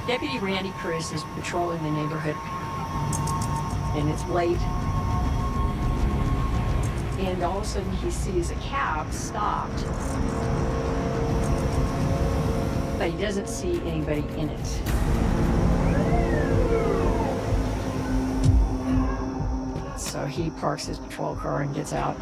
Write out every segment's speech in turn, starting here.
Deputy Randy Chris is patrolling the neighborhood, and it's late. And all of a sudden he sees a cab stopped, but he doesn't see anybody in it. So he parks his patrol car and gets out.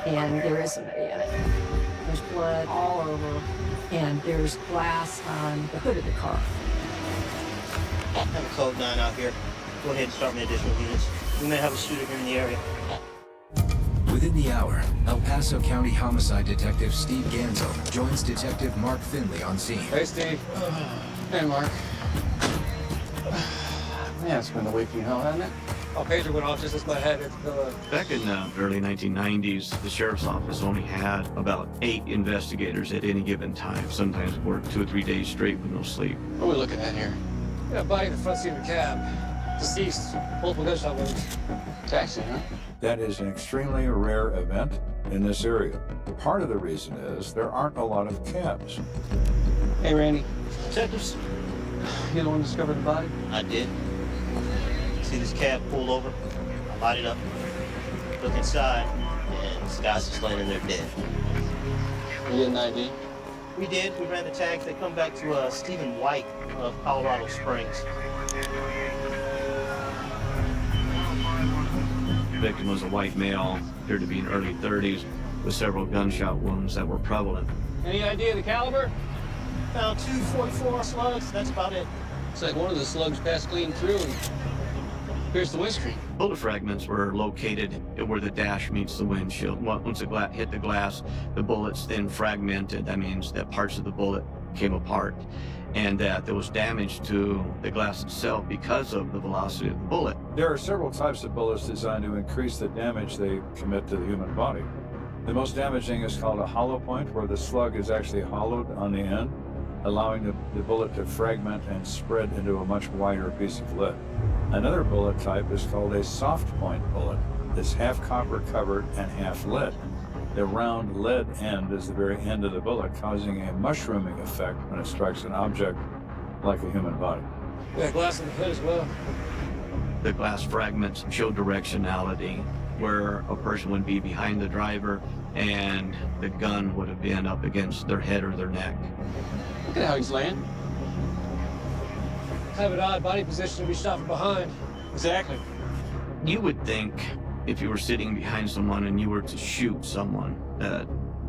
And there is somebody in it. There's blood all over, and there's glass on the hood of the car. I have a code 9 out here. Go ahead and start my additional units. We may have a shooter here in the area. Within the hour, El Paso County Homicide Detective Steve Ganzo joins Detective Mark Finley on scene. Hey, Steve. Hey, Mark. Man, it's been a week from hell, hasn't it? Oh, pager went off just as my head hit the pillow. Back in the early 1990s, the sheriff's office only had about 8 investigators at any given time. Sometimes worked 2 or 3 days straight with no sleep. What are we looking at here? Yeah, body in the front seat of the cab. Deceased, multiple gunshot wounds. Taxi, huh? That is an extremely rare event in this area. Part of the reason is there aren't a lot of cabs. Hey, Randy. Detectives, You the one who discovered the body? I did. See this cab pulled over? I light it up, look inside, and this guy's just laying in there dead. You get an ID? We did. We ran the tags. They come back to Stephen White of Colorado Springs. The victim was a white male, appeared to be in early 30s, with several gunshot wounds that were prevalent. Any idea of the caliber? Found 2 .44 slugs. That's about it. It's like one of the slugs passed clean through and pierced the windscreen. Bullet fragments were located where the dash meets the windshield. Once the hit the glass, the bullets then fragmented. That means that parts of the bullet came apart, and that there was damage to the glass itself because of the velocity of the bullet. There are several types of bullets designed to increase the damage they commit to the human body. The most damaging is called a hollow point, where the slug is actually hollowed on the end, allowing the bullet to fragment and spread into a much wider piece of lead. Another bullet type is called a soft point bullet. It's half copper covered and half lead. The round lead end is the very end of the bullet, causing a mushrooming effect when it strikes an object like a human body. We got glass in the hood as well. The glass fragments show directionality, where a person would be behind the driver and the gun would have been up against their head or their neck. Look at how he's laying. Kind of an odd body position to be shot from behind. Exactly. You would think if you were sitting behind someone and you were to shoot someone, that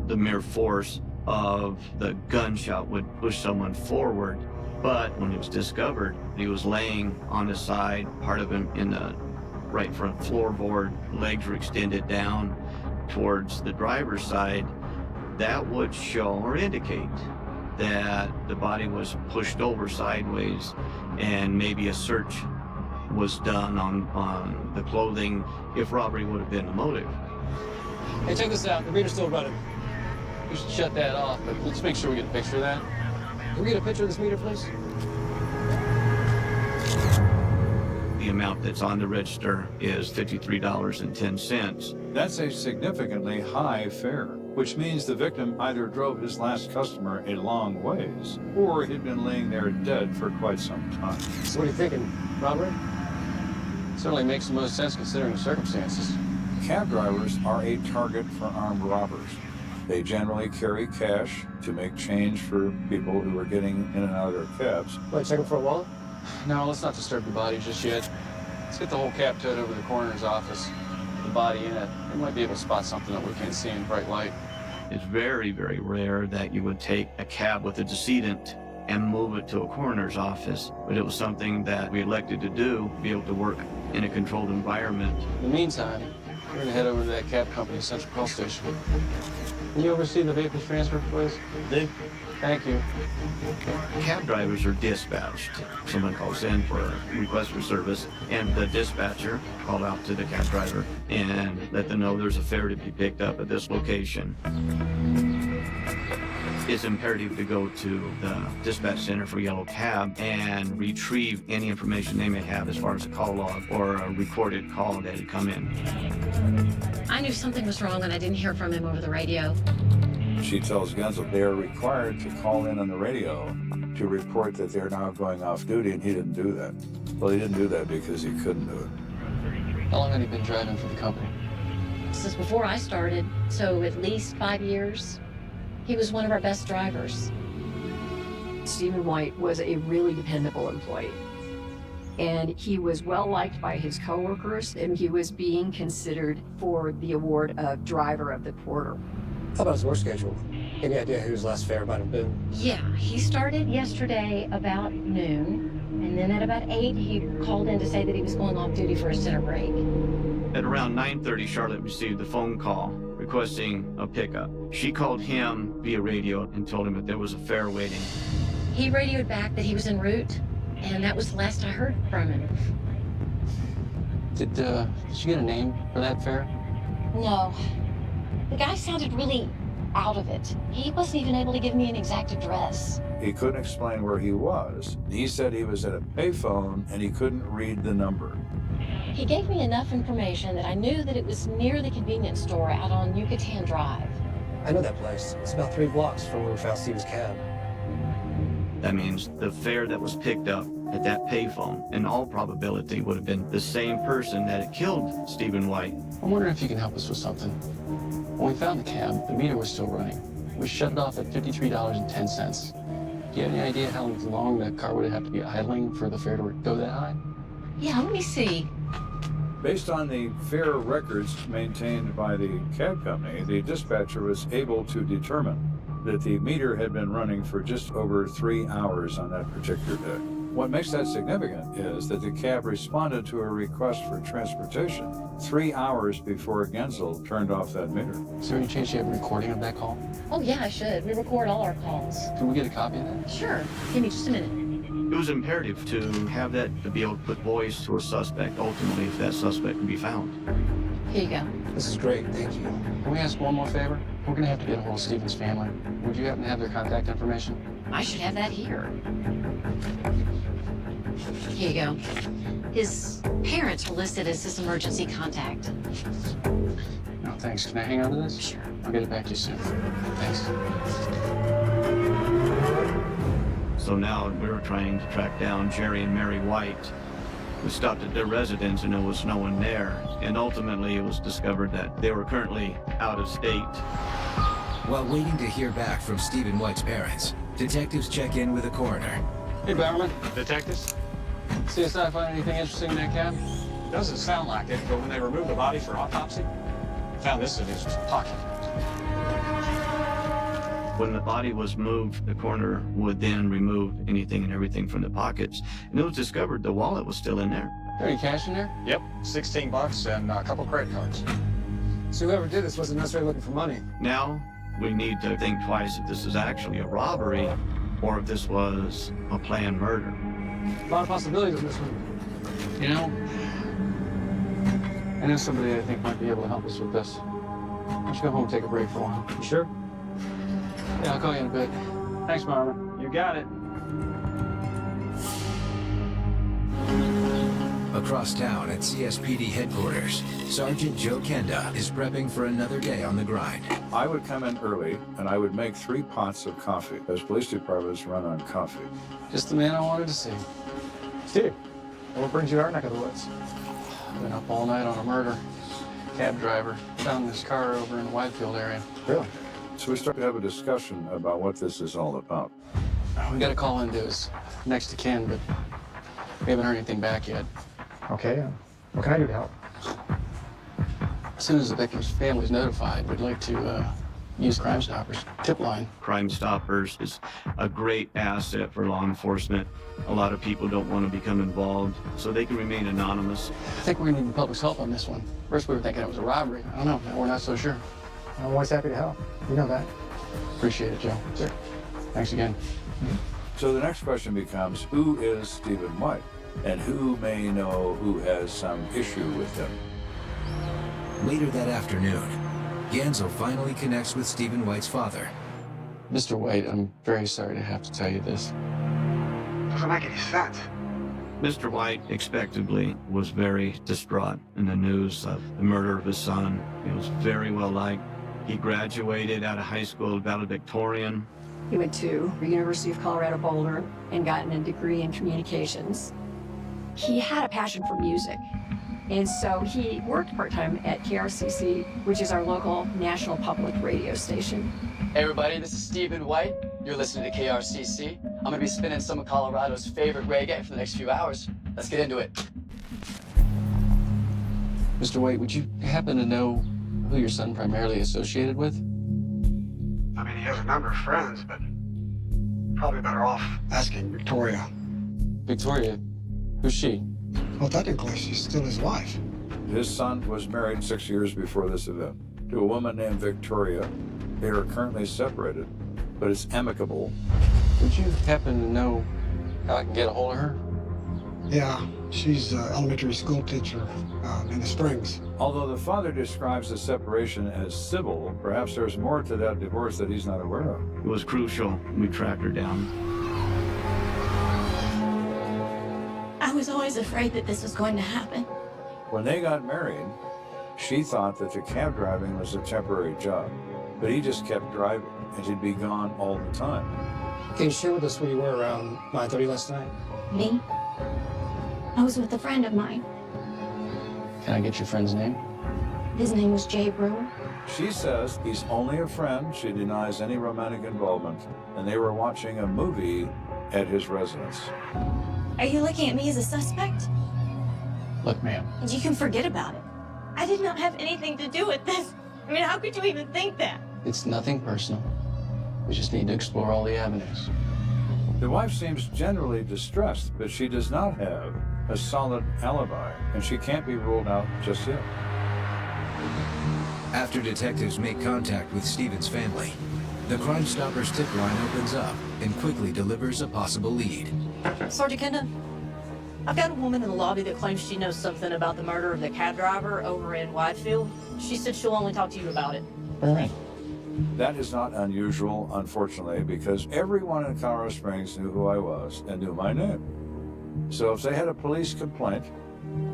the mere force of the gunshot would push someone forward. But when it was discovered, he was laying on his side, part of him in the right front floorboard, legs were extended down towards the driver's side. That would show or indicate that the body was pushed over sideways, and maybe a search was done on the clothing if robbery would have been the motive. Hey, check this out. The meter's still running. We should shut that off, but let's make sure we get a picture of that. Can we get a picture of this meter, please? The amount that's on the register is $53.10. That's a significantly high fare, which means the victim either drove his last customer a long ways, or he'd been laying there dead for quite some time. So what are you thinking? Robbery? Certainly makes the most sense considering the circumstances. Cab drivers are a target for armed robbers. They generally carry cash to make change for people who are getting in and out of their cabs. Want to check him for a wallet? No, let's not disturb the body just yet. Let's get the whole cab towed over to the coroner's office. The body in it. They might be able to spot something that we can't see in bright light. It's very, very rare that you would take a cab with a decedent and move it to a coroner's office, but it was something that we elected to do, be able to work in a controlled environment. In the meantime, we're going to head over to that cab company's central call station. Can you oversee the vehicle's transfer, please? Do. Thank you. Cab drivers are dispatched. Someone calls in for a request for service, and the dispatcher called out to the cab driver and let them know there's a fare to be picked up at this location. it's imperative to go to the dispatch center for Yellow Cab and retrieve any information they may have as far as a call log or a recorded call that had come in. I knew something was wrong when I didn't hear from him over the radio. She tells Genzel they are required to call in on the radio to report that they're now going off duty, and he didn't do that. Well, he didn't do that because he couldn't do it. How long had he been driving for the company? Since before I started, so at least 5 years. He was one of our best drivers. Stephen White was a really dependable employee. And he was well liked by his coworkers, and he was being considered for the award of Driver of the Quarter. How about his work schedule? Any idea whose last fare might have been? Yeah, he started yesterday about noon, and then at about 8, he called in to say that he was going off duty for his dinner break. At around 9:30, Charlotte received a phone call requesting a pickup. She called him via radio and told him that there was a fare waiting. He radioed back that he was en route, and that was the last I heard from him. Did you get a name for that fare? No. The guy sounded really out of it. He wasn't even able to give me an exact address. He couldn't explain where he was. He said he was at a payphone and he couldn't read the number. He gave me enough information that I knew that it was near the convenience store out on Yucatan Drive. I know that place. It's about 3 blocks from where we found Steve's cab. That means the fare that was picked up at that payphone, in all probability, would have been the same person that had killed Stephen White. I'm wondering if you can help us with something. When we found the cab, the meter was still running. We shut it off at $53.10. Do you have any idea how long the car would have to be idling for the fare to go that high? Yeah, let me see. Based on the fare records maintained by the cab company, the dispatcher was able to determine that the meter had been running for just over 3 hours on that particular day. What makes that significant is that the cab responded to a request for transportation 3 hours before Genzel turned off that meter. Is there any chance you have a recording of that call? Oh, yeah, I should. We record all our calls. Can we get a copy of that? Sure. Give me just a minute. It was imperative to have that to be able to put voice to a suspect, ultimately, if that suspect can be found. Here you go. This is great, thank you. Can we ask one more favor? We're gonna have to get a hold of Stephen's family. Would you happen to have their contact information? I should have that here. Here you go. His parents were listed as his emergency contact. No, thanks. Can I hang on to this? Sure. I'll get it back to you soon. Thanks. So now we were trying to track down Jerry and Mary White. We stopped at their residence and there was no one there. And ultimately it was discovered that they were currently out of state. While waiting to hear back from Stephen White's parents, detectives check in with the coroner. Hey, Bowerman. Detectives? CSI find anything interesting in that cab? Doesn't sound like it, but when they removed the body for autopsy, found this in his pocket. When the body was moved, the coroner would then remove anything and everything from the pockets. And it was discovered the wallet was still in there. Is there any cash in there? Yep, $16 and a couple credit cards. So whoever did this wasn't necessarily looking for money. Now we need to think twice if this is actually a robbery or if this was a planned murder. A lot of possibilities on this one. You know, I know somebody I think might be able to help us with this. Why don't you go home and take a break for a while? You sure? Yeah, I'll call you in a bit. Thanks, Bowerman. You got it. Across town at CSPD headquarters, Sergeant Joe Kenda is prepping for another day on the grind. I would come in early and I would make 3 pots of coffee, as police departments run on coffee. Just the man I wanted to see. Steve, what brings you to our neck of the woods? Been up all night on a murder. Cab driver found this car over in the Whitefield area. Really? So we start to have a discussion about what this is all about. We got a call into his next to kin, but we haven't heard anything back yet. Okay, what can I do to help? As soon as the victim's family is notified, we'd like to use Crime Stoppers tip line. Crime Stoppers is a great asset for law enforcement. A lot of people don't want to become involved, so they can remain anonymous. I think we're gonna need the public's help on this one. First we were thinking it was a robbery. I don't know, now we're not so sure. I'm always happy to help. You know that. Appreciate it, Joe. Sure. Thanks again. So the next question becomes, who is Stephen White? And who may know who has some issue with him? Later that afternoon, Genzel finally connects with Stephen White's father. Mr. White, I'm very sorry to have to tell you this. Doesn't make any sense. Mr. White expectedly was very distraught in the news of the murder of his son. He was very well liked. He graduated out of high school valedictorian. He went to the University of Colorado Boulder and gotten a degree in communications. He had a passion for music, and so he worked part-time at KRCC, which is our local national public radio station. Hey everybody, this is Stephen White. You're listening to KRCC. I'm gonna be spinning some of Colorado's favorite reggae for the next few hours. Let's get into it. Mr. White, would you happen to know who your son primarily associated with? I mean, he has a number of friends, but probably better off asking Victoria. Victoria? Who's she? Well, technically, she's still his wife. His son was married 6 years before this event to a woman named Victoria. They are currently separated, but it's amicable. Would you happen to know how I can get a hold of her? Yeah, she's an elementary school teacher in the Springs. Although the father describes the separation as civil, perhaps there's more to that divorce that he's not aware of. It was crucial. We tracked her down. I was always afraid that this was going to happen. When they got married, she thought that the cab driving was a temporary job, but he just kept driving, and he'd be gone all the time. Can you share with us where you were around 9:30 last night? Me? I was with a friend of mine. Can I get your friend's name? His name was Jay Brewer. She says he's only a friend. She denies any romantic involvement, and they were watching a movie at his residence. Are you looking at me as a suspect? Look, ma'am. You can forget about it. I did not have anything to do with this. I mean, how could you even think that? It's nothing personal. We just need to explore all the avenues. The wife seems generally distressed, but she does not have a solid alibi, and she can't be ruled out just yet. After detectives make contact with Stephen's family, the Crime Stoppers tip line opens up and quickly delivers a possible lead. Sergeant Kenda, I've got a woman in the lobby that claims she knows something about the murder of the cab driver over in Whitefield. She said she'll only talk to you about it. All right. That is not unusual, unfortunately, because everyone in Colorado Springs knew who I was and knew my name. So if they had a police complaint,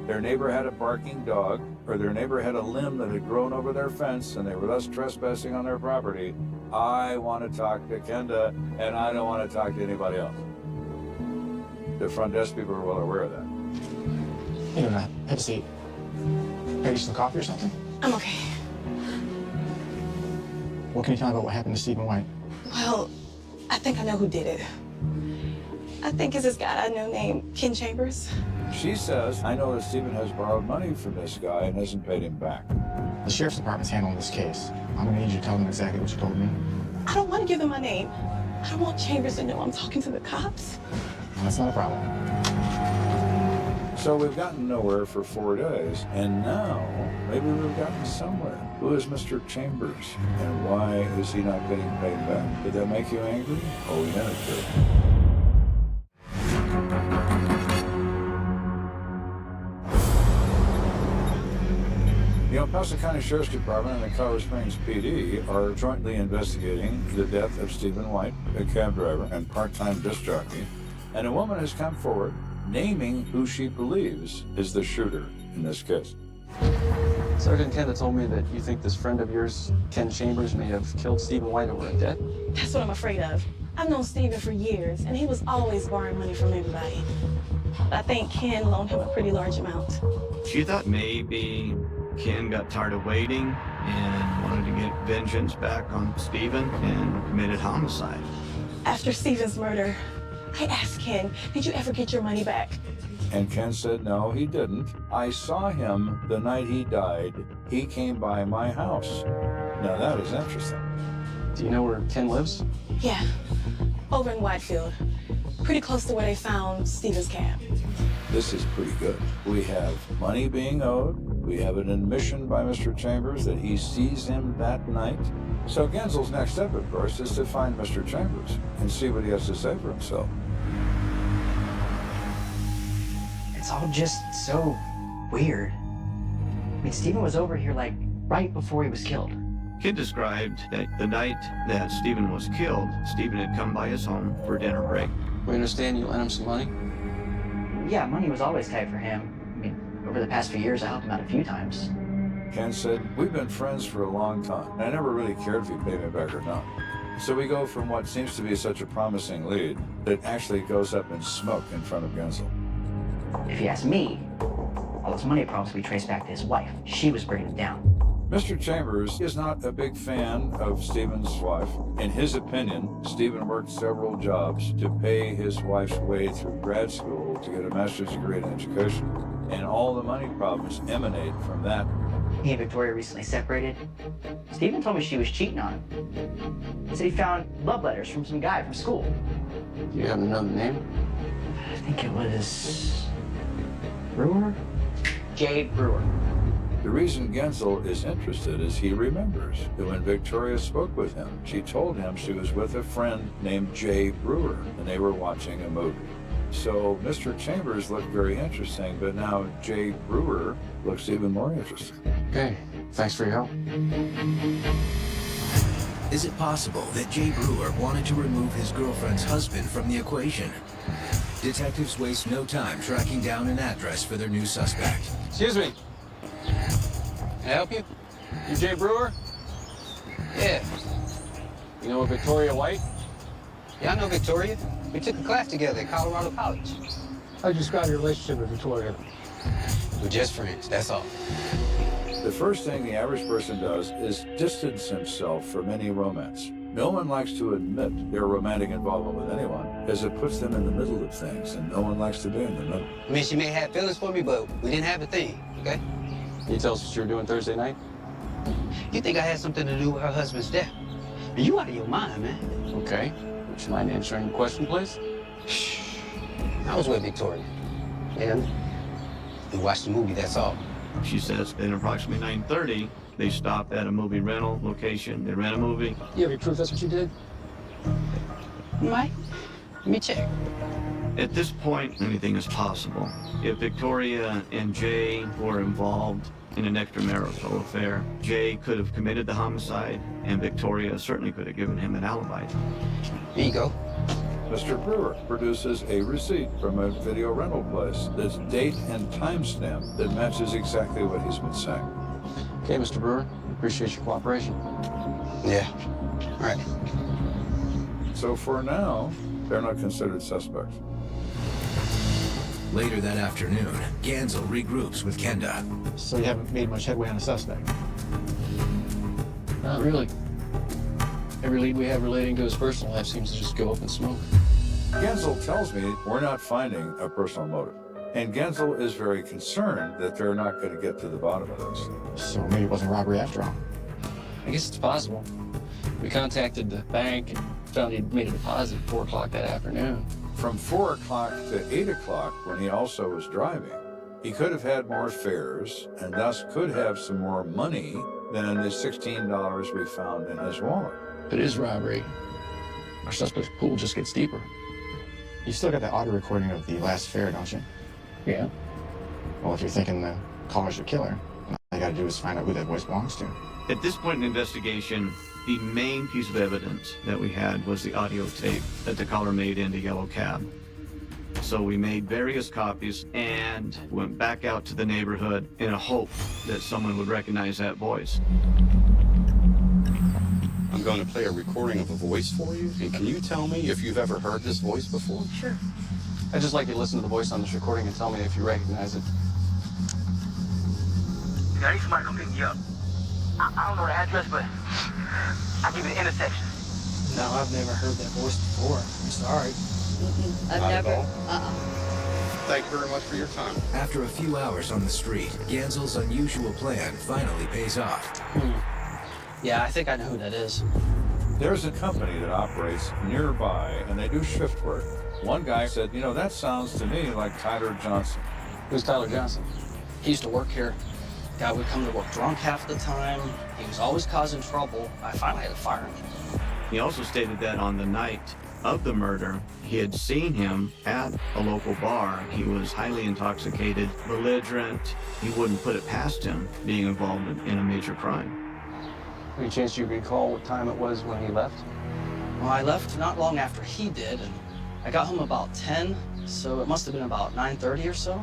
their neighbor had a barking dog, or their neighbor had a limb that had grown over their fence and they were thus trespassing on their property, I want to talk to Kenda and I don't want to talk to anybody else. The front desk people are well aware of that. You don't have a seat. Maybe some coffee or something? I'm okay. What can you tell me about what happened to Stephen White? Well, I think I know who did it. I think it's this guy I know named Ken Chambers. She says, I know that Stephen has borrowed money from this guy and hasn't paid him back. The sheriff's department's handling this case. I'm gonna need you to tell them exactly what you told me. I don't want to give them my name. I don't want Chambers to know I'm talking to the cops. No, that's not a problem. So we've gotten nowhere for 4 days, and now maybe we've gotten somewhere. Who is Mr. Chambers, and why is he not getting paid back? Did that make you angry? Oh, yeah, it did. The El Paso County Sheriff's Department and the Colorado Springs PD are jointly investigating the death of Stephen White, a cab driver and part-time disc jockey, and a woman has come forward naming who she believes is the shooter in this case. Sergeant Kenda told me that you think this friend of yours, Ken Chambers, may have killed Stephen White over a debt. That's what I'm afraid of. I've known Stephen for years, and he was always borrowing money from everybody. But I think Ken loaned him a pretty large amount. She thought maybe Ken got tired of waiting and wanted to get vengeance back on Stephen and committed homicide. After Stephen's murder, I asked Ken, did you ever get your money back? And Ken said, no, he didn't. I saw him the night he died. He came by my house. Now that is interesting. Do you know where Ken lives? Yeah, over in Whitefield. Pretty close to where they found Stephen's cab. This is pretty good. We have money being owed. We have an admission by Mr. Chambers that he sees him that night. So Genzel's next step, of course, is to find Mr. Chambers and see what he has to say for himself. It's all just so weird. I mean, Stephen was over here like right before he was killed. Kid described that the night that Stephen was killed, Stephen had come by his home for dinner break. We understand you lent him some money? Yeah, money was always tight for him. I mean, over the past few years, I helped him out a few times. Ken said, we've been friends for a long time, and I never really cared if he paid me back or not. So we go from what seems to be such a promising lead that actually goes up in smoke in front of Gensel. If you ask me, all those money problems we trace back to his wife. She was bringing him down. Mr. Chambers is not a big fan of Stephen's wife. In his opinion, Stephen worked several jobs to pay his wife's way through grad school to get a master's degree in education. And all the money problems emanate from that. He and Victoria recently separated. Stephen told me she was cheating on him. He said he found love letters from some guy from school. Do you happen to know the name? I think it was Brewer? Jay Brewer. The reason Gensel is interested is he remembers that when Victoria spoke with him, she told him she was with a friend named Jay Brewer, and they were watching a movie. So Mr. Chambers looked very interesting, but now Jay Brewer looks even more interesting. Okay, thanks for your help. Is it possible that Jay Brewer wanted to remove his girlfriend's husband from the equation? Detectives waste no time tracking down an address for their new suspect. Excuse me. Can I help you? You Jay Brewer? Yeah. You know a Victoria White? Yeah, I know Victoria. We took a class together at Colorado College. How would you describe your relationship with Victoria? We're just friends, that's all. The first thing the average person does is distance himself from any romance. No one likes to admit their romantic involvement with anyone, as it puts them in the middle of things, and no one likes to be in the middle. I mean, she may have feelings for me, but we didn't have a thing, okay? Can you tell us what you were doing Thursday night? You think I had something to do with her husband's death? You out of your mind, man. Okay. Would you mind answering the question, please? I was with Victoria. And we watched the movie, that's all. She says at approximately 9:30, they stopped at a movie rental location. They rent a movie. You have any proof that's what you did? Mike, let me check. At this point, anything is possible. If Victoria and Jay were involved in an extramarital affair, Jay could have committed the homicide, and Victoria certainly could have given him an alibi. Here you go. Mr. Brewer produces a receipt from a video rental place that's date and timestamp that matches exactly what he's been saying. Okay, Mr. Brewer, appreciate your cooperation. Yeah, all right. So for now, they're not considered suspects. Later that afternoon, Gensel regroups with Kenda. So you haven't made much headway on a suspect? Not really. Every lead we have relating to his personal life seems to just go up in smoke. Gensel tells me we're not finding a personal motive. And Gensel is very concerned that they're not going to get to the bottom of this. So maybe it wasn't robbery after all. I guess it's possible. We contacted the bank and found he'd made a deposit at 4 o'clock that afternoon. From 4 o'clock to 8 o'clock, when he also was driving, he could have had more fares and thus could have some more money than the $16 we found in his wallet. If it is robbery, our suspect's pool just gets deeper. You still got that audio recording of the last fare, don't you? Yeah. Well, if you're thinking the caller's the killer, all you gotta do is find out who that voice belongs to. At this point in the investigation, the main piece of evidence that we had was the audio tape that the caller made in the yellow cab. So we made various copies and went back out to the neighborhood in a hope that someone would recognize that voice. I'm going to play a recording of a voice for you, and can you tell me if you've ever heard this voice before? Sure. I'd just like you to listen to the voice on this recording and tell me if you recognize it. I need somebody to come pick me up. I don't know the address, but I'll give you the intersection. No, I've never heard that voice before. I'm sorry. I've Not at never. all? Thank you very much for your time. After a few hours on the street, Gensel's unusual plan finally pays off. Yeah, I think I know who that is. There's a company that operates nearby, and they do shift work. One guy said, you know, that sounds to me like Tyler Johnson. Who's Tyler Johnson? He used to work here. Guy would come to work drunk half the time. He was always causing trouble. I finally had to fire him. He also stated that on the night of the murder, he had seen him at a local bar. He was highly intoxicated, belligerent. He wouldn't put it past him being involved in a major crime. Any chance you recall what time it was when he left? Well, I left not long after he did, and I got home about 10, so it must have been about 9:30 or so.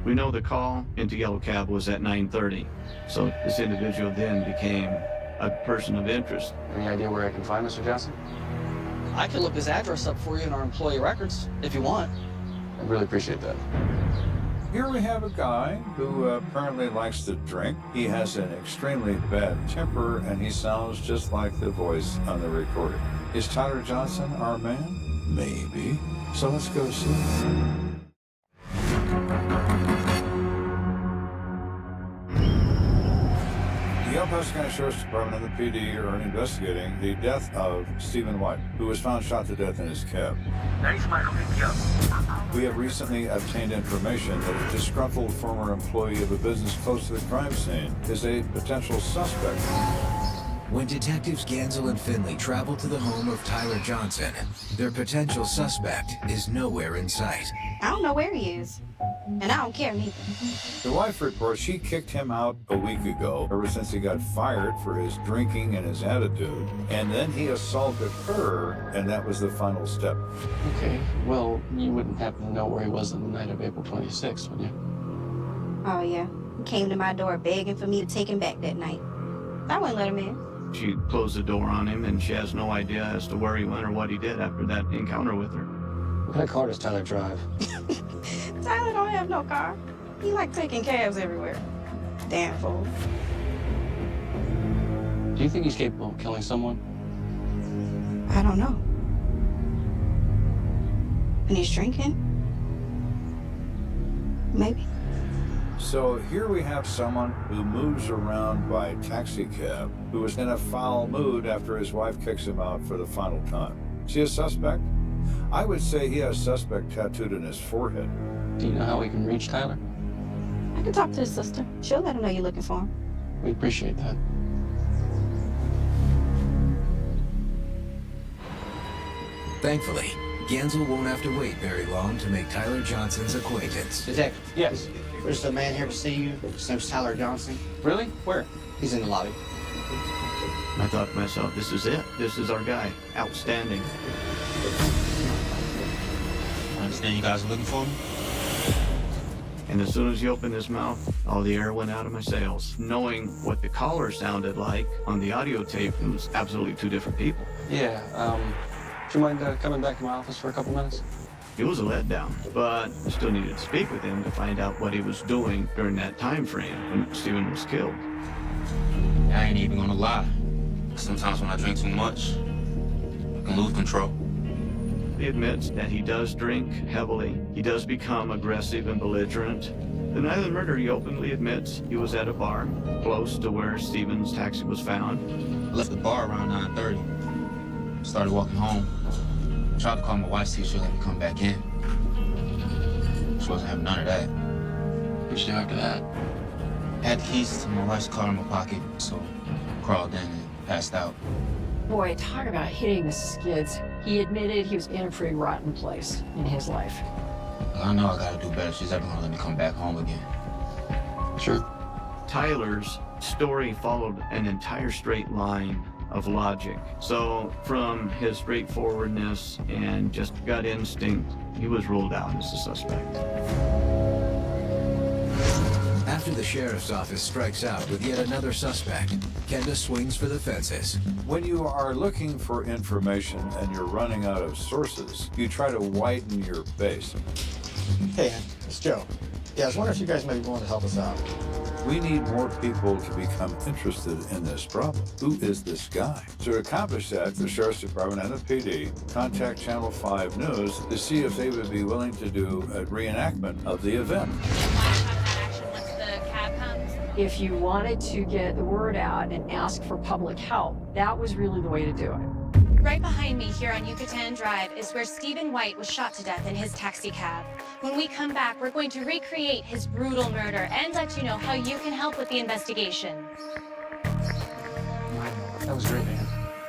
We know the call into Yellow Cab was at 9:30, so this individual then became a person of interest. Any idea where I can find Mr. Johnson? I could look his address up for you in our employee records, if you want. I'd really appreciate that. Here we have a guy who apparently likes to drink. He has an extremely bad temper, and he sounds just like the voice on the recording. Is Tyler Johnson our man? Maybe. So let's go see. The El Paso County Sheriff's Department and the PD are investigating the death of Stephen White, who was found shot to death in his cab. I need somebody to come pick me up. We have recently obtained information that a disgruntled former employee of a business close to the crime scene is a potential suspect. When detectives Gansel and Finley travel to the home of Tyler Johnson, their potential suspect is nowhere in sight. I don't know where he is, and I don't care neither. The wife reports she kicked him out a week ago, ever since he got fired for his drinking and his attitude, and then he assaulted her, and that was the final step. Okay, well, you wouldn't happen to know where he was on the night of April 26th, would you? Oh, yeah. He came to my door begging for me to take him back that night. I wouldn't let him in. She closed the door on him, and she has no idea as to where he went or what he did after that encounter with her. What kind of car does Tyler drive? Tyler don't have no car. He like taking cabs everywhere. Damn fool. Do you think he's capable of killing someone? I don't know. And he's drinking? Maybe. So here we have someone who moves around by taxi cab, who is in a foul mood after his wife kicks him out for the final time. Is he a suspect? I would say he has suspect tattooed in his forehead. Do you know how we can reach Tyler? I can talk to his sister. She'll let him know you're looking for him. We appreciate that. Thankfully, Gansel won't have to wait very long to make Tyler Johnson's acquaintance. Detective. Yes. There's a man here to see you. His name's Tyler Johnson. Really? Where? He's in the lobby. I thought to myself, this is it. This is our guy. Outstanding. I understand you guys are looking for me? And as soon as he opened his mouth, all the air went out of my sails. Knowing what the caller sounded like on the audio tape, it was absolutely two different people. Yeah, do you mind coming back to my office for a couple minutes? It was a letdown, but I still needed to speak with him to find out what he was doing during that time frame when Stephen was killed. I ain't even gonna lie. Sometimes when I drink too much, I can lose control. He admits that he does drink heavily. He does become aggressive and belligerent. The night of the murder, he openly admits he was at a bar close to where Stephen's taxi was found. I left the bar around 9:30. Started walking home. Tried to call my wife, see if she'll let me come back in. She wasn't having none of that. What'd you do after that? Had the keys to my wife's car in my pocket, so crawled in and passed out. Boy, talk about hitting the skids. He admitted he was in a pretty rotten place in his life. I know I gotta do better if she's ever gonna let me come back home again. Sure. Tyler's story followed an entire straight line of logic. So from his straightforwardness and just gut instinct, he was ruled out as a suspect. After the sheriff's office strikes out with yet another suspect, Kenda swings for the fences. When you are looking for information and you're running out of sources, you try to widen your base. Hey, it's Joe. Yeah, I was wondering if you guys may be willing to help us out. We need more people to become interested in this problem. Who is this guy? To accomplish that, the Sheriff's Department and the PD contact Channel 5 News to see if they would be willing to do a reenactment of the event. If you wanted to get the word out and ask for public help, that was really the way to do it. Right behind me here on Yucatan Drive is where Stephen White was shot to death in his taxi cab. When we come back, we're going to recreate his brutal murder and let you know how you can help with the investigation. That was great, man.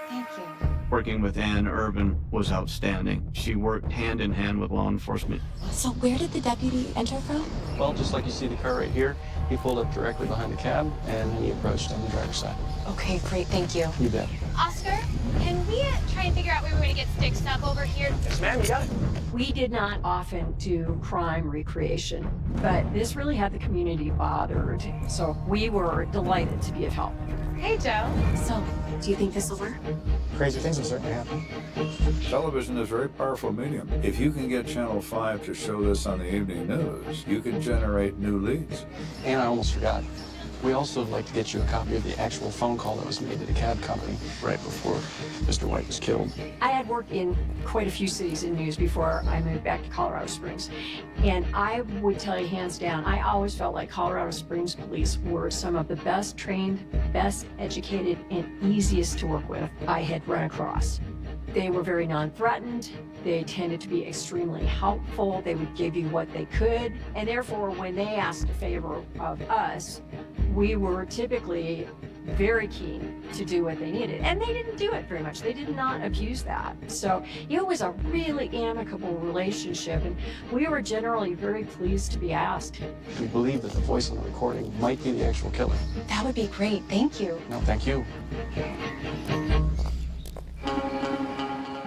Thank you. Working with Ann Urban was outstanding. She worked hand in hand with law enforcement. So where did the deputy enter from? Well, just like you see the car right here, he pulled up directly behind the cab, and he approached on the driver's side. Okay, great, thank you. You bet. Oscar, can we try and figure out where we're going to get stitched up over here? Yes, ma'am, you got it. We did not often do crime recreation, but this really had the community bothered. So we were delighted to be of help. Hey, Joe. So, do you think this will work? Crazy things will certainly happen. Television is a very powerful medium. If you can get Channel 5 to show this on the evening news, you can generate new leads. And I almost forgot. We also would like to get you a copy of the actual phone call that was made to the cab company right before Mr. White was killed. I had worked in quite a few cities in news before I moved back to Colorado Springs. And I would tell you hands down, I always felt like Colorado Springs police were some of the best trained, best educated, and easiest to work with I had run across. They were very non-threatened. They tended to be extremely helpful. They would give you what they could. And therefore, when they asked a favor of us, we were typically very keen to do what they needed. And they didn't do it very much. They did not abuse that. So it was a really amicable relationship. And we were generally very pleased to be asked. We believe that the voice on the recording might be the actual killer. That would be great, thank you. No, thank you.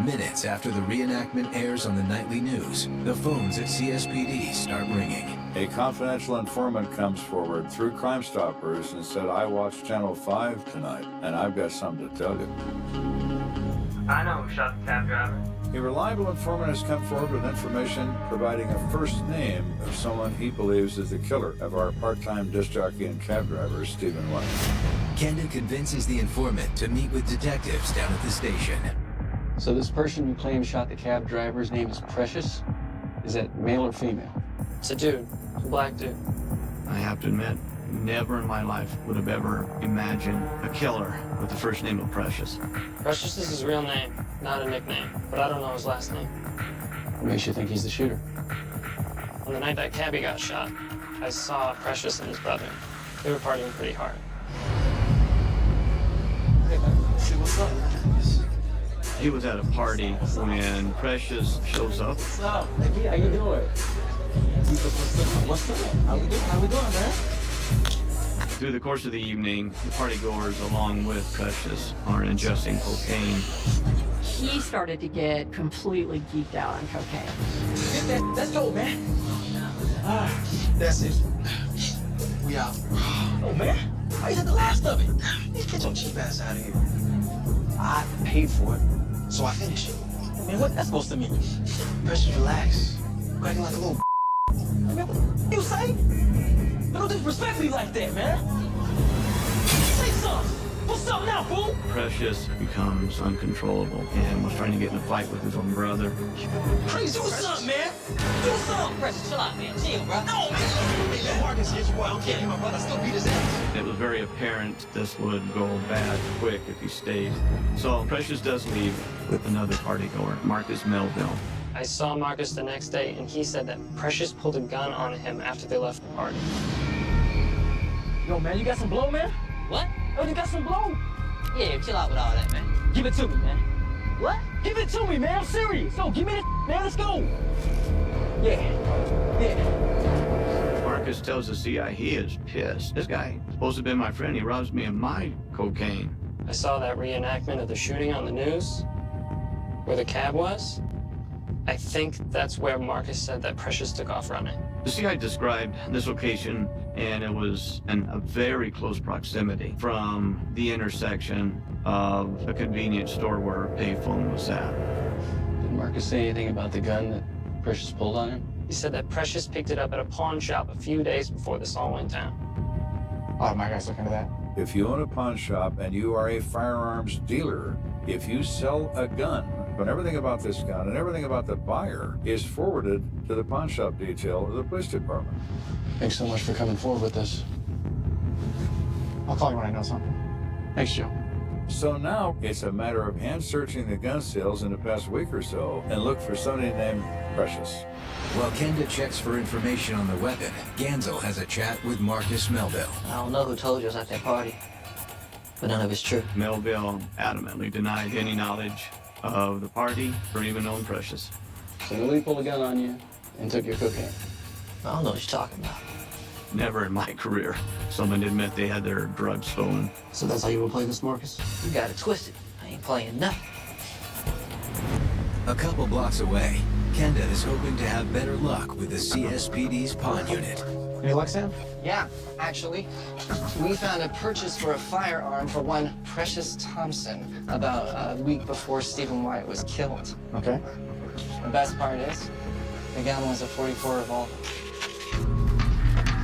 Minutes after the reenactment airs on the nightly news, the phones at CSPD start ringing. A confidential informant comes forward through Crime Stoppers and said, I watched Channel 5 tonight, and I've got something to tell you. I know who shot the cab driver. A reliable informant has come forward with information providing a first name of someone he believes is the killer of our part-time disc jockey and cab driver, Stephen White. Kenda convinces the informant to meet with detectives down at the station. So this person who claims shot the cab driver's name is Precious? Is that male or female? It's a dude, a black dude. I have to admit, never in my life would have ever imagined a killer with the first name of Precious. Precious is his real name, not a nickname, but I don't know his last name. What makes you think he's the shooter? On the night that cabbie got shot, I saw Precious and his brother. They were partying pretty hard. Hey, man, see what's up? He was at a party when Precious shows up. What's up? Hey, how you doing? What's up? How we doing, man? Through the course of the evening, the partygoers, along with Precious, are ingesting cocaine. He started to get completely geeked out on cocaine. Let's go, man. That's it. We out. Oh, man. I had the last of it. Get your cheap ass out of here. I paid for it, so I finished it. Man, what that's supposed to mean? Precious, relax. You're acting like a little man, what you say? Don't disrespect me like that, man. Say something. What's up now, fool? Precious becomes uncontrollable and was trying to get in a fight with his own brother. Crazy, what's up, man? Do something. Precious, chill out, man. Chill, bro. No, man. Hey, man, Marcus, get your boy. I don't care. My brother still beat his ass. It was very apparent this would go bad quick if he stayed. So Precious does leave with another partygoer, Marcus Melville. I saw Marcus the next day, and he said that Precious pulled a gun on him after they left the party. Yo, man, you got some blow, man? What? Oh, you got some blow? Yeah, chill out with all that, man. Give it to me, man. What? Give it to me, man. I'm serious. Yo, give me the man. Let's go. Yeah. Marcus tells the CI he is pissed. This guy supposed to have been my friend. He robs me of my cocaine. I saw that reenactment of the shooting on the news, where the cab was. I think that's where Marcus said that Precious took off running. The CI described this location, and it was in a very close proximity from the intersection of a convenience store where a payphone was at. Did Marcus say anything about the gun that Precious pulled on him? He said that Precious picked it up at a pawn shop a few days before this all went down. Oh, my guys look into that. If you own a pawn shop and you are a firearms dealer, if you sell a gun, but everything about this gun and everything about the buyer is forwarded to the pawn shop detail of the police department. Thanks so much for coming forward with this. I'll call you when I know something. Thanks, Joe. So now it's a matter of hand searching the gun sales in the past week or so and look for somebody named Precious. While Kenda checks for information on the weapon, Gansel has a chat with Marcus Melville. I don't know who told you I was at that party. but none of it's true. Melville adamantly denied any knowledge of the party or even knowing Precious. So nobody pulled a gun on you and took your cocaine? I don't know what you're talking about. Never in my career someone admit they had their drugs stolen. So that's how you will play this, Marcus? You got it twisted. I ain't playing nothing. A couple blocks away, Kenda is hoping to have better luck with the CSPD's pawn unit. Any luck, Sam? Yeah, actually. We found a purchase for a firearm for one Precious Thompson about a week before Stephen White was killed. Okay. The best part is, the gun was a .44 revolver.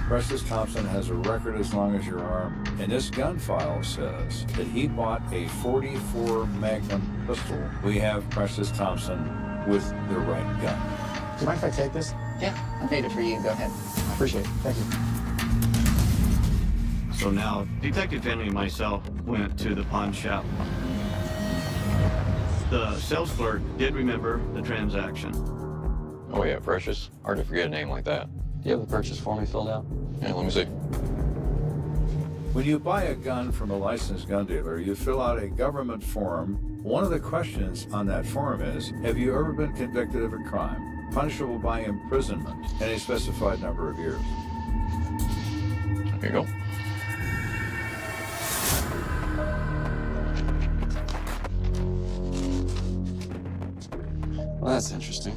Precious Thompson has a record as long as your arm, and this gun file says that he bought a .44 Magnum pistol. We have Precious Thompson with the right gun. Do you mind if I take this? Yeah, I made it for you. Go ahead. I appreciate it. Thank you. So now, Detective Henry and myself went to the pawn shop. The sales clerk did remember the transaction. Oh yeah, Precious. Hard to forget a name like that. Do you have the purchase form he filled out? Yeah, let me see. When you buy a gun from a licensed gun dealer, you fill out a government form. One of the questions on that form is, have you ever been convicted of a crime, punishable by imprisonment, in a specified number of years? Here you go. Well, that's interesting.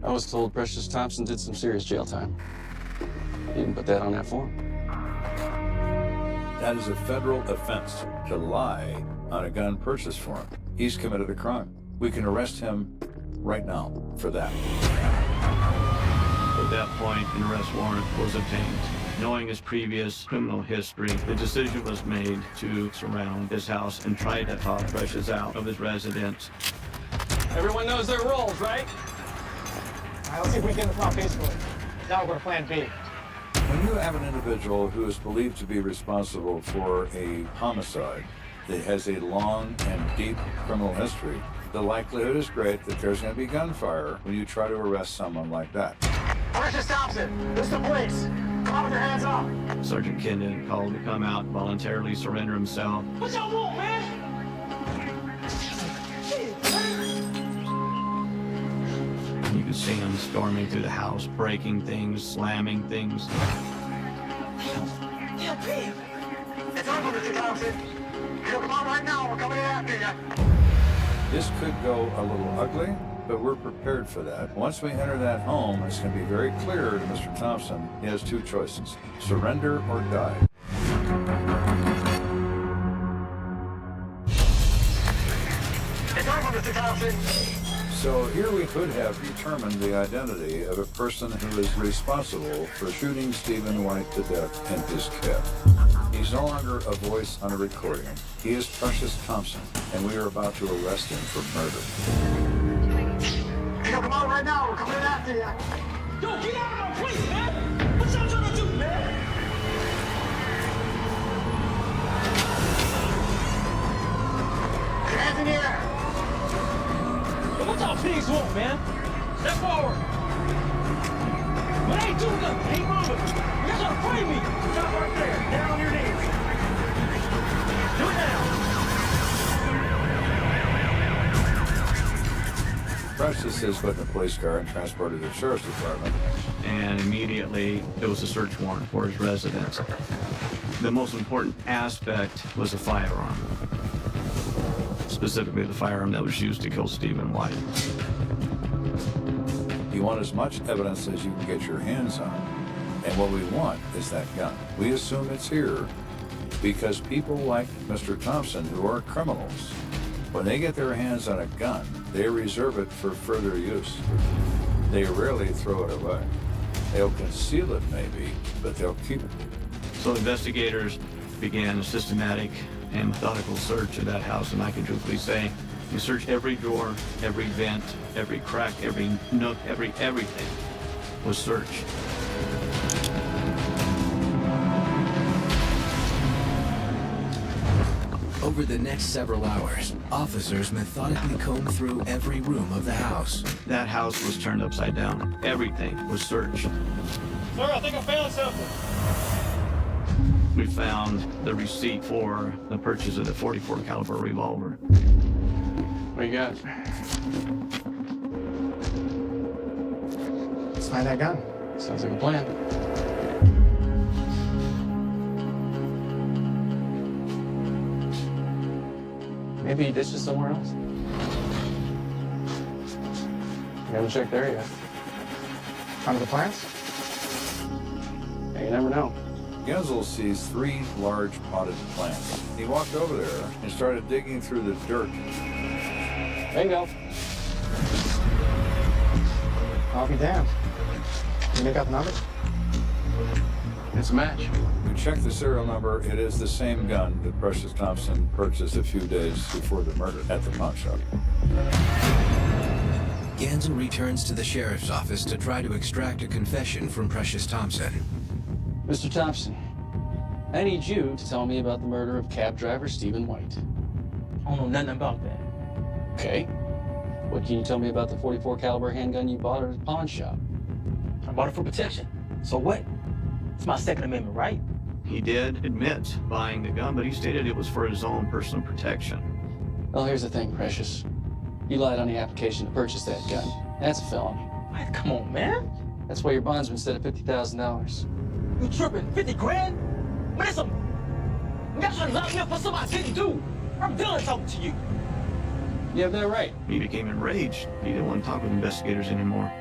I was told Precious Thompson did some serious jail time. You didn't put that on that form. That is a federal offense to lie on a gun purchase form. He's committed a crime. We can arrest him right now for that. At that point, an arrest warrant was obtained. Knowing his previous criminal history, the decision was made to surround his house and try to haul Precious out of his residence. Everyone knows their roles, right? All right, let's see if we can get the plot peacefully. Now we're going to plan B. When you have an individual who is believed to be responsible for a homicide that has a long and deep criminal history, the likelihood is great that there's going to be gunfire when you try to arrest someone like that. Precious Thompson, this is the police. Come on with your hands up. Sergeant Kenda called to come out, voluntarily surrender himself. What y'all want, man? You could see him storming through the house, breaking things, slamming things. Yeah, Pete. It's over, Mr. Thompson. You come on right now. We're coming in after you. This could go a little ugly, but we're prepared for that. Once we enter that home, it's going to be very clear to Mr. Thompson he has two choices: surrender or die. It's over, Mr. Thompson. So here we could have determined the identity of a person who is responsible for shooting Stephen White to death in his cab. He's no longer a voice on a recording. He is Precious Thompson, and we are about to arrest him for murder. Yo, come on right now. We're coming in after you. Yo, get out of my place, man. What y'all trying to do, man? Hands in the air. What y'all pigs want, man? Step forward. But I ain't doing nothing. Ain't moving. You guys trying to frame me. Stop right there. Down on your knees. Do it now. Precious is put in a police car and transported to the sheriff's department. And immediately, it was a search warrant for his residence. The most important aspect was a firearm. Specifically, the firearm that was used to kill Stephen White. You want as much evidence as you can get your hands on. And what we want is that gun. We assume it's here because people like Mr. Thompson, who are criminals, when they get their hands on a gun, they reserve it for further use. They rarely throw it away. They'll conceal it maybe, but they'll keep it. So investigators began a systematic and methodical search of that house, and I can truthfully say, you search every drawer, every vent, every crack, every nook, everything was searched. Over the next several hours, officers methodically combed through every room of the house. That house was turned upside down. Everything was searched. Sir, I think I found something. we found the receipt for the purchase of the .44 caliber revolver. What you got? Let's find that gun. Sounds like a plan. Maybe he ditched it somewhere else. You haven't checked there yet. Under the plants? Yeah, you never know. Genzel sees 3 large potted plants. He walked over there and started digging through the dirt. Bingo. I'll be damned. You make out the numbers? It's a match. We checked the serial number. It is the same gun that Precious Thompson purchased a few days before the murder at the pawn shop. Genzel returns to the sheriff's office to try to extract a confession from Precious Thompson. Mr. Thompson, I need you to tell me about the murder of cab driver Stephen White. I don't know nothing about that. Okay. What can you tell me about the .44 caliber handgun you bought at a pawn shop? I bought it for protection. So what? It's my Second Amendment, right? He did admit buying the gun, but he stated it was for his own personal protection. Well, here's the thing, Precious. You lied on the application to purchase that gun. That's a felony. What? Come on, man. That's why your bondsman said at $50,000. You tripping? 50 grand? Man, that's a... Y'all trying to lock me up for something I didn't do. I'm done talking to you. You have that right. He became enraged. He didn't want to talk with investigators anymore.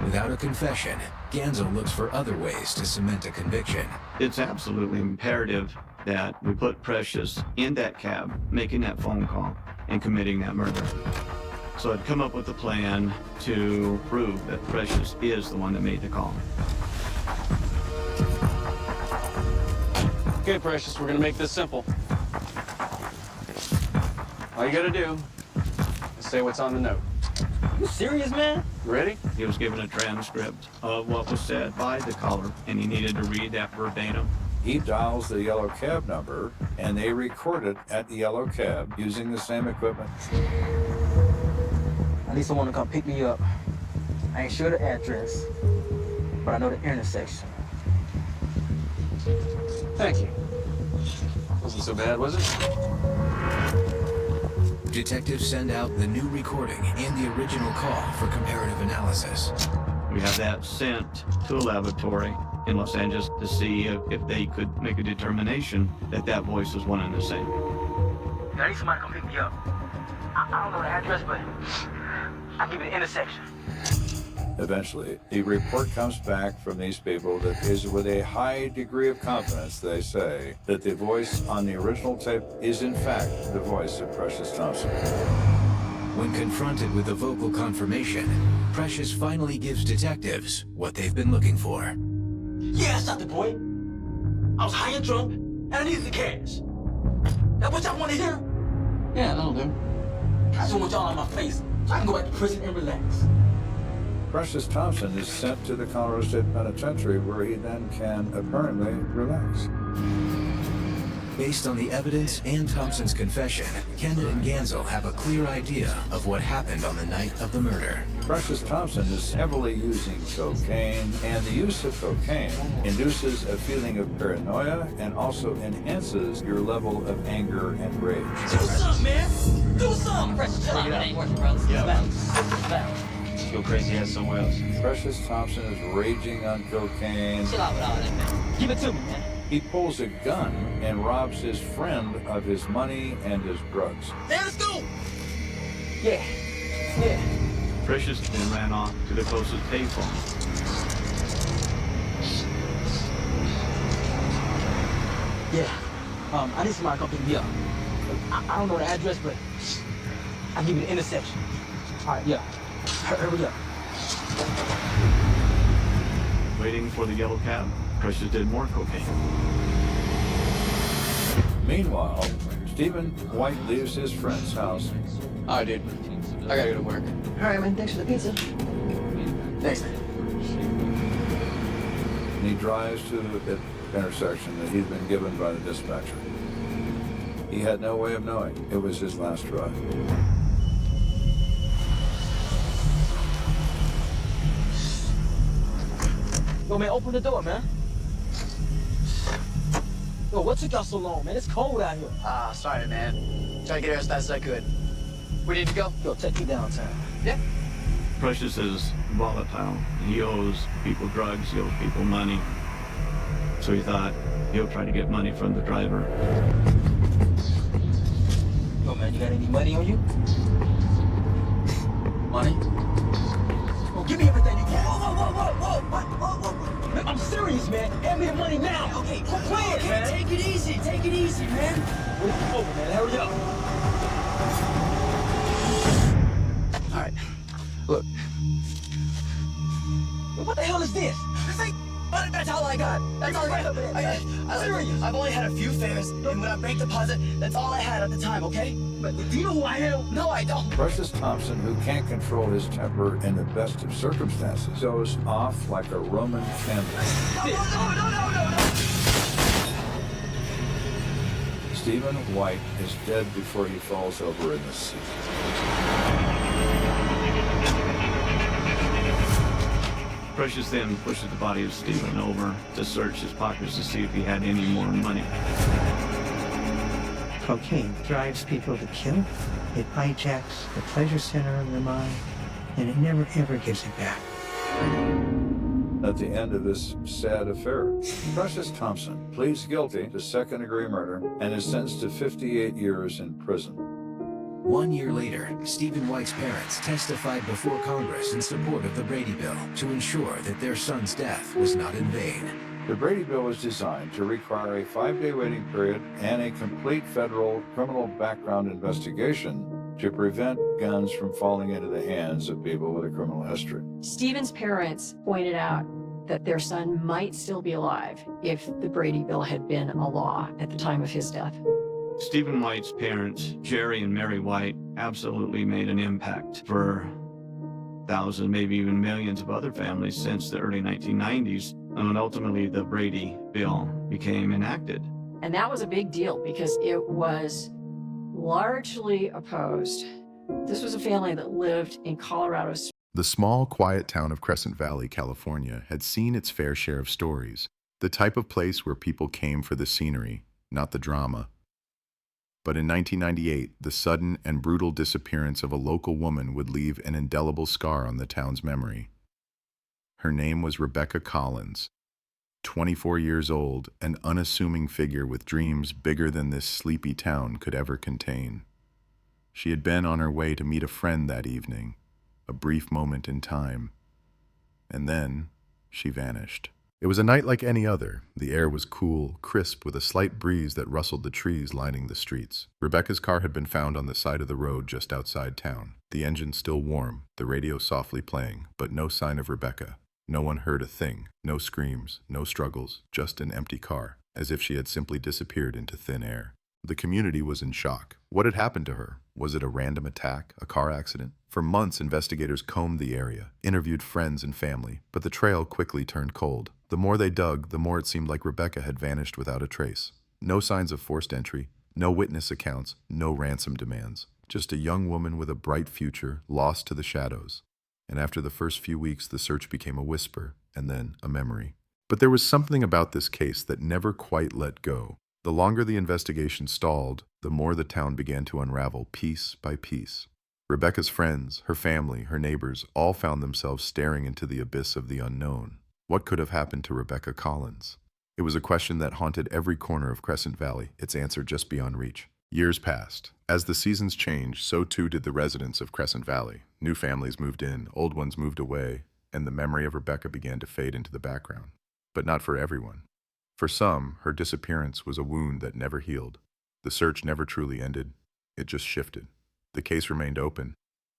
Without a confession, Genzel looks for other ways to cement a conviction. It's absolutely imperative that we put Precious in that cab, making that phone call, and committing that murder. So I'd come up with a plan to prove that Precious is the one that made the call. Okay, Precious, we're gonna make this simple. All you gotta do is say what's on the note. You serious, man? You ready? He was given a transcript of what was said by the caller, and he needed to read that verbatim. He dials the yellow cab number, and they record it at the yellow cab using the same equipment. I need someone to come pick me up. I ain't sure the address, but I know the intersection. Thank you. Wasn't so bad, was it? Detectives send out the new recording and the original call for comparative analysis. We have that sent to a laboratory in Los Angeles to see if they could make a determination that that voice was one and the same. I need somebody to come pick me up. I don't know the address, but I'll give you the intersection. Eventually, the report comes back from these people that is with a high degree of confidence, they say, that the voice on the original tape is in fact the voice of Precious Thompson. When confronted with the vocal confirmation, Precious finally gives detectives what they've been looking for. Yeah, I shot the boy. I was high and drunk, and I needed the cash. That what y'all want to hear? Yeah, that'll do. I just want y'all on my face so I can go back to prison and relax. Precious Thompson is sent to the Colorado State Penitentiary, where he then can apparently relax. Based on the evidence and Thompson's confession, Kenda and Genzel have a clear idea of what happened on the night of the murder. Precious Thompson is heavily using cocaine, and the use of cocaine induces a feeling of paranoia and also enhances your level of anger and rage. Do something, man! Do something! Precious, chill out, man. Go crazy ass somewhere else. Precious Thompson is raging on cocaine. Chill out with all that, man. Give it to me, man. He pulls a gun and robs his friend of his money and his drugs. Man, let's go! Yeah. Yeah. Precious then ran off to the closest payphone. Yeah. I need somebody to come pick me up. I don't know the address, but I'll give you the intersection. All right, yeah. Hurry up. Waiting for the yellow cab, Precious did more cocaine. Meanwhile, Stephen White leaves his friend's house. All right, dude. I gotta go to work. All right, man. Thanks for the pizza. Thanks, man. And he drives to the intersection that he'd been given by the dispatcher. He had no way of knowing it was his last drive. Yo, man, open the door, man. Yo, what took y'all so long, man? It's cold out here. Sorry, man. Trying to get here as fast as I could. We need to go? Yo, take me downtown. Yeah. Precious is volatile. He owes people drugs, he owes people money. So he thought he'll try to get money from the driver. Yo, man, you got any money on you? Money? Well, give me everything you got. Whoa. Man, I'm serious, man. Hand me the money now. Okay, quit playing, man. Take it easy, man. Wait, over, man. Hurry up. All right. Look. What the hell is this? This ain't. That's all I got. That's all I got. I've only had a few fares, and when I break deposit, that's all I had at the time, okay? But do you know who I am? No, I don't. Precious Thompson, who can't control his temper in the best of circumstances, goes off like a Roman candle. No. Stephen White is dead before he falls over in the sea. Precious then pushes the body of Stephen over to search his pockets to see if he had any more money. Cocaine drives people to kill. It hijacks the pleasure center of the mind, and it never ever gives it back. At the end of this sad affair, Precious Thompson pleads guilty to second-degree murder and is sentenced to 58 years in prison. 1 year later, Stephen White's parents testified before Congress in support of the Brady Bill to ensure that their son's death was not in vain. The Brady Bill was designed to require a 5-day waiting period and a complete federal criminal background investigation to prevent guns from falling into the hands of people with a criminal history. Stephen's parents pointed out that their son might still be alive if the Brady Bill had been a law at the time of his death. Stephen White's parents, Jerry and Mary White, absolutely made an impact for thousands, maybe even millions of other families since the early 1990s, and ultimately the Brady Bill became enacted. And that was a big deal because it was largely opposed. This was a family that lived in Colorado. The small, quiet town of Crescent Valley, California, had seen its fair share of stories, the type of place where people came for the scenery, not the drama. But in 1998, the sudden and brutal disappearance of a local woman would leave an indelible scar on the town's memory. Her name was Rebecca Collins, 24 years old, an unassuming figure with dreams bigger than this sleepy town could ever contain. She had been on her way to meet a friend that evening, a brief moment in time, and then she vanished. It was a night like any other. The air was cool, crisp, with a slight breeze that rustled the trees lining the streets. Rebecca's car had been found on the side of the road just outside town. The engine still warm, the radio softly playing, but no sign of Rebecca. No one heard a thing. No screams, no struggles, just an empty car, as if she had simply disappeared into thin air. The community was in shock. What had happened to her? Was it a random attack, a car accident? For months, investigators combed the area, interviewed friends and family, but the trail quickly turned cold. The more they dug, the more it seemed like Rebecca had vanished without a trace. No signs of forced entry, no witness accounts, no ransom demands. Just a young woman with a bright future, lost to the shadows. And after the first few weeks, the search became a whisper, and then a memory. But there was something about this case that never quite let go. The longer the investigation stalled, the more the town began to unravel piece by piece. Rebecca's friends, her family, her neighbors, all found themselves staring into the abyss of the unknown. What could have happened to Rebecca Collins? It was a question that haunted every corner of Crescent Valley, its answer just beyond reach. Years passed. As the seasons changed, so too did the residents of Crescent Valley. New families moved in, old ones moved away, and the memory of Rebecca began to fade into the background. But not for everyone. For some, her disappearance was a wound that never healed. The search never truly ended. It just shifted. The case remained open,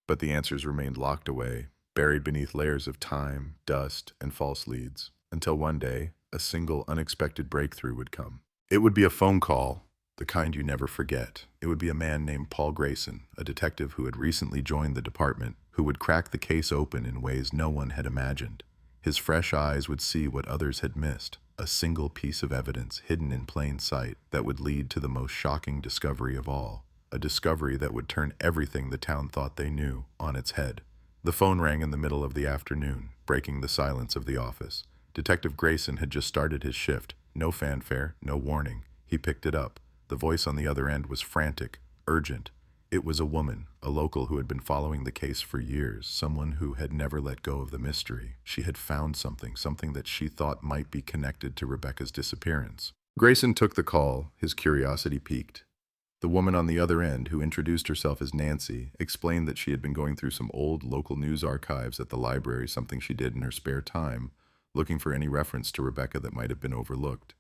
but the answers remained locked away, buried beneath layers of time, dust, and false leads, until one day, a single unexpected breakthrough would come. It would be a phone call, the kind you never forget. It would be a man named Paul Grayson, a detective who had recently joined the department, who would crack the case open in ways no one had imagined. His fresh eyes would see what others had missed, a single piece of evidence hidden in plain sight that would lead to the most shocking discovery of all, a discovery that would turn everything the town thought they knew on its head. The phone rang in the middle of the afternoon, breaking the silence of the office. Detective Grayson had just started his shift. No fanfare, no warning. He picked it up. The voice on the other end was frantic, urgent. It was a woman, a local who had been following the case for years, someone who had never let go of the mystery. She had found something that she thought might be connected to Rebecca's disappearance. Grayson took the call, his curiosity piqued. The woman on the other end, who introduced herself as Nancy, explained that she had been going through some old local news archives at the library, something she did in her spare time, looking for any reference to Rebecca that might have been overlooked.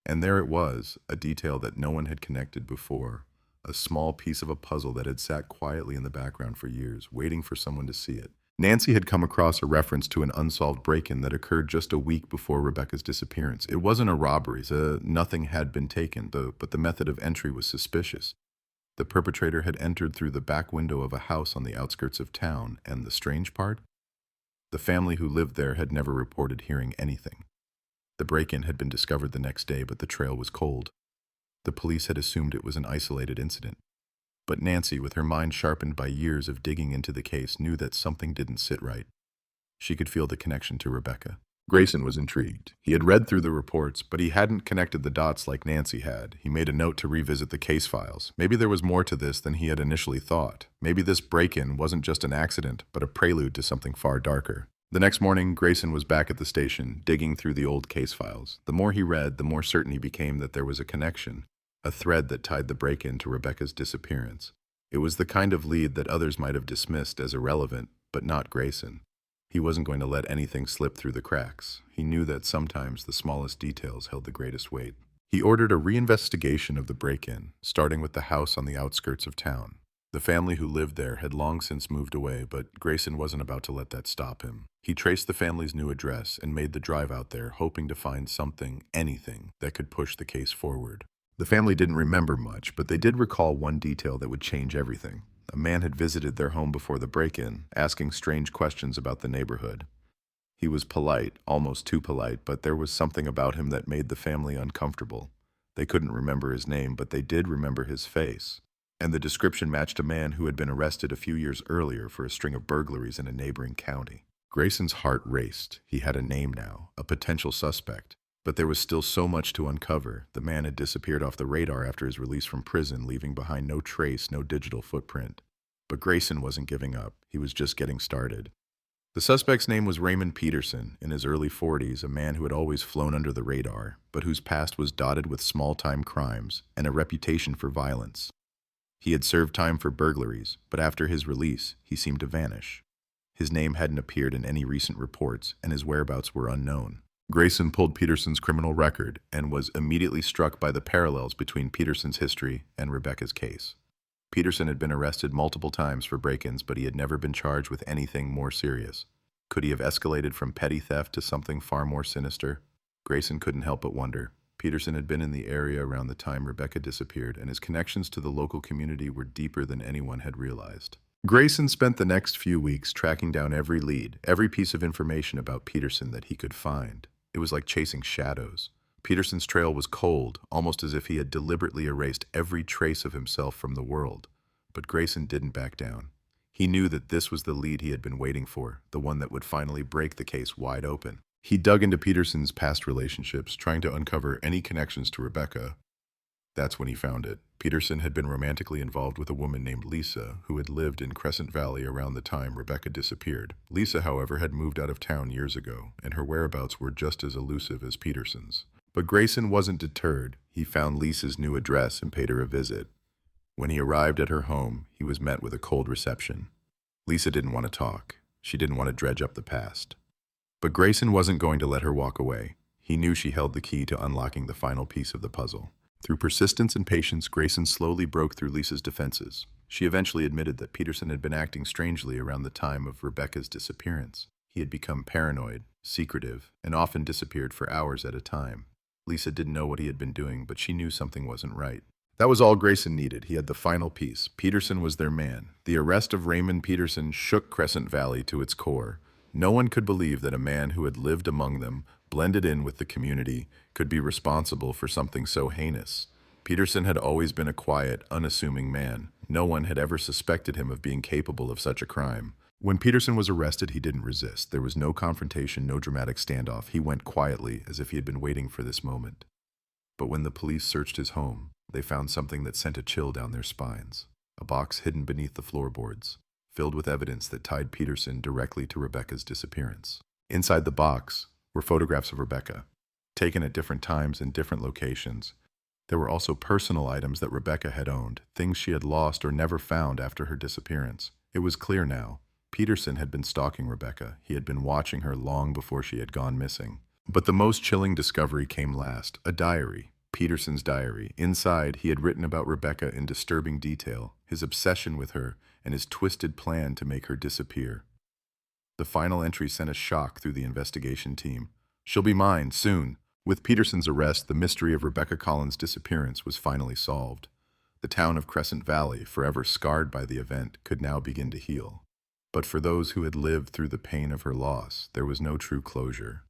And there it was, a detail that no one had connected before. A small piece of a puzzle that had sat quietly in the background for years, waiting for someone to see it. Nancy had come across a reference to an unsolved break-in that occurred just a week before Rebecca's disappearance. It wasn't a robbery, nothing had been taken, but the method of entry was suspicious. The perpetrator had entered through the back window of a house on the outskirts of town, and the strange part? The family who lived there had never reported hearing anything. The break-in had been discovered the next day, but the trail was cold. The police had assumed it was an isolated incident. But Nancy, with her mind sharpened by years of digging into the case, knew that something didn't sit right. She could feel the connection to Rebecca. Grayson was intrigued. He had read through the reports, but he hadn't connected the dots like Nancy had. He made a note to revisit the case files. Maybe there was more to this than he had initially thought. Maybe this break-in wasn't just an accident, but a prelude to something far darker. The next morning, Grayson was back at the station, digging through the old case files. The more he read, the more certain he became that there was a connection. A thread that tied the break-in to Rebecca's disappearance. It was the kind of lead that others might have dismissed as irrelevant, but not Grayson. He wasn't going to let anything slip through the cracks. He knew that sometimes the smallest details held the greatest weight. He ordered a reinvestigation of the break-in, starting with the house on the outskirts of town. The family who lived there had long since moved away, but Grayson wasn't about to let that stop him. He traced the family's new address and made the drive out there, hoping to find something, anything, that could push the case forward. The family didn't remember much, but they did recall one detail that would change everything. A man had visited their home before the break-in, asking strange questions about the neighborhood. He was polite, almost too polite, but there was something about him that made the family uncomfortable. They couldn't remember his name, but they did remember his face. And the description matched a man who had been arrested a few years earlier for a string of burglaries in a neighboring county. Grayson's heart raced. He had a name now, a potential suspect. But there was still so much to uncover. The man had disappeared off the radar after his release from prison, leaving behind no trace, no digital footprint. But Grayson wasn't giving up. He was just getting started. The suspect's name was Raymond Peterson, in his early 40s, a man who had always flown under the radar, but whose past was dotted with small-time crimes and a reputation for violence. He had served time for burglaries, but after his release, he seemed to vanish. His name hadn't appeared in any recent reports, and his whereabouts were unknown. Grayson pulled Peterson's criminal record and was immediately struck by the parallels between Peterson's history and Rebecca's case. Peterson had been arrested multiple times for break-ins, but he had never been charged with anything more serious. Could he have escalated from petty theft to something far more sinister? Grayson couldn't help but wonder. Peterson had been in the area around the time Rebecca disappeared, and his connections to the local community were deeper than anyone had realized. Grayson spent the next few weeks tracking down every lead, every piece of information about Peterson that he could find. It was like chasing shadows. Peterson's trail was cold, almost as if he had deliberately erased every trace of himself from the world. But Grayson didn't back down. He knew that this was the lead he had been waiting for, the one that would finally break the case wide open. He dug into Peterson's past relationships, trying to uncover any connections to Rebecca. That's when he found it. Peterson had been romantically involved with a woman named Lisa, who had lived in Crescent Valley around the time Rebecca disappeared. Lisa, however, had moved out of town years ago, and her whereabouts were just as elusive as Peterson's. But Grayson wasn't deterred. He found Lisa's new address and paid her a visit. When he arrived at her home, he was met with a cold reception. Lisa didn't want to talk. She didn't want to dredge up the past. But Grayson wasn't going to let her walk away. He knew she held the key to unlocking the final piece of the puzzle. Through persistence and patience, Grayson slowly broke through Lisa's defenses. She eventually admitted that Peterson had been acting strangely around the time of Rebecca's disappearance. He had become paranoid, secretive, and often disappeared for hours at a time. Lisa didn't know what he had been doing, but she knew something wasn't right. That was all Grayson needed. He had the final piece. Peterson was their man. The arrest of Raymond Peterson shook Crescent Valley to its core. No one could believe that a man who had lived among them, blended in with the community, could be responsible for something so heinous. Peterson had always been a quiet, unassuming man. No one had ever suspected him of being capable of such a crime. When Peterson was arrested, he didn't resist. There was no confrontation, no dramatic standoff. He went quietly, as if he had been waiting for this moment. But when the police searched his home, they found something that sent a chill down their spines. A box hidden beneath the floorboards, filled with evidence that tied Peterson directly to Rebecca's disappearance. Inside the box were photographs of Rebecca, taken at different times in different locations. There were also personal items that Rebecca had owned, things she had lost or never found after her disappearance. It was clear now. Peterson had been stalking Rebecca. He had been watching her long before she had gone missing. But the most chilling discovery came last, a diary. Peterson's diary. Inside, he had written about Rebecca in disturbing detail, his obsession with her, and his twisted plan to make her disappear. The final entry sent a shock through the investigation team. "She'll be mine, soon." With Peterson's arrest, the mystery of Rebecca Collins' disappearance was finally solved. The town of Crescent Valley, forever scarred by the event, could now begin to heal. But for those who had lived through the pain of her loss, there was no true closure.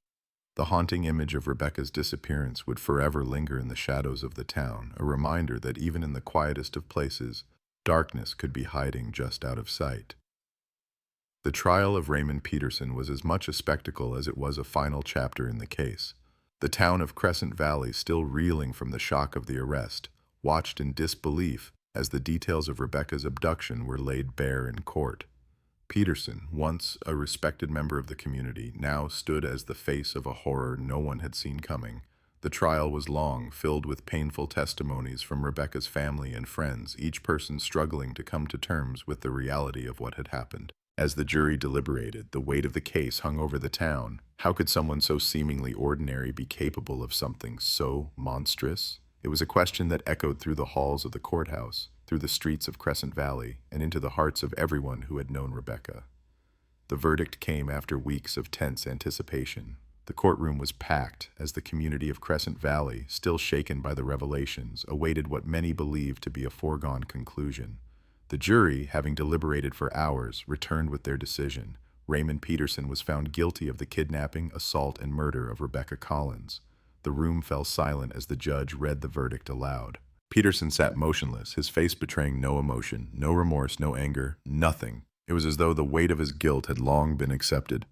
The haunting image of Rebecca's disappearance would forever linger in the shadows of the town, a reminder that even in the quietest of places, darkness could be hiding just out of sight. The trial of Raymond Peterson was as much a spectacle as it was a final chapter in the case. The town of Crescent Valley, still reeling from the shock of the arrest, watched in disbelief as the details of Rebecca's abduction were laid bare in court. Peterson, once a respected member of the community, now stood as the face of a horror no one had seen coming. The trial was long, filled with painful testimonies from Rebecca's family and friends, each person struggling to come to terms with the reality of what had happened. As the jury deliberated, the weight of the case hung over the town. How could someone so seemingly ordinary be capable of something so monstrous? It was a question that echoed through the halls of the courthouse, through the streets of Crescent Valley, and into the hearts of everyone who had known Rebecca. The verdict came after weeks of tense anticipation. The courtroom was packed as the community of Crescent Valley, still shaken by the revelations, awaited what many believed to be a foregone conclusion. The jury, having deliberated for hours, returned with their decision. Raymond Peterson was found guilty of the kidnapping, assault, and murder of Rebecca Collins. The room fell silent as the judge read the verdict aloud. Peterson sat motionless, his face betraying no emotion, no remorse, no anger, nothing. It was as though the weight of his guilt had long been accepted.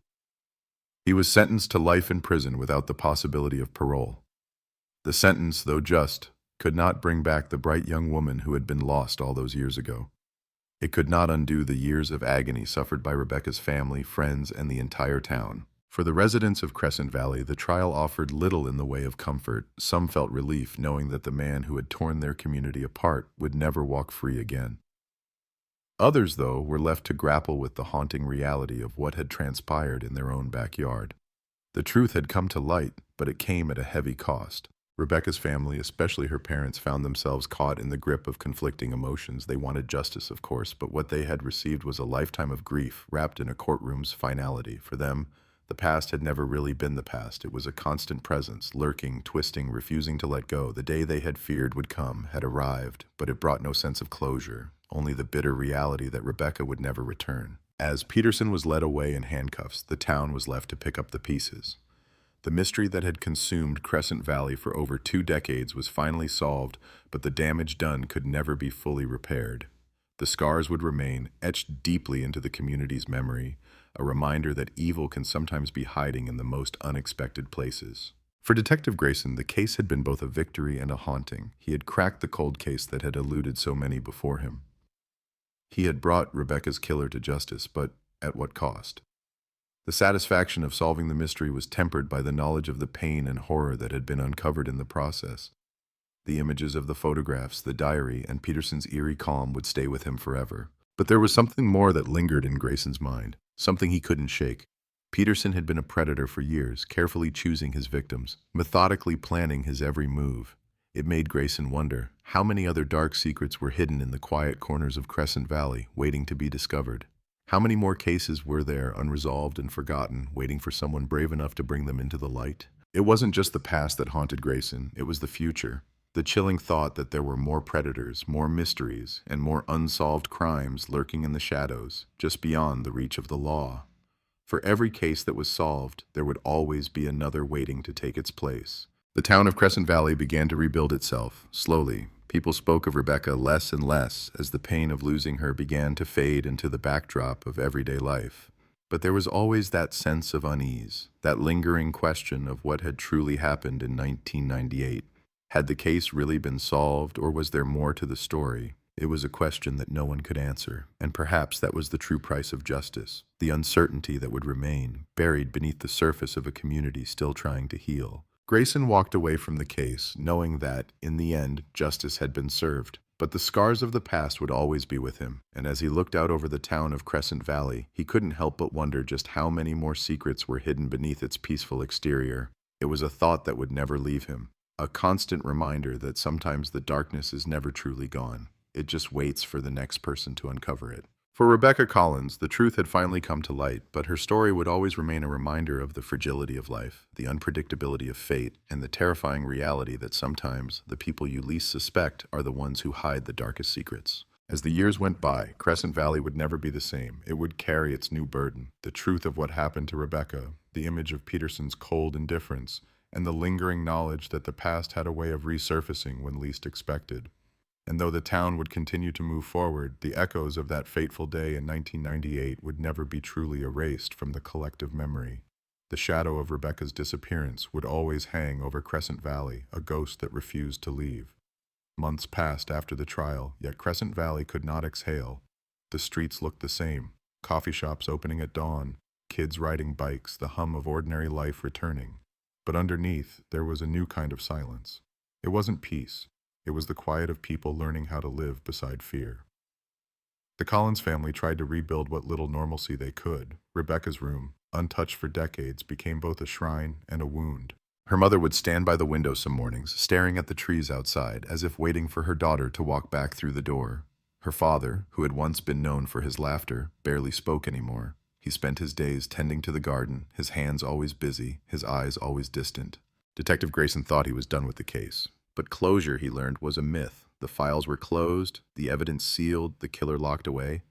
He was sentenced to life in prison without the possibility of parole. The sentence, though just, could not bring back the bright young woman who had been lost all those years ago. It could not undo the years of agony suffered by Rebecca's family, friends, and the entire town. For the residents of Crescent Valley, the trial offered little in the way of comfort. Some felt relief knowing that the man who had torn their community apart would never walk free again. Others, though, were left to grapple with the haunting reality of what had transpired in their own backyard. The truth had come to light, but it came at a heavy cost. Rebecca's family, especially her parents, found themselves caught in the grip of conflicting emotions. They wanted justice, of course, but what they had received was a lifetime of grief wrapped in a courtroom's finality. For them, the past had never really been the past. It was a constant presence, lurking, twisting, refusing to let go. The day they had feared would come, had arrived, but it brought no sense of closure, only the bitter reality that Rebecca would never return. As Peterson was led away in handcuffs, the town was left to pick up the pieces. The mystery that had consumed Crescent Valley for over 2 decades was finally solved, but the damage done could never be fully repaired. The scars would remain, etched deeply into the community's memory, a reminder that evil can sometimes be hiding in the most unexpected places. For Detective Grayson, the case had been both a victory and a haunting. He had cracked the cold case that had eluded so many before him. He had brought Rebecca's killer to justice, but at what cost? The satisfaction of solving the mystery was tempered by the knowledge of the pain and horror that had been uncovered in the process. The images of the photographs, the diary, and Peterson's eerie calm would stay with him forever. But there was something more that lingered in Grayson's mind, something he couldn't shake. Peterson had been a predator for years, carefully choosing his victims, methodically planning his every move. It made Grayson wonder how many other dark secrets were hidden in the quiet corners of Crescent Valley, waiting to be discovered. How many more cases were there, unresolved and forgotten, waiting for someone brave enough to bring them into the light? It wasn't just the past that haunted Grayson, it was the future. The chilling thought that there were more predators, more mysteries, and more unsolved crimes lurking in the shadows, just beyond the reach of the law. For every case that was solved, there would always be another waiting to take its place. The town of Crescent Valley began to rebuild itself, slowly. People spoke of Rebecca less and less as the pain of losing her began to fade into the backdrop of everyday life. But there was always that sense of unease, that lingering question of what had truly happened in 1998. Had the case really been solved, or was there more to the story? It was a question that no one could answer, and perhaps that was the true price of justice, the uncertainty that would remain, buried beneath the surface of a community still trying to heal. Grayson walked away from the case, knowing that, in the end, justice had been served. But the scars of the past would always be with him, and as he looked out over the town of Crescent Valley, he couldn't help but wonder just how many more secrets were hidden beneath its peaceful exterior. It was a thought that would never leave him, a constant reminder that sometimes the darkness is never truly gone. It just waits for the next person to uncover it. For Rebecca Collins, the truth had finally come to light, but her story would always remain a reminder of the fragility of life, the unpredictability of fate, and the terrifying reality that sometimes the people you least suspect are the ones who hide the darkest secrets. As the years went by, Crescent Valley would never be the same. It would carry its new burden, the truth of what happened to Rebecca, the image of Peterson's cold indifference, and the lingering knowledge that the past had a way of resurfacing when least expected. And though the town would continue to move forward, the echoes of that fateful day in 1998 would never be truly erased from the collective memory. The shadow of Rebecca's disappearance would always hang over Crescent Valley, a ghost that refused to leave. Months passed after the trial, yet Crescent Valley could not exhale. The streets looked the same, coffee shops opening at dawn, kids riding bikes, the hum of ordinary life returning. But underneath, there was a new kind of silence. It wasn't peace. It was the quiet of people learning how to live beside fear. The Collins family tried to rebuild what little normalcy they could. Rebecca's room, untouched for decades, became both a shrine and a wound. Her mother would stand by the window some mornings, staring at the trees outside, as if waiting for her daughter to walk back through the door. Her father, who had once been known for his laughter, barely spoke anymore. He spent his days tending to the garden, his hands always busy, his eyes always distant. Detective Grayson thought he was done with the case. But closure, he learned, was a myth. The files were closed, the evidence sealed, the killer locked away.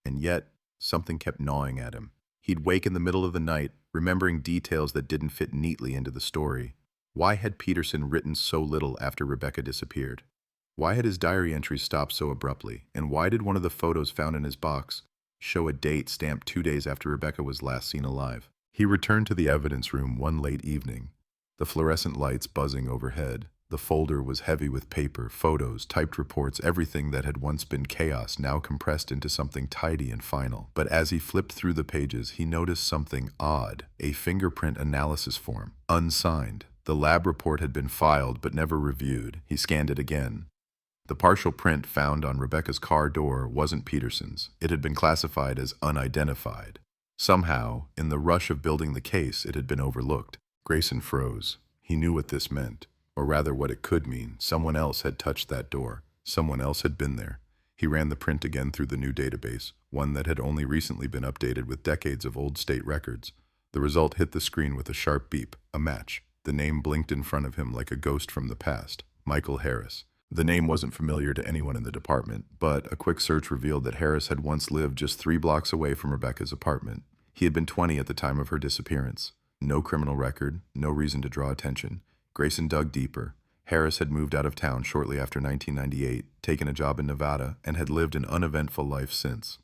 And yet, something kept gnawing at him. He'd wake in the middle of the night, remembering details that didn't fit neatly into the story. Why had Peterson written so little after Rebecca disappeared? Why had his diary entries stopped so abruptly? And why did one of the photos found in his box show a date stamped 2 days after Rebecca was last seen alive? He returned to the evidence room one late evening, the fluorescent lights buzzing overhead. The folder was heavy with paper, photos, typed reports, everything that had once been chaos now compressed into something tidy and final. But as he flipped through the pages, he noticed something odd, a fingerprint analysis form, unsigned. The lab report had been filed but never reviewed. He scanned it again. The partial print found on Rebecca's car door wasn't Peterson's. It had been classified as unidentified. Somehow, in the rush of building the case, it had been overlooked. Grayson froze. He knew what this meant. Or rather what it could mean. Someone else had touched that door. Someone else had been there. He ran the print again through the new database, one that had only recently been updated with decades of old state records. The result hit the screen with a sharp beep, a match. The name blinked in front of him like a ghost from the past. Michael Harris. The name wasn't familiar to anyone in the department, but a quick search revealed that Harris had once lived just 3 blocks away from Rebecca's apartment. He had been 20 at the time of her disappearance. No criminal record, no reason to draw attention. Grayson dug deeper. Harris had moved out of town shortly after 1998, taken a job in Nevada, and had lived an uneventful life since.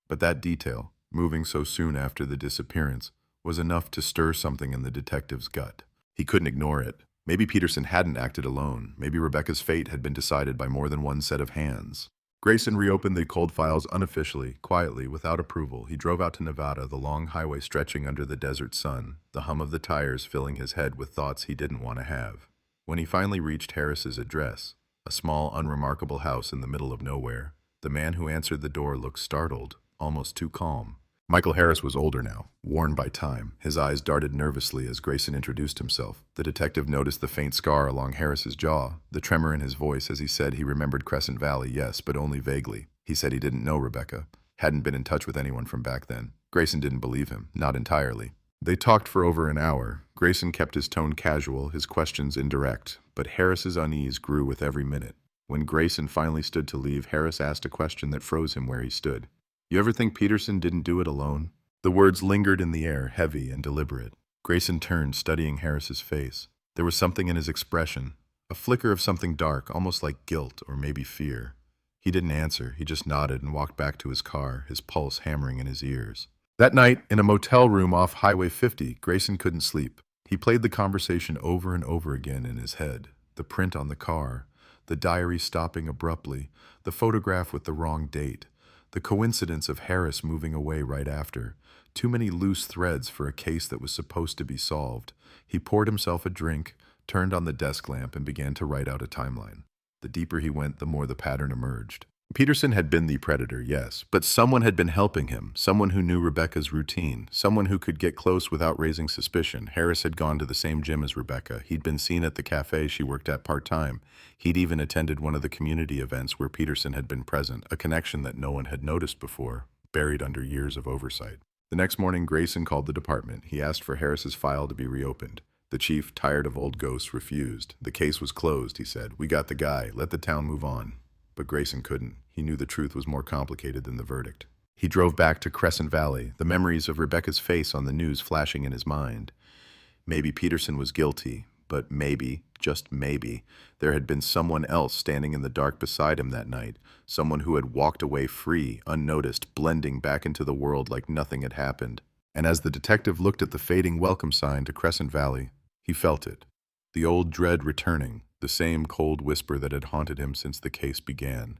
But that detail, moving so soon after the disappearance, was enough to stir something in the detective's gut. He couldn't ignore it. Maybe Peterson hadn't acted alone. Maybe Rebecca's fate had been decided by more than one set of hands. Grayson reopened the cold files unofficially, quietly, without approval. He drove out to Nevada, the long highway stretching under the desert sun, the hum of the tires filling his head with thoughts he didn't want to have. When he finally reached Harris's address, a small, unremarkable house in the middle of nowhere, the man who answered the door looked startled, almost too calm. Michael Harris was older now, worn by time. His eyes darted nervously as Grayson introduced himself. The detective noticed the faint scar along Harris's jaw, the tremor in his voice as he said he remembered Crescent Valley, yes, but only vaguely. He said he didn't know Rebecca, hadn't been in touch with anyone from back then. Grayson didn't believe him, not entirely. They talked for over an hour. Grayson kept his tone casual, his questions indirect, but Harris's unease grew with every minute. When Grayson finally stood to leave, Harris asked a question that froze him where he stood. "You ever think Peterson didn't do it alone?" The words lingered in the air, heavy and deliberate. Grayson turned, studying Harris's face. There was something in his expression, a flicker of something dark, almost like guilt or maybe fear. He didn't answer. He just nodded and walked back to his car, his pulse hammering in his ears. That night, in a motel room off Highway 50, Grayson couldn't sleep. He played the conversation over and over again in his head. The print on the car, the diary stopping abruptly, the photograph with the wrong date, the coincidence of Harris moving away right after. Too many loose threads for a case that was supposed to be solved. He poured himself a drink, turned on the desk lamp, and began to write out a timeline. The deeper he went, the more the pattern emerged. Peterson had been the predator, yes, but someone had been helping him, someone who knew Rebecca's routine, someone who could get close without raising suspicion. Harris had gone to the same gym as Rebecca. He'd been seen at the cafe she worked at part-time. He'd even attended one of the community events where Peterson had been present, a connection that no one had noticed before, buried under years of oversight. The next morning, Grayson called the department. He asked for Harris's file to be reopened. The chief, tired of old ghosts, refused. The case was closed, he said. We got the guy. Let the town move on. But Grayson couldn't. He knew the truth was more complicated than the verdict. He drove back to Crescent Valley, the memories of Rebecca's face on the news flashing in his mind. Maybe Peterson was guilty, but maybe, just maybe, there had been someone else standing in the dark beside him that night, someone who had walked away free, unnoticed, blending back into the world like nothing had happened. And as the detective looked at the fading welcome sign to Crescent Valley, he felt it. The old dread returning, the same cold whisper that had haunted him since the case began.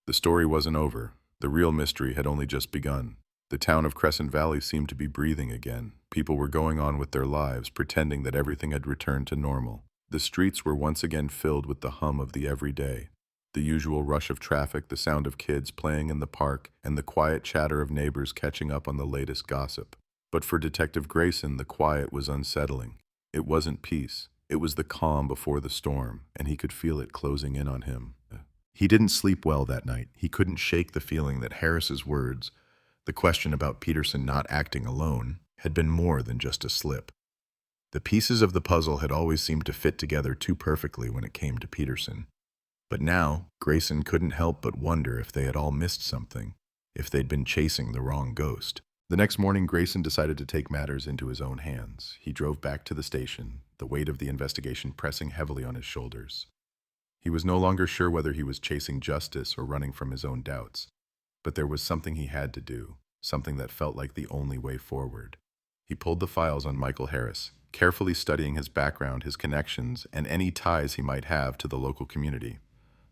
The story wasn't over. The real mystery had only just begun. The town of Crescent Valley seemed to be breathing again. People were going on with their lives, pretending that everything had returned to normal. The streets were once again filled with the hum of the everyday. The usual rush of traffic, the sound of kids playing in the park, and the quiet chatter of neighbors catching up on the latest gossip. But for Detective Grayson, the quiet was unsettling. It wasn't peace. It was the calm before the storm, and he could feel it closing in on him. He didn't sleep well that night. He couldn't shake the feeling that Harris's words, the question about Peterson not acting alone, had been more than just a slip. The pieces of the puzzle had always seemed to fit together too perfectly when it came to Peterson. But now, Grayson couldn't help but wonder if they had all missed something, if they'd been chasing the wrong ghost. The next morning, Grayson decided to take matters into his own hands. He drove back to the station, the weight of the investigation pressing heavily on his shoulders. He was no longer sure whether he was chasing justice or running from his own doubts. But there was something he had to do, something that felt like the only way forward. He pulled the files on Michael Harris, carefully studying his background, his connections, and any ties he might have to the local community.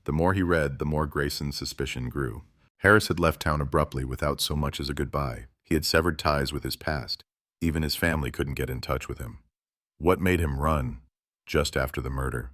The more he read, the more Grayson's suspicion grew. Harris had left town abruptly without so much as a goodbye. He had severed ties with his past. Even his family couldn't get in touch with him. What made him run just after the murder?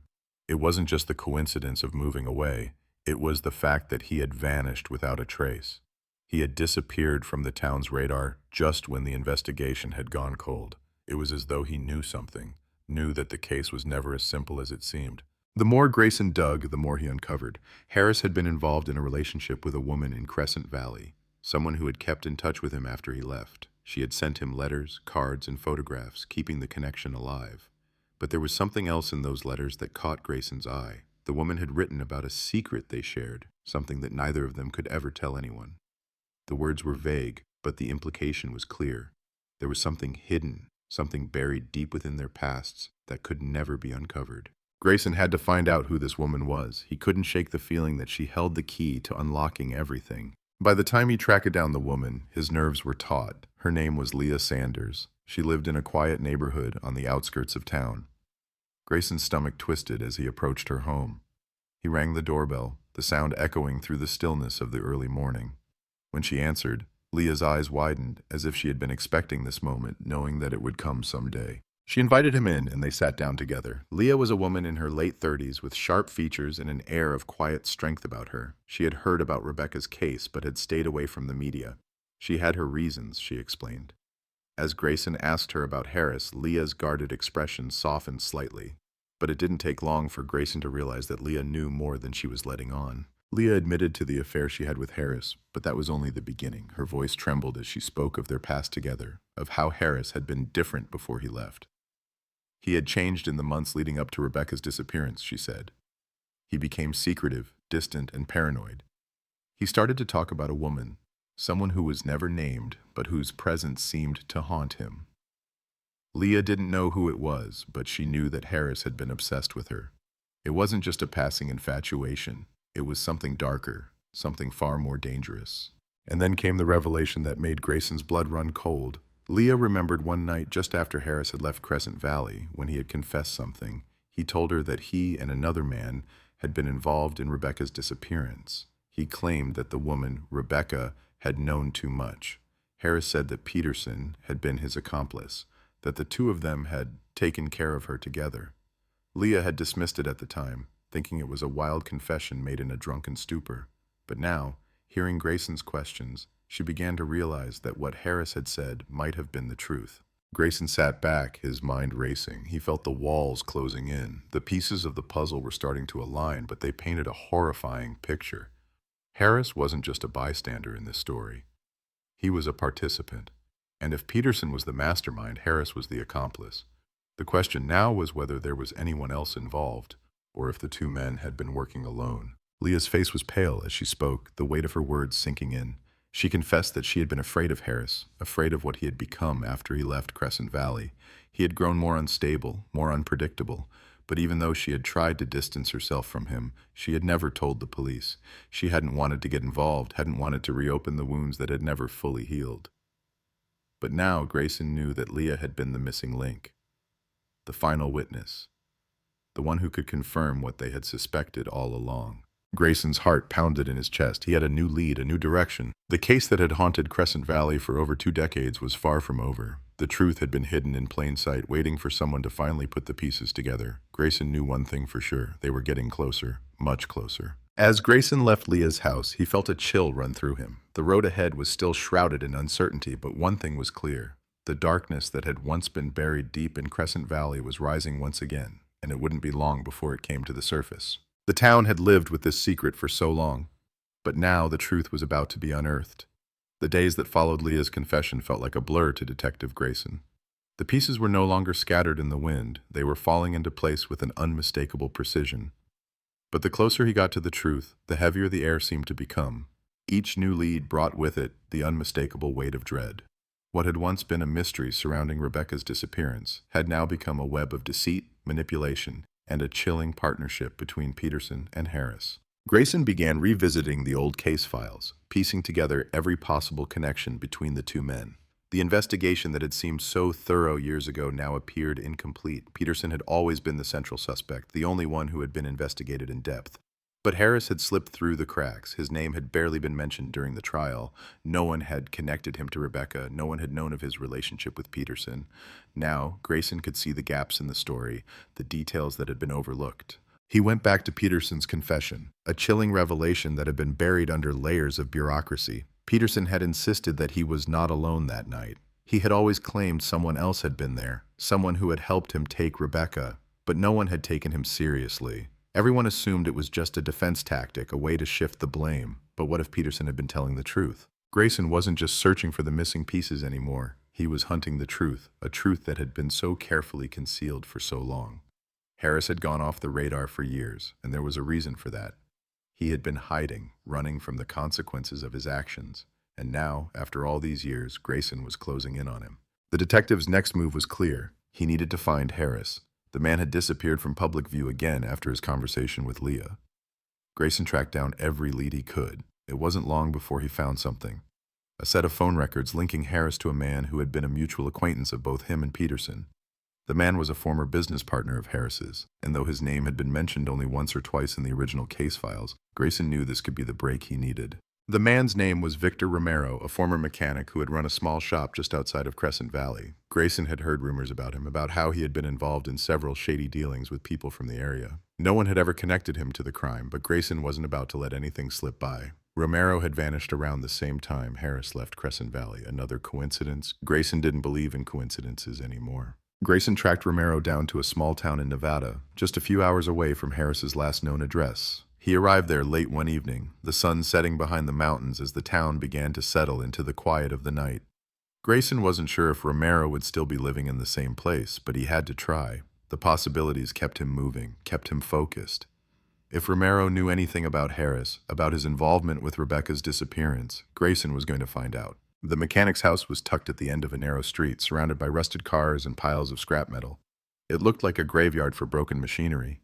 It wasn't just the coincidence of moving away. It was the fact that he had vanished without a trace. He had disappeared from the town's radar just when the investigation had gone cold. It was as though he knew something, knew that the case was never as simple as it seemed. The more Grayson dug, the more he uncovered. Harris had been involved in a relationship with a woman in Crescent Valley, someone who had kept in touch with him after he left. She had sent him letters, cards, and photographs, keeping the connection alive. But there was something else in those letters that caught Grayson's eye. The woman had written about a secret they shared, something that neither of them could ever tell anyone. The words were vague, but the implication was clear. There was something hidden, something buried deep within their pasts that could never be uncovered. Grayson had to find out who this woman was. He couldn't shake the feeling that she held the key to unlocking everything. By the time he tracked down the woman, his nerves were taut. Her name was Leah Sanders. She lived in a quiet neighborhood on the outskirts of town. Grayson's stomach twisted as he approached her home. He rang the doorbell, the sound echoing through the stillness of the early morning. When she answered, Leah's eyes widened as if she had been expecting this moment, knowing that it would come someday. She invited him in, and they sat down together. Leah was a woman in her late 30s with sharp features and an air of quiet strength about her. She had heard about Rebecca's case, but had stayed away from the media. She had her reasons, she explained. As Grayson asked her about Harris, Leah's guarded expression softened slightly. But it didn't take long for Grayson to realize that Leah knew more than she was letting on. Leah admitted to the affair she had with Harris, but that was only the beginning. Her voice trembled as she spoke of their past together, of how Harris had been different before he left. He had changed in the months leading up to Rebecca's disappearance, she said. He became secretive, distant, and paranoid. He started to talk about a woman, someone who was never named, but whose presence seemed to haunt him. Leah didn't know who it was, but she knew that Harris had been obsessed with her. It wasn't just a passing infatuation. It was something darker, something far more dangerous. And then came the revelation that made Grayson's blood run cold. Leah remembered one night just after Harris had left Crescent Valley, when he had confessed something. He told her that he and another man had been involved in Rebecca's disappearance. He claimed that the woman, Rebecca, had known too much. Harris said that Peterson had been his accomplice, that the two of them had taken care of her together. Leah had dismissed it at the time, thinking it was a wild confession made in a drunken stupor. But now, hearing Grayson's questions, she began to realize that what Harris had said might have been the truth. Grayson sat back, his mind racing. He felt the walls closing in. The pieces of the puzzle were starting to align, but they painted a horrifying picture. Harris wasn't just a bystander in this story. He was a participant. And if Peterson was the mastermind, Harris was the accomplice. The question now was whether there was anyone else involved, or if the two men had been working alone. Leah's face was pale as she spoke, the weight of her words sinking in. She confessed that she had been afraid of Harris, afraid of what he had become after he left Crescent Valley. He had grown more unstable, more unpredictable, but even though she had tried to distance herself from him, she had never told the police. She hadn't wanted to get involved, hadn't wanted to reopen the wounds that had never fully healed. But now Grayson knew that Leah had been the missing link, the final witness, the one who could confirm what they had suspected all along. Grayson's heart pounded in his chest. He had a new lead, a new direction. The case that had haunted Crescent Valley for over 2 decades was far from over. The truth had been hidden in plain sight, waiting for someone to finally put the pieces together. Grayson knew one thing for sure. They were getting closer, much closer. As Grayson left Leah's house, he felt a chill run through him. The road ahead was still shrouded in uncertainty, but one thing was clear. The darkness that had once been buried deep in Crescent Valley was rising once again, and it wouldn't be long before it came to the surface. The town had lived with this secret for so long, but now the truth was about to be unearthed. The days that followed Leah's confession felt like a blur to Detective Grayson. The pieces were no longer scattered in the wind. They were falling into place with an unmistakable precision. But the closer he got to the truth, the heavier the air seemed to become. Each new lead brought with it the unmistakable weight of dread. What had once been a mystery surrounding Rebecca's disappearance had now become a web of deceit, manipulation, and a chilling partnership between Peterson and Harris. Grayson began revisiting the old case files, piecing together every possible connection between the two men. The investigation that had seemed so thorough years ago now appeared incomplete. Peterson had always been the central suspect, the only one who had been investigated in depth. But Harris had slipped through the cracks. His name had barely been mentioned during the trial. No one had connected him to Rebecca. No one had known of his relationship with Peterson. Now, Grayson could see the gaps in the story, the details that had been overlooked. He went back to Peterson's confession, a chilling revelation that had been buried under layers of bureaucracy. Peterson had insisted that he was not alone that night. He had always claimed someone else had been there, someone who had helped him take Rebecca, but no one had taken him seriously. Everyone assumed it was just a defense tactic, a way to shift the blame. But what if Peterson had been telling the truth? Grayson wasn't just searching for the missing pieces anymore. He was hunting the truth, a truth that had been so carefully concealed for so long. Harris had gone off the radar for years, and there was a reason for that. He had been hiding, running from the consequences of his actions. And now, after all these years, Grayson was closing in on him. The detective's next move was clear. He needed to find Harris. The man had disappeared from public view again after his conversation with Leah. Grayson tracked down every lead he could. It wasn't long before he found something. A set of phone records linking Harris to a man who had been a mutual acquaintance of both him and Peterson. The man was a former business partner of Harris's, and though his name had been mentioned only once or twice in the original case files, Grayson knew this could be the break he needed. The man's name was Victor Romero, a former mechanic who had run a small shop just outside of Crescent Valley. Grayson had heard rumors about him, about how he had been involved in several shady dealings with people from the area. No one had ever connected him to the crime, but Grayson wasn't about to let anything slip by. Romero had vanished around the same time Harris left Crescent Valley. Another coincidence? Grayson didn't believe in coincidences anymore. Grayson tracked Romero down to a small town in Nevada, just a few hours away from Harris's last known address. He arrived there late one evening, the sun setting behind the mountains as the town began to settle into the quiet of the night. Grayson wasn't sure if Romero would still be living in the same place, but he had to try. The possibilities kept him moving, kept him focused. If Romero knew anything about Harris, about his involvement with Rebecca's disappearance, Grayson was going to find out. The mechanic's house was tucked at the end of a narrow street, surrounded by rusted cars and piles of scrap metal. It looked like a graveyard for broken machinery.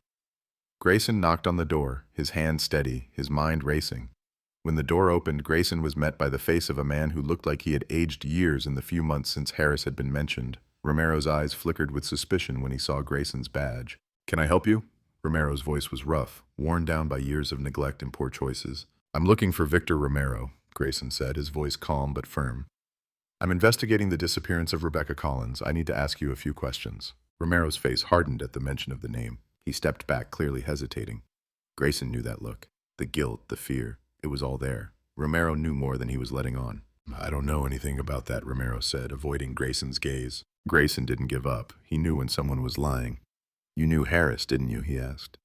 Grayson knocked on the door, his hand steady, his mind racing. When the door opened, Grayson was met by the face of a man who looked like he had aged years in the few months since Harris had been mentioned. Romero's eyes flickered with suspicion when he saw Grayson's badge. Can I help you? Romero's voice was rough, worn down by years of neglect and poor choices. I'm looking for Victor Romero, Grayson said, his voice calm but firm. I'm investigating the disappearance of Rebecca Collins. I need to ask you a few questions. Romero's face hardened at the mention of the name. He stepped back, clearly hesitating. Grayson knew that look. The guilt, the fear. It was all there. Romero knew more than he was letting on. I don't know anything about that, Romero said, avoiding Grayson's gaze. Grayson didn't give up. He knew when someone was lying. You knew Harris, didn't you? He asked.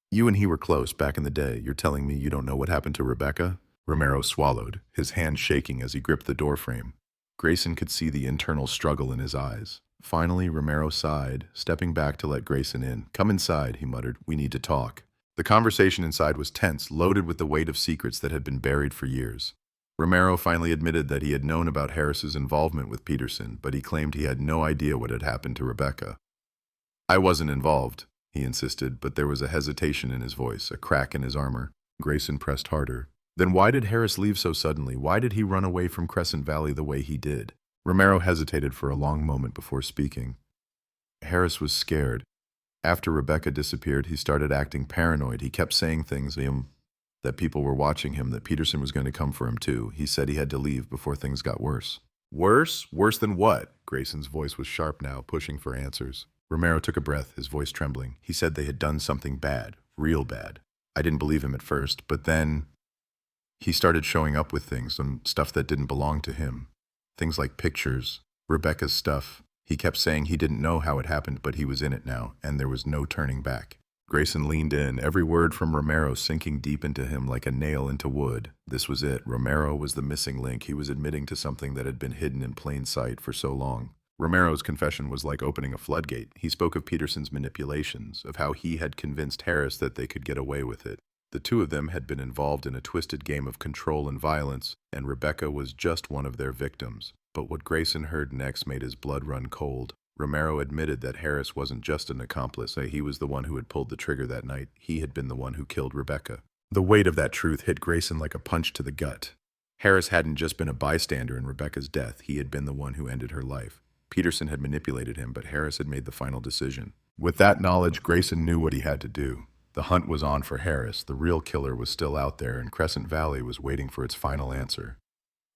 You and he were close back in the day. You're telling me you don't know what happened to Rebecca? Romero swallowed, his hand shaking as he gripped the doorframe. Grayson could see the internal struggle in his eyes. Finally, Romero sighed, stepping back to let Grayson in. Come inside, he muttered. We need to talk. The conversation inside was tense, loaded with the weight of secrets that had been buried for years. Romero finally admitted that he had known about Harris's involvement with Peterson, but he claimed he had no idea what had happened to Rebecca. I wasn't involved, he insisted, but there was a hesitation in his voice, a crack in his armor. Grayson pressed harder. Then why did Harris leave so suddenly? Why did he run away from Crescent Valley the way he did? Romero hesitated for a long moment before speaking. Harris was scared. After Rebecca disappeared, he started acting paranoid. He kept saying things that people were watching him, that Peterson was going to come for him too. He said he had to leave before things got worse. Worse? Worse than what? Grayson's voice was sharp now, pushing for answers. Romero took a breath, his voice trembling. He said they had done something bad, real bad. I didn't believe him at first, but then he started showing up with things, some stuff that didn't belong to him. Things like pictures, Rebecca's stuff. He kept saying he didn't know how it happened, but he was in it now, and there was no turning back. Grayson leaned in, every word from Romero sinking deep into him like a nail into wood. This was it. Romero was the missing link. He was admitting to something that had been hidden in plain sight for so long. Romero's confession was like opening a floodgate. He spoke of Peterson's manipulations, of how he had convinced Harris that they could get away with it. The two of them had been involved in a twisted game of control and violence, and Rebecca was just one of their victims. But what Grayson heard next made his blood run cold. Romero admitted that Harris wasn't just an accomplice. He was the one who had pulled the trigger that night. He had been the one who killed Rebecca. The weight of that truth hit Grayson like a punch to the gut. Harris hadn't just been a bystander in Rebecca's death. He had been the one who ended her life. Peterson had manipulated him, but Harris had made the final decision. With that knowledge, Grayson knew what he had to do. The hunt was on for Harris. The real killer was still out there, and Crescent Valley was waiting for its final answer.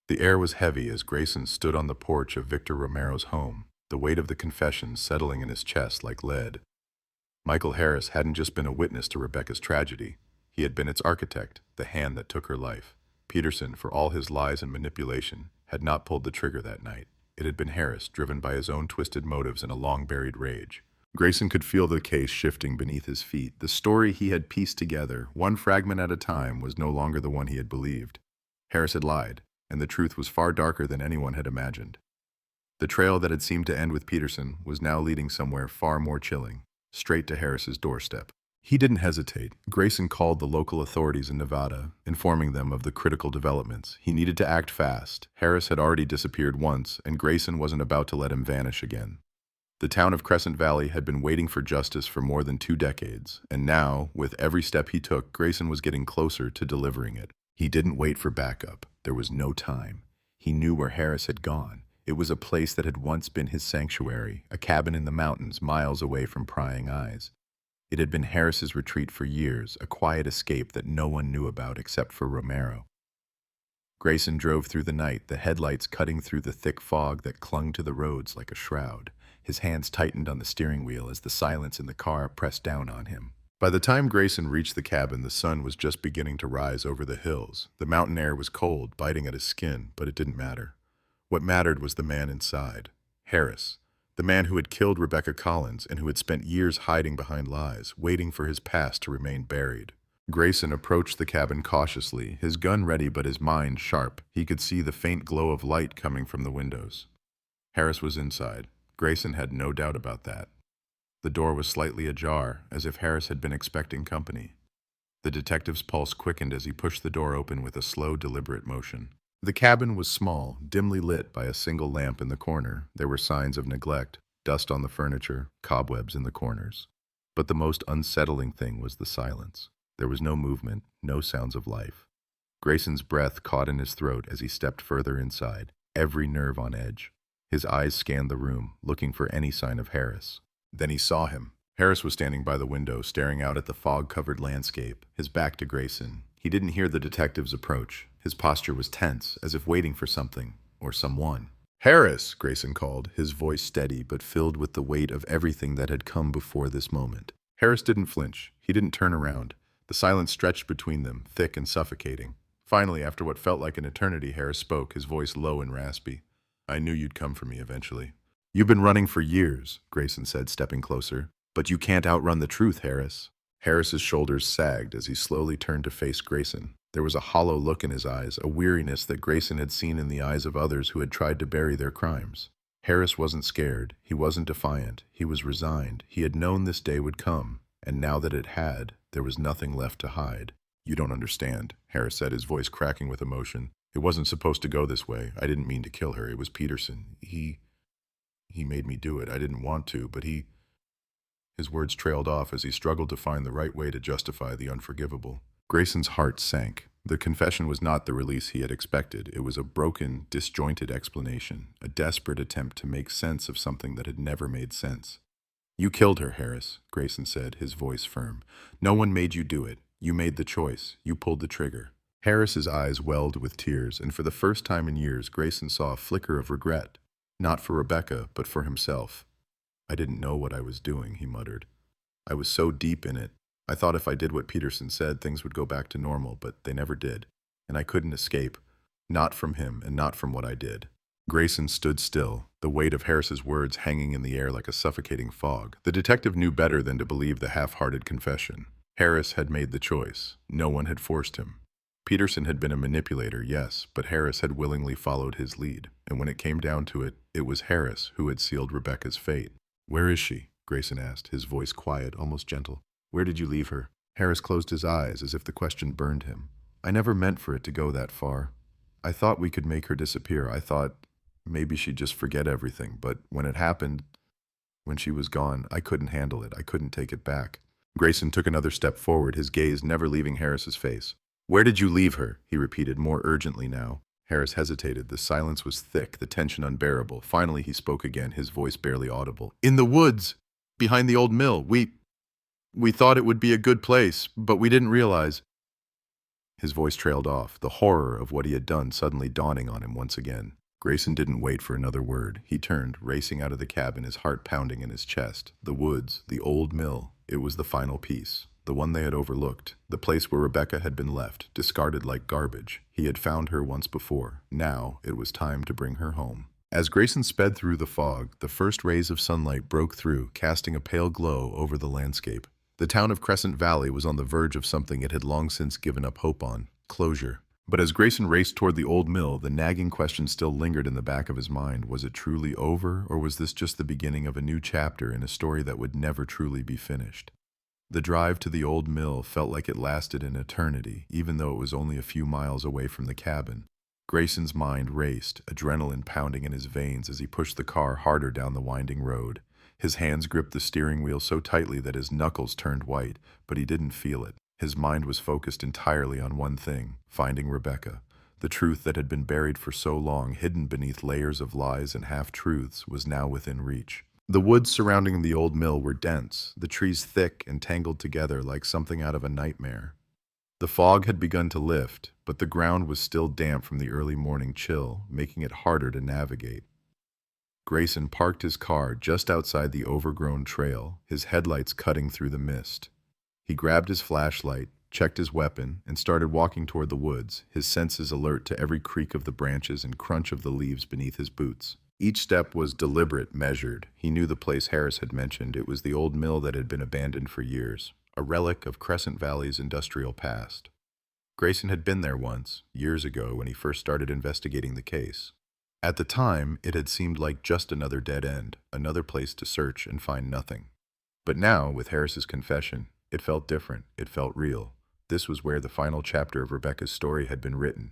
The air was heavy as Grayson stood on the porch of Victor Romero's home, the weight of the confession settling in his chest like lead. Michael Harris hadn't just been a witness to Rebecca's tragedy. He had been its architect, the hand that took her life. Peterson, for all his lies and manipulation, had not pulled the trigger that night. It had been Harris, driven by his own twisted motives and a long-buried rage. Grayson could feel the case shifting beneath his feet. The story he had pieced together, one fragment at a time, was no longer the one he had believed. Harris had lied, and the truth was far darker than anyone had imagined. The trail that had seemed to end with Peterson was now leading somewhere far more chilling, straight to Harris's doorstep. He didn't hesitate. Grayson called the local authorities in Nevada, informing them of the critical developments. He needed to act fast. Harris had already disappeared once, and Grayson wasn't about to let him vanish again. The town of Crescent Valley had been waiting for justice for more than 2 decades, and now, with every step he took, Grayson was getting closer to delivering it. He didn't wait for backup. There was no time. He knew where Harris had gone. It was a place that had once been his sanctuary, a cabin in the mountains miles away from prying eyes. It had been Harris's retreat for years, a quiet escape that no one knew about except for Romero. Grayson drove through the night, the headlights cutting through the thick fog that clung to the roads like a shroud. His hands tightened on the steering wheel as the silence in the car pressed down on him. By the time Grayson reached the cabin, the sun was just beginning to rise over the hills. The mountain air was cold, biting at his skin, but it didn't matter. What mattered was the man inside, Harris. The man who had killed Rebecca Collins and who had spent years hiding behind lies, waiting for his past to remain buried. Grayson approached the cabin cautiously, his gun ready but his mind sharp. He could see the faint glow of light coming from the windows. Harris was inside. Grayson had no doubt about that. The door was slightly ajar, as if Harris had been expecting company. The detective's pulse quickened as he pushed the door open with a slow, deliberate motion. The cabin was small, dimly lit by a single lamp in the corner. There were signs of neglect, dust on the furniture, cobwebs in the corners. But the most unsettling thing was the silence. There was no movement, no sounds of life. Grayson's breath caught in his throat as he stepped further inside, every nerve on edge. His eyes scanned the room, looking for any sign of Harris. Then he saw him. Harris was standing by the window, staring out at the fog-covered landscape, his back to Grayson. He didn't hear the detective's approach. His posture was tense, as if waiting for something, or someone. "Harris!" Grayson called, his voice steady but filled with the weight of everything that had come before this moment. Harris didn't flinch. He didn't turn around. The silence stretched between them, thick and suffocating. Finally, after what felt like an eternity, Harris spoke, his voice low and raspy. "I knew you'd come for me eventually." "You've been running for years," Grayson said, stepping closer. "But you can't outrun the truth, Harris." Harris's shoulders sagged as he slowly turned to face Grayson. There was a hollow look in his eyes, a weariness that Grayson had seen in the eyes of others who had tried to bury their crimes. Harris wasn't scared. He wasn't defiant. He was resigned. He had known this day would come, and now that it had, there was nothing left to hide. "You don't understand," Harris said, his voice cracking with emotion. "It wasn't supposed to go this way. I didn't mean to kill her. It was Peterson. He made me do it. I didn't want to, but he..." His words trailed off as he struggled to find the right way to justify the unforgivable. Grayson's heart sank. The confession was not the release he had expected. It was a broken, disjointed explanation, a desperate attempt to make sense of something that had never made sense. "You killed her, Harris," Grayson said, his voice firm. "No one made you do it. You made the choice. You pulled the trigger." Harris's eyes welled with tears, and for the first time in years, Grayson saw a flicker of regret. Not for Rebecca, but for himself. "I didn't know what I was doing," he muttered. "I was so deep in it. I thought if I did what Peterson said, things would go back to normal, but they never did. And I couldn't escape. Not from him, and not from what I did." Grayson stood still, the weight of Harris's words hanging in the air like a suffocating fog. The detective knew better than to believe the half-hearted confession. Harris had made the choice. No one had forced him. Peterson had been a manipulator, yes, but Harris had willingly followed his lead. And when it came down to it, it was Harris who had sealed Rebecca's fate. "Where is she?" Grayson asked, his voice quiet, almost gentle. "Where did you leave her?" Harris closed his eyes as if the question burned him. "I never meant for it to go that far. I thought we could make her disappear. I thought maybe she'd just forget everything. But when it happened, when she was gone, I couldn't handle it. I couldn't take it back." Grayson took another step forward, his gaze never leaving Harris's face. "Where did you leave her?" he repeated, more urgently now. Harris hesitated. The silence was thick, the tension unbearable. Finally he spoke again, his voice barely audible. "In the woods, behind the old mill. We thought it would be a good place, but we didn't realize..." His voice trailed off, the horror of what he had done suddenly dawning on him once again. Grayson didn't wait for another word. He turned, racing out of the cabin, his heart pounding in his chest. The woods, the old mill. It was the final piece. The one they had overlooked. The place where Rebecca had been left, discarded like garbage. He had found her once before. Now it was time to bring her home. As Grayson sped through the fog, the first rays of sunlight broke through, casting a pale glow over the landscape. The town of Crescent Valley was on the verge of something it had long since given up hope on: closure. But as Grayson raced toward the old mill, the nagging question still lingered in the back of his mind. Was it truly over, or was this just the beginning of a new chapter in a story that would never truly be finished? The drive to the old mill felt like it lasted an eternity, even though it was only a few miles away from the cabin. Grayson's mind raced, adrenaline pounding in his veins as he pushed the car harder down the winding road. His hands gripped the steering wheel so tightly that his knuckles turned white, but he didn't feel it. His mind was focused entirely on one thing: finding Rebecca. The truth that had been buried for so long, hidden beneath layers of lies and half-truths, was now within reach. The woods surrounding the old mill were dense, the trees thick and tangled together like something out of a nightmare. The fog had begun to lift, but the ground was still damp from the early morning chill, making it harder to navigate. Grayson parked his car just outside the overgrown trail, his headlights cutting through the mist. He grabbed his flashlight, checked his weapon, and started walking toward the woods, his senses alert to every creak of the branches and crunch of the leaves beneath his boots. Each step was deliberate, measured. He knew the place Harris had mentioned. It was the old mill that had been abandoned for years, a relic of Crescent Valley's industrial past. Grayson had been there once, years ago, when he first started investigating the case. At the time, it had seemed like just another dead end, another place to search and find nothing. But now, with Harris's confession, it felt different. It felt real. This was where the final chapter of Rebecca's story had been written.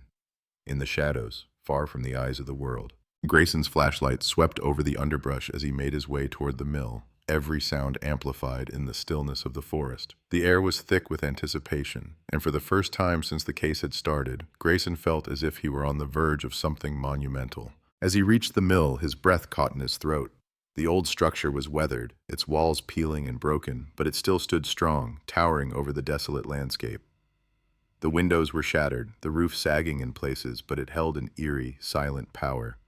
In the shadows, far from the eyes of the world. Grayson's flashlight swept over the underbrush as he made his way toward the mill, every sound amplified in the stillness of the forest. The air was thick with anticipation, and for the first time since the case had started, Grayson felt as if he were on the verge of something monumental. As he reached the mill, his breath caught in his throat. The old structure was weathered, its walls peeling and broken, but it still stood strong, towering over the desolate landscape. The windows were shattered, the roof sagging in places, but it held an eerie, silent power.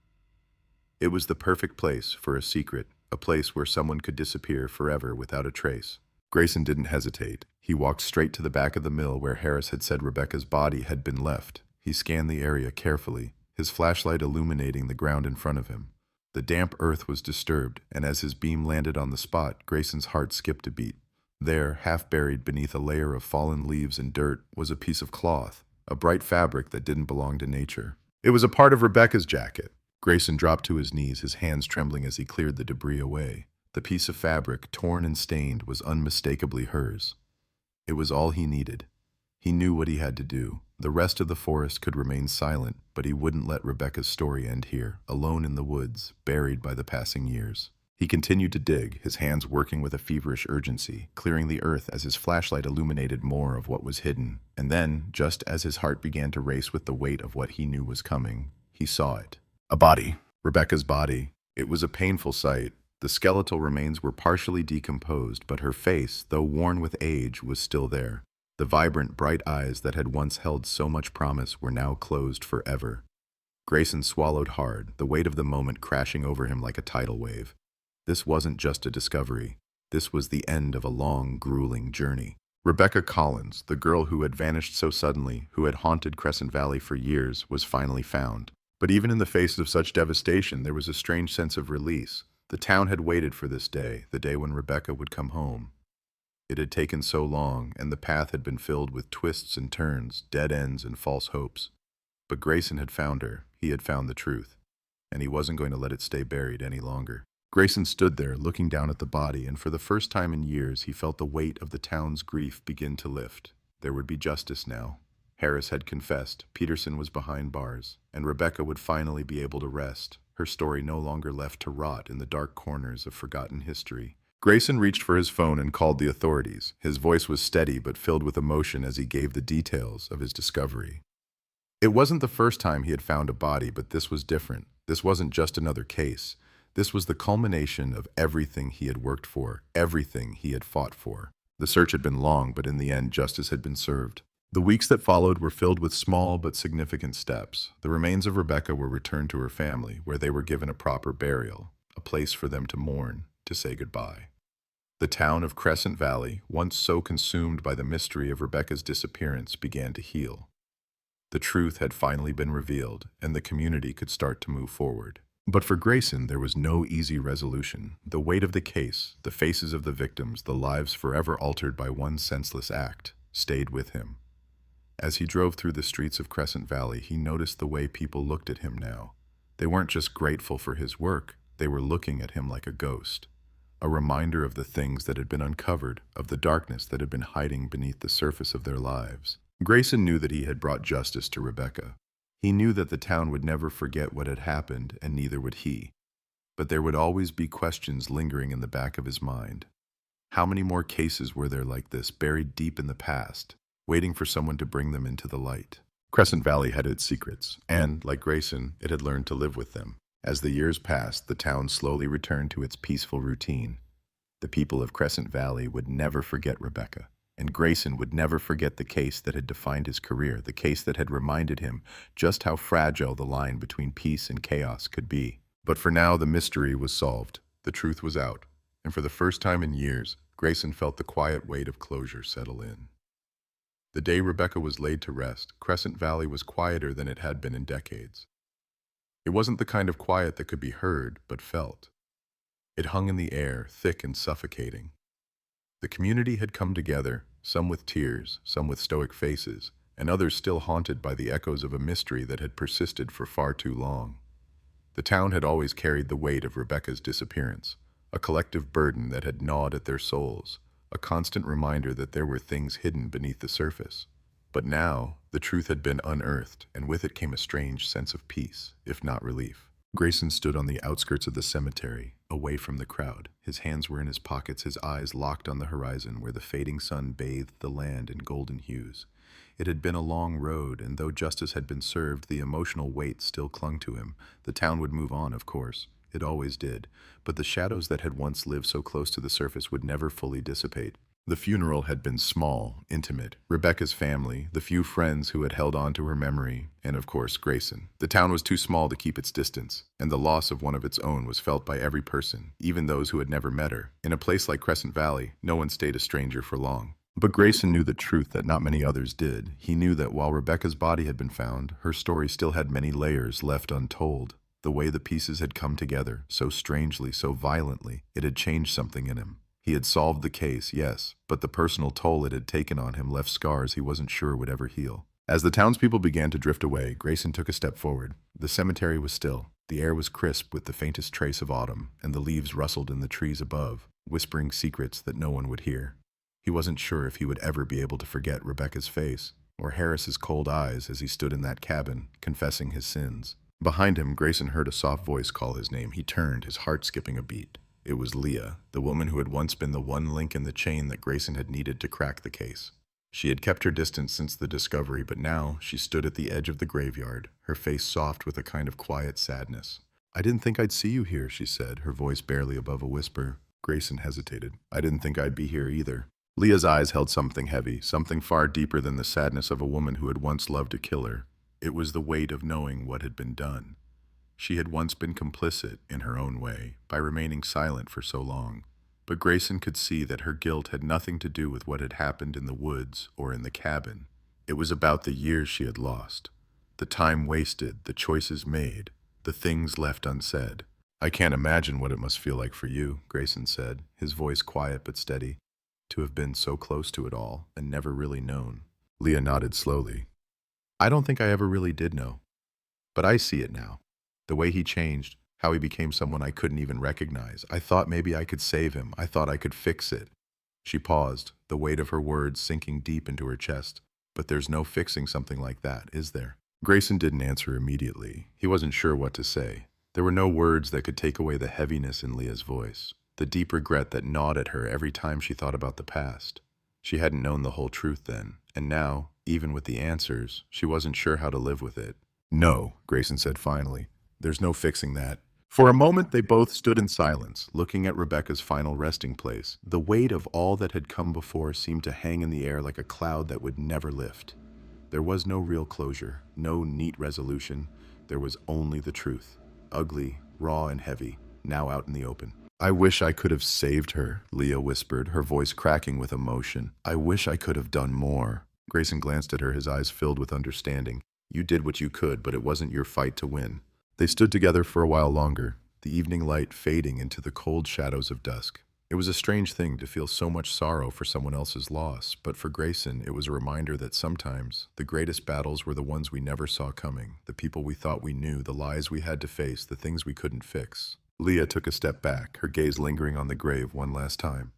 It was the perfect place for a secret, a place where someone could disappear forever without a trace. Grayson didn't hesitate. He walked straight to the back of the mill where Harris had said Rebecca's body had been left. He scanned the area carefully, his flashlight illuminating the ground in front of him. The damp earth was disturbed, and as his beam landed on the spot, Grayson's heart skipped a beat. There, half buried beneath a layer of fallen leaves and dirt, was a piece of cloth, a bright fabric that didn't belong to nature. It was a part of Rebecca's jacket. Grayson dropped to his knees, his hands trembling as he cleared the debris away. The piece of fabric, torn and stained, was unmistakably hers. It was all he needed. He knew what he had to do. The rest of the forest could remain silent, but he wouldn't let Rebecca's story end here, alone in the woods, buried by the passing years. He continued to dig, his hands working with a feverish urgency, clearing the earth as his flashlight illuminated more of what was hidden. And then, just as his heart began to race with the weight of what he knew was coming, he saw it. A body. Rebecca's body. It was a painful sight. The skeletal remains were partially decomposed, but her face, though worn with age, was still there. The vibrant, bright eyes that had once held so much promise were now closed forever. Grayson swallowed hard, the weight of the moment crashing over him like a tidal wave. This wasn't just a discovery. This was the end of a long, grueling journey. Rebecca Collins, the girl who had vanished so suddenly, who had haunted Crescent Valley for years, was finally found. But even in the face of such devastation, there was a strange sense of release. The town had waited for this day, the day when Rebecca would come home. It had taken so long, and the path had been filled with twists and turns, dead ends and false hopes. But Grayson had found her. He had found the truth. And he wasn't going to let it stay buried any longer. Grayson stood there, looking down at the body, and for the first time in years, he felt the weight of the town's grief begin to lift. There would be justice now. Harris had confessed, Peterson was behind bars, and Rebecca would finally be able to rest, her story no longer left to rot in the dark corners of forgotten history. Grayson reached for his phone and called the authorities. His voice was steady but filled with emotion as he gave the details of his discovery. It wasn't the first time he had found a body, but this was different. This wasn't just another case. This was the culmination of everything he had worked for, everything he had fought for. The search had been long, but in the end, justice had been served. The weeks that followed were filled with small but significant steps. The remains of Rebecca were returned to her family, where they were given a proper burial, a place for them to mourn, to say goodbye. The town of Crescent Valley, once so consumed by the mystery of Rebecca's disappearance, began to heal. The truth had finally been revealed, and the community could start to move forward. But for Grayson, there was no easy resolution. The weight of the case, the faces of the victims, the lives forever altered by one senseless act, stayed with him. As he drove through the streets of Crescent Valley, he noticed the way people looked at him now. They weren't just grateful for his work, they were looking at him like a ghost. A reminder of the things that had been uncovered, of the darkness that had been hiding beneath the surface of their lives. Grayson knew that he had brought justice to Rebecca. He knew that the town would never forget what had happened, and neither would he. But there would always be questions lingering in the back of his mind. How many more cases were there like this, buried deep in the past, waiting for someone to bring them into the light? Crescent Valley had its secrets, and, like Grayson, it had learned to live with them. As the years passed, the town slowly returned to its peaceful routine. The people of Crescent Valley would never forget Rebecca, and Grayson would never forget the case that had defined his career, the case that had reminded him just how fragile the line between peace and chaos could be. But for now, the mystery was solved. The truth was out, and for the first time in years, Grayson felt the quiet weight of closure settle in. The day Rebecca was laid to rest, Crescent Valley was quieter than it had been in decades. It wasn't the kind of quiet that could be heard, but felt. It hung in the air, thick and suffocating. The community had come together, some with tears, some with stoic faces, and others still haunted by the echoes of a mystery that had persisted for far too long. The town had always carried the weight of Rebecca's disappearance, a collective burden that had gnawed at their souls, a constant reminder that there were things hidden beneath the surface. But now, the truth had been unearthed, and with it came a strange sense of peace, if not relief. Grayson stood on the outskirts of the cemetery, away from the crowd. His hands were in his pockets, his eyes locked on the horizon where the fading sun bathed the land in golden hues. It had been a long road, and though justice had been served, the emotional weight still clung to him. The town would move on, of course. it always did, but the shadows that had once lived so close to the surface would never fully dissipate. The funeral had been small, intimate. Rebecca's family, the few friends who had held on to her memory, and of course, Grayson. The town was too small to keep its distance, and the loss of one of its own was felt by every person, even those who had never met her. In a place like Crescent Valley, no one stayed a stranger for long. But Grayson knew the truth that not many others did. He knew that while Rebecca's body had been found, her story still had many layers left untold. The way the pieces had come together, so strangely, so violently, it had changed something in him. He had solved the case, yes, but the personal toll it had taken on him left scars he wasn't sure would ever heal. As the townspeople began to drift away, Grayson took a step forward. The cemetery was still. The air was crisp with the faintest trace of autumn, and the leaves rustled in the trees above, whispering secrets that no one would hear. He wasn't sure if he would ever be able to forget Rebecca's face, or Harris's cold eyes as he stood in that cabin, confessing his sins. Behind him, Grayson heard a soft voice call his name. He turned, his heart skipping a beat. It was Leah, the woman who had once been the one link in the chain that Grayson had needed to crack the case. She had kept her distance since the discovery, but now she stood at the edge of the graveyard, her face soft with a kind of quiet sadness. "I didn't think I'd see you here," she said, her voice barely above a whisper. Grayson hesitated. "I didn't think I'd be here either." Leah's eyes held something heavy, something far deeper than the sadness of a woman who had once loved to kill her. It was the weight of knowing what had been done. She had once been complicit, in her own way, by remaining silent for so long. But Grayson could see that her guilt had nothing to do with what had happened in the woods or in the cabin. It was about the years she had lost, the time wasted, the choices made, the things left unsaid. "I can't imagine what it must feel like for you," Grayson said, his voice quiet but steady, "to have been so close to it all and never really known." Leah nodded slowly. "I don't think I ever really did know. But I see it now. The way he changed, how he became someone I couldn't even recognize. I thought maybe I could save him. I thought I could fix it." She paused, the weight of her words sinking deep into her chest. "But there's no fixing something like that, is there?" Grayson didn't answer immediately. He wasn't sure what to say. There were no words that could take away the heaviness in Leah's voice, the deep regret that gnawed at her every time she thought about the past. She hadn't known the whole truth then, and now, even with the answers, she wasn't sure how to live with it. "No," Grayson said finally. "There's no fixing that." For a moment, they both stood in silence, looking at Rebecca's final resting place. The weight of all that had come before seemed to hang in the air like a cloud that would never lift. There was no real closure, no neat resolution. There was only the truth, ugly, raw, and heavy, now out in the open. "I wish I could have saved her," Leah whispered, her voice cracking with emotion. "I wish I could have done more." Grayson glanced at her, his eyes filled with understanding. "You did what you could, but it wasn't your fight to win." They stood together for a while longer, the evening light fading into the cold shadows of dusk. It was a strange thing to feel so much sorrow for someone else's loss, but for Grayson it was a reminder that sometimes the greatest battles were the ones we never saw coming, the people we thought we knew, the lies we had to face, the things we couldn't fix. Leah took a step back, her gaze lingering on the grave one last time.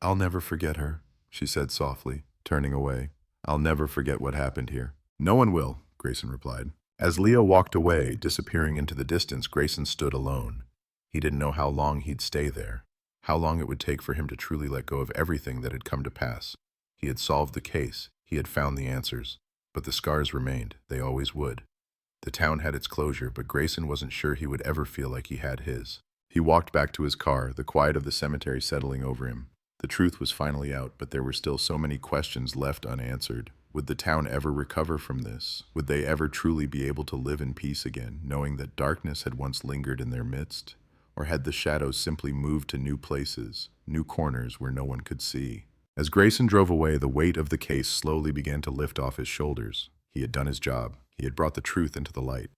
"I'll never forget her," she said softly, turning away. "I'll never forget what happened here." "No one will," Grayson replied. As Leah walked away, disappearing into the distance, Grayson stood alone. He didn't know how long he'd stay there, how long it would take for him to truly let go of everything that had come to pass. He had solved the case, he had found the answers, but the scars remained, they always would. The town had its closure, but Grayson wasn't sure he would ever feel like he had his. He walked back to his car, the quiet of the cemetery settling over him. The truth was finally out, but there were still so many questions left unanswered. Would the town ever recover from this? Would they ever truly be able to live in peace again, knowing that darkness had once lingered in their midst? Or had the shadows simply moved to new places, new corners where no one could see? As Grayson drove away, the weight of the case slowly began to lift off his shoulders. He had done his job. He had brought the truth into the light.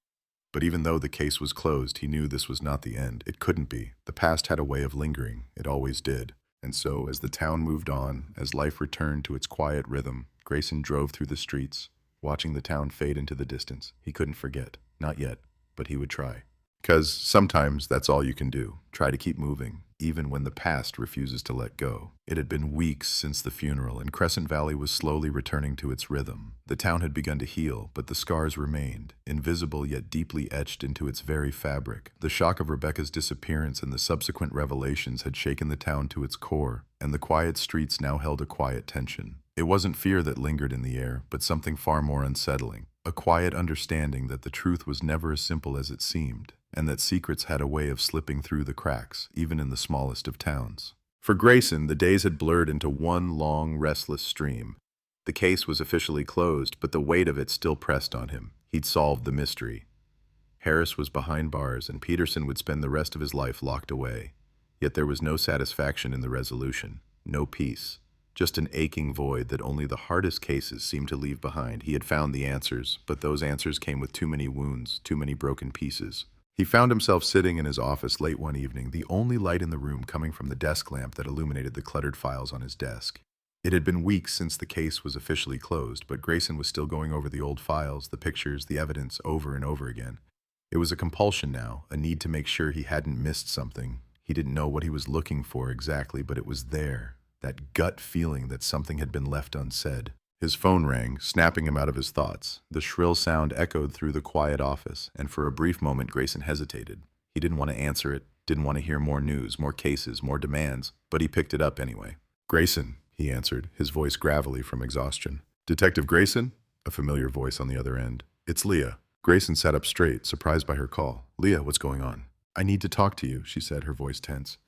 But even though the case was closed, he knew this was not the end. It couldn't be. The past had a way of lingering. It always did. And so, as the town moved on, as life returned to its quiet rhythm, Grayson drove through the streets, watching the town fade into the distance. He couldn't forget. Not yet, but he would try. 'Cause sometimes that's all you can do. Try to keep moving, even when the past refuses to let go. It had been weeks since the funeral, and Crescent Valley was slowly returning to its rhythm. The town had begun to heal, but the scars remained, invisible yet deeply etched into its very fabric. The shock of Rebecca's disappearance and the subsequent revelations had shaken the town to its core, and the quiet streets now held a quiet tension. It wasn't fear that lingered in the air, but something far more unsettling. A quiet understanding that the truth was never as simple as it seemed. and that secrets had a way of slipping through the cracks, even in the smallest of towns. For Grayson, the days had blurred into one long, restless stream. The case was officially closed, but the weight of it still pressed on him. He'd solved the mystery. Harris was behind bars, and Peterson would spend the rest of his life locked away. Yet there was no satisfaction in the resolution, no peace, just an aching void that only the hardest cases seemed to leave behind. He had found the answers, but those answers came with too many wounds, too many broken pieces. He found himself sitting in his office late one evening, the only light in the room coming from the desk lamp that illuminated the cluttered files on his desk. It had been weeks since the case was officially closed, but Grayson was still going over the old files, the pictures, the evidence, over and over again. It was a compulsion now, a need to make sure he hadn't missed something. He didn't know what he was looking for exactly, but it was there, that gut feeling that something had been left unsaid. His phone rang, snapping him out of his thoughts. The shrill sound echoed through the quiet office, and for a brief moment Grayson hesitated. He didn't want to answer it, didn't want to hear more news, more cases, more demands, but he picked it up anyway. "Grayson," he answered, his voice gravelly from exhaustion. "Detective Grayson?" A familiar voice on the other end. "It's Leah." Grayson sat up straight, surprised by her call. "Leah, what's going on?" "I need to talk to you," she said, her voice tense.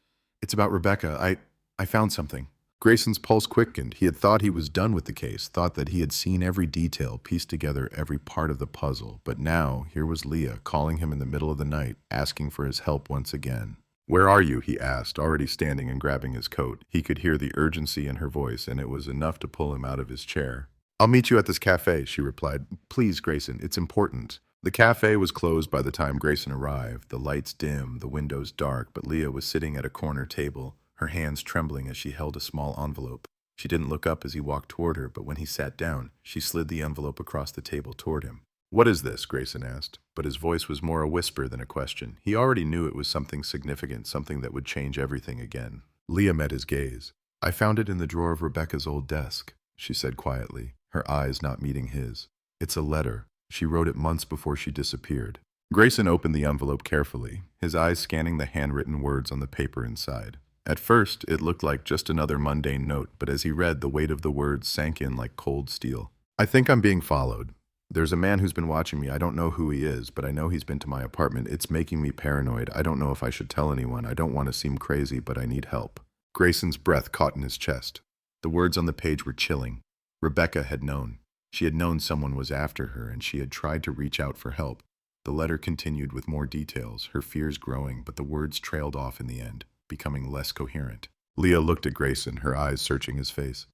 "It's about Rebecca. I found something." Grayson's pulse quickened. He had thought he was done with the case, thought that he had seen every detail, pieced together every part of the puzzle. But now, here was Leah, calling him in the middle of the night, asking for his help once again. "Where are you?" he asked, already standing and grabbing his coat. He could hear the urgency in her voice, and it was enough to pull him out of his chair. "I'll meet you at this cafe," she replied. "Please, Grayson, it's important." The cafe was closed by the time Grayson arrived, the lights dim, the windows dark, but Leah was sitting at a corner table, her hands trembling as she held a small envelope. She didn't look up as he walked toward her, but when he sat down, she slid the envelope across the table toward him. "What is this?" Grayson asked, but his voice was more a whisper than a question. He already knew it was something significant, something that would change everything again. Leah met his gaze. "I found it in the drawer of Rebecca's old desk," she said quietly, her eyes not meeting his. "It's a letter. She wrote it months before she disappeared." Grayson opened the envelope carefully, his eyes scanning the handwritten words on the paper inside. At first, it looked like just another mundane note, but as he read, the weight of the words sank in like cold steel. "I think I'm being followed. There's a man who's been watching me. I don't know who he is, but I know he's been to my apartment. It's making me paranoid. I don't know if I should tell anyone. I don't want to seem crazy, but I need help." Grayson's breath caught in his chest. The words on the page were chilling. Rebecca had known. She had known someone was after her, and she had tried to reach out for help. The letter continued with more details, her fears growing, but the words trailed off in the end, becoming less coherent. Leah looked at Grayson, her eyes searching his face.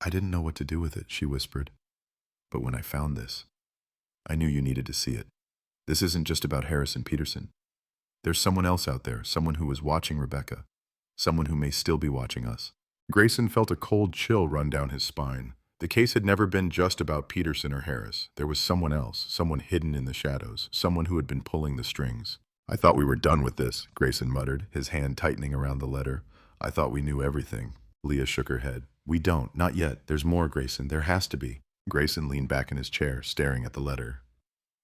"I didn't know what to do with it," she whispered. "But when I found this, I knew you needed to see it. This isn't just about Harris and Peterson. There's someone else out there, someone who was watching Rebecca, someone who may still be watching us." Grayson felt a cold chill run down his spine. The case had never been just about Peterson or Harris. There was someone else, someone hidden in the shadows, someone who had been pulling the strings. "I thought we were done with this," Grayson muttered, his hand tightening around the letter. "I thought we knew everything." Leah shook her head. "We don't, not yet. There's more, Grayson. There has to be." Grayson leaned back in his chair, staring at the letter.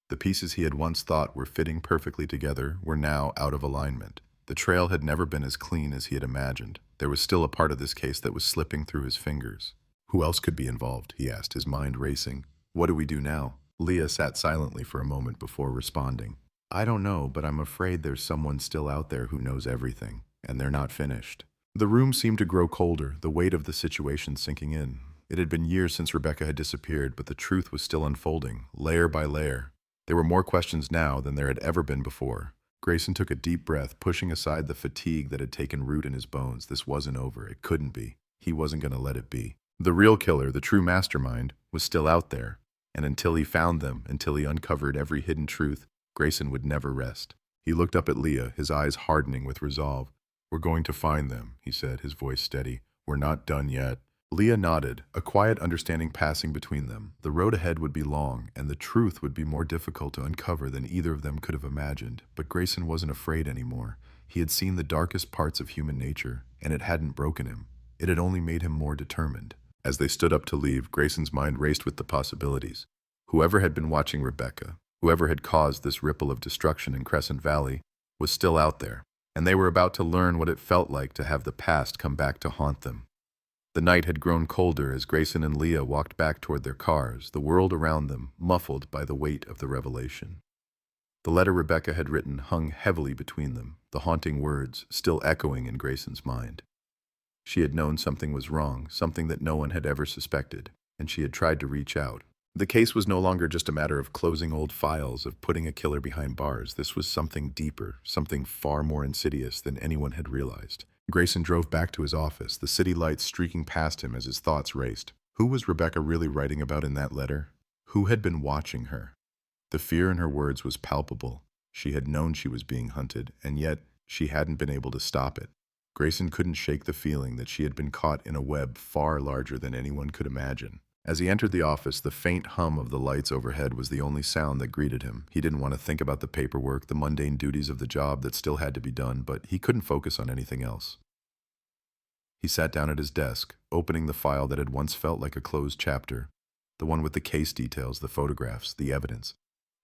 The pieces he had once thought were fitting perfectly together were now out of alignment. The trail had never been as clean as he had imagined. There was still a part of this case that was slipping through his fingers. "Who else could be involved?" he asked, his mind racing. "What do we do now?" Leah sat silently for a moment before responding. "I don't know, but I'm afraid there's someone still out there who knows everything, and they're not finished." The room seemed to grow colder, the weight of the situation sinking in. It had been years since Rebecca had disappeared, but the truth was still unfolding, layer by layer. There were more questions now than there had ever been before. Grayson took a deep breath, pushing aside the fatigue that had taken root in his bones. This wasn't over. It couldn't be. He wasn't going to let it be. The real killer, the true mastermind, was still out there, and until he found them, until he uncovered every hidden truth, Grayson would never rest. He looked up at Leah, his eyes hardening with resolve. "We're going to find them," he said, his voice steady. "We're not done yet." Leah nodded, a quiet understanding passing between them. The road ahead would be long, and the truth would be more difficult to uncover than either of them could have imagined, but Grayson wasn't afraid anymore. He had seen the darkest parts of human nature, and it hadn't broken him. It had only made him more determined. As they stood up to leave, Grayson's mind raced with the possibilities. Whoever had been watching Rebecca, whoever had caused this ripple of destruction in Crescent Valley, was still out there, and they were about to learn what it felt like to have the past come back to haunt them. The night had grown colder as Grayson and Leah walked back toward their cars, the world around them muffled by the weight of the revelation. The letter Rebecca had written hung heavily between them, the haunting words still echoing in Grayson's mind. She had known something was wrong, something that no one had ever suspected, and she had tried to reach out. The case was no longer just a matter of closing old files, of putting a killer behind bars. This was something deeper, something far more insidious than anyone had realized. Grayson drove back to his office, the city lights streaking past him as his thoughts raced. Who was Rebecca really writing about in that letter? Who had been watching her? The fear in her words was palpable. She had known she was being hunted, and yet she hadn't been able to stop it. Grayson couldn't shake the feeling that she had been caught in a web far larger than anyone could imagine. As he entered the office, the faint hum of the lights overhead was the only sound that greeted him. He didn't want to think about the paperwork, the mundane duties of the job that still had to be done, but he couldn't focus on anything else. He sat down at his desk, opening the file that had once felt like a closed chapter, the one with the case details, the photographs, the evidence.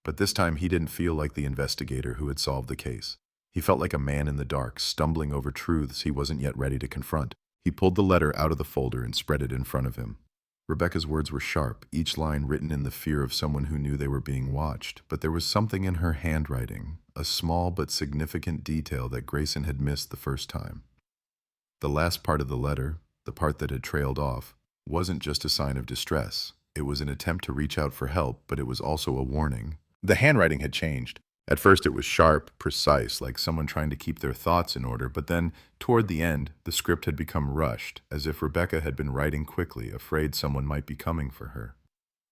But this time he didn't feel like the investigator who had solved the case. He felt like a man in the dark, stumbling over truths he wasn't yet ready to confront. He pulled the letter out of the folder and spread it in front of him. Rebecca's words were sharp, each line written in the fear of someone who knew they were being watched, but there was something in her handwriting, a small but significant detail that Grayson had missed the first time. The last part of the letter, the part that had trailed off, wasn't just a sign of distress. It was an attempt to reach out for help, but it was also a warning. The handwriting had changed. At first it was sharp, precise, like someone trying to keep their thoughts in order, but then, toward the end, the script had become rushed, as if Rebecca had been writing quickly, afraid someone might be coming for her.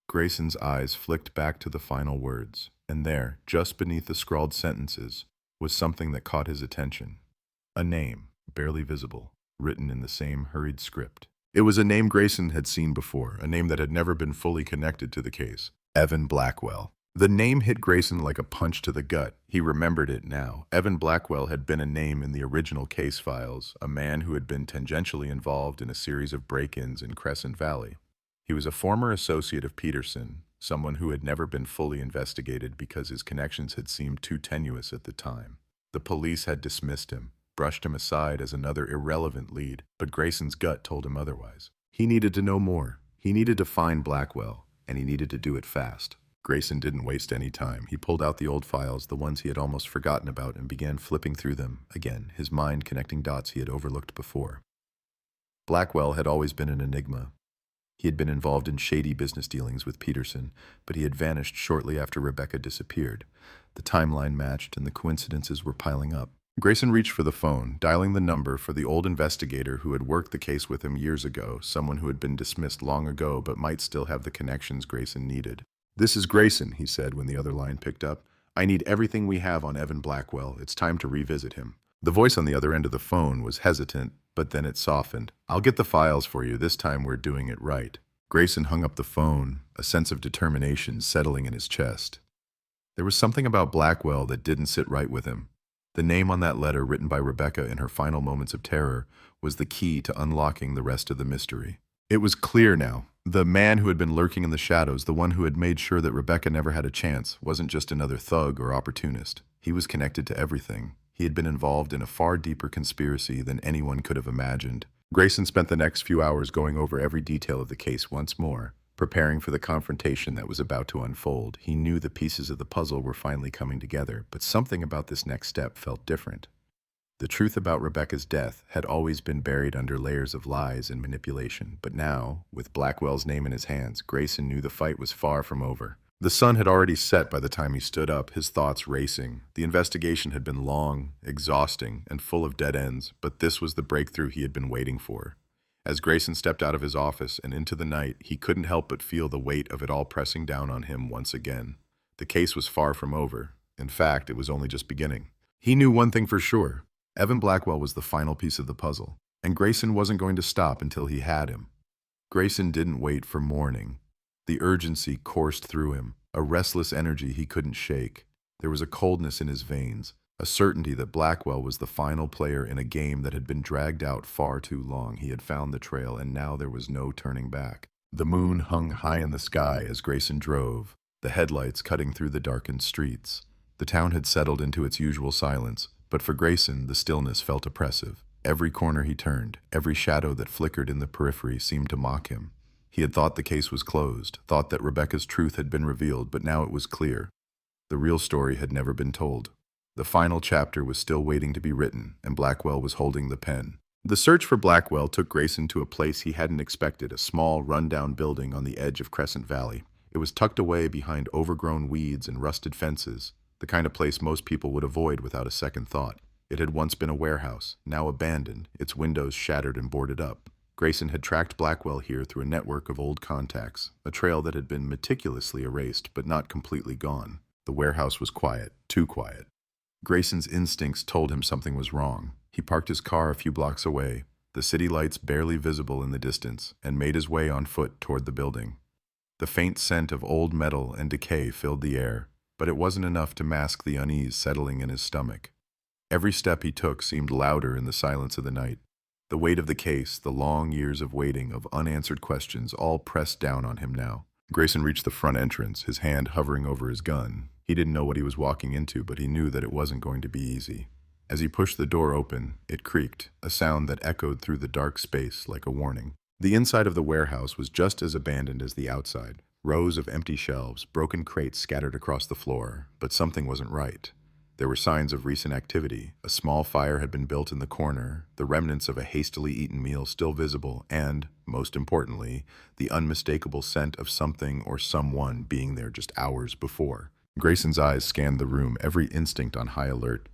Grayson's eyes flicked back to the final words, and there, just beneath the scrawled sentences, was something that caught his attention. A name, barely visible, written in the same hurried script. It was a name Grayson had seen before, a name that had never been fully connected to the case. Evan Blackwell. The name hit Grayson like a punch to the gut. He remembered it now. Evan Blackwell had been a name in the original case files, a man who had been tangentially involved in a series of break-ins in Crescent Valley. He was a former associate of Peterson, someone who had never been fully investigated because his connections had seemed too tenuous at the time. The police had dismissed him, brushed him aside as another irrelevant lead, but Grayson's gut told him otherwise. He needed to know more. He needed to find Blackwell, and he needed to do it fast. Grayson didn't waste any time. He pulled out the old files, the ones he had almost forgotten about, and began flipping through them, again, his mind connecting dots he had overlooked before. Blackwell had always been an enigma. He had been involved in shady business dealings with Peterson, but he had vanished shortly after Rebecca disappeared. The timeline matched, and the coincidences were piling up. Grayson reached for the phone, dialing the number for the old investigator who had worked the case with him years ago, someone who had been dismissed long ago but might still have the connections Grayson needed. "This is Grayson," he said when the other line picked up. "I need everything we have on Evan Blackwell. It's time to revisit him." The voice on the other end of the phone was hesitant, but then it softened. "I'll get the files for you. This time we're doing it right." Grayson hung up the phone, a sense of determination settling in his chest. There was something about Blackwell that didn't sit right with him. The name on that letter written by Rebecca in her final moments of terror was the key to unlocking the rest of the mystery. It was clear now. The man who had been lurking in the shadows, the one who had made sure that Rebecca never had a chance, wasn't just another thug or opportunist. He was connected to everything. He had been involved in a far deeper conspiracy than anyone could have imagined. Grayson spent the next few hours going over every detail of the case once more, preparing for the confrontation that was about to unfold. He knew the pieces of the puzzle were finally coming together, but something about this next step felt different. The truth about Rebecca's death had always been buried under layers of lies and manipulation, but now, with Blackwell's name in his hands, Grayson knew the fight was far from over. The sun had already set by the time he stood up, his thoughts racing. The investigation had been long, exhausting, and full of dead ends, but this was the breakthrough he had been waiting for. As Grayson stepped out of his office and into the night, he couldn't help but feel the weight of it all pressing down on him once again. The case was far from over. In fact, it was only just beginning. He knew one thing for sure. Evan Blackwell was the final piece of the puzzle, and Grayson wasn't going to stop until he had him. Grayson didn't wait for morning. The urgency coursed through him, a restless energy he couldn't shake. There was a coldness in his veins, a certainty that Blackwell was the final player in a game that had been dragged out far too long. He had found the trail, and now there was no turning back. The moon hung high in the sky as Grayson drove, the headlights cutting through the darkened streets. The town had settled into its usual silence, but for Grayson, the stillness felt oppressive. Every corner he turned, every shadow that flickered in the periphery seemed to mock him. He had thought the case was closed, thought that Rebecca's truth had been revealed, but now it was clear. The real story had never been told. The final chapter was still waiting to be written, and Blackwell was holding the pen. The search for Blackwell took Grayson to a place he hadn't expected, a small, run-down building on the edge of Crescent Valley. It was tucked away behind overgrown weeds and rusted fences, the kind of place most people would avoid without a second thought. It had once been a warehouse, now abandoned, its windows shattered and boarded up. Grayson had tracked Blackwell here through a network of old contacts, a trail that had been meticulously erased but not completely gone. The warehouse was quiet, too quiet. Grayson's instincts told him something was wrong. He parked his car a few blocks away, the city lights barely visible in the distance, and made his way on foot toward the building. The faint scent of old metal and decay filled the air, but it wasn't enough to mask the unease settling in his stomach. Every step he took seemed louder in the silence of the night. The weight of the case, the long years of waiting, of unanswered questions, all pressed down on him now. Grayson reached the front entrance, his hand hovering over his gun. He didn't know what he was walking into, but he knew that it wasn't going to be easy. As he pushed the door open, it creaked, a sound that echoed through the dark space like a warning. The inside of the warehouse was just as abandoned as the outside. Rows of empty shelves, broken crates scattered across the floor, but something wasn't right. There were signs of recent activity. A small fire had been built in the corner, the remnants of a hastily eaten meal still visible, and, most importantly, the unmistakable scent of something or someone being there just hours before. Grayson's eyes scanned the room, every instinct on high alert.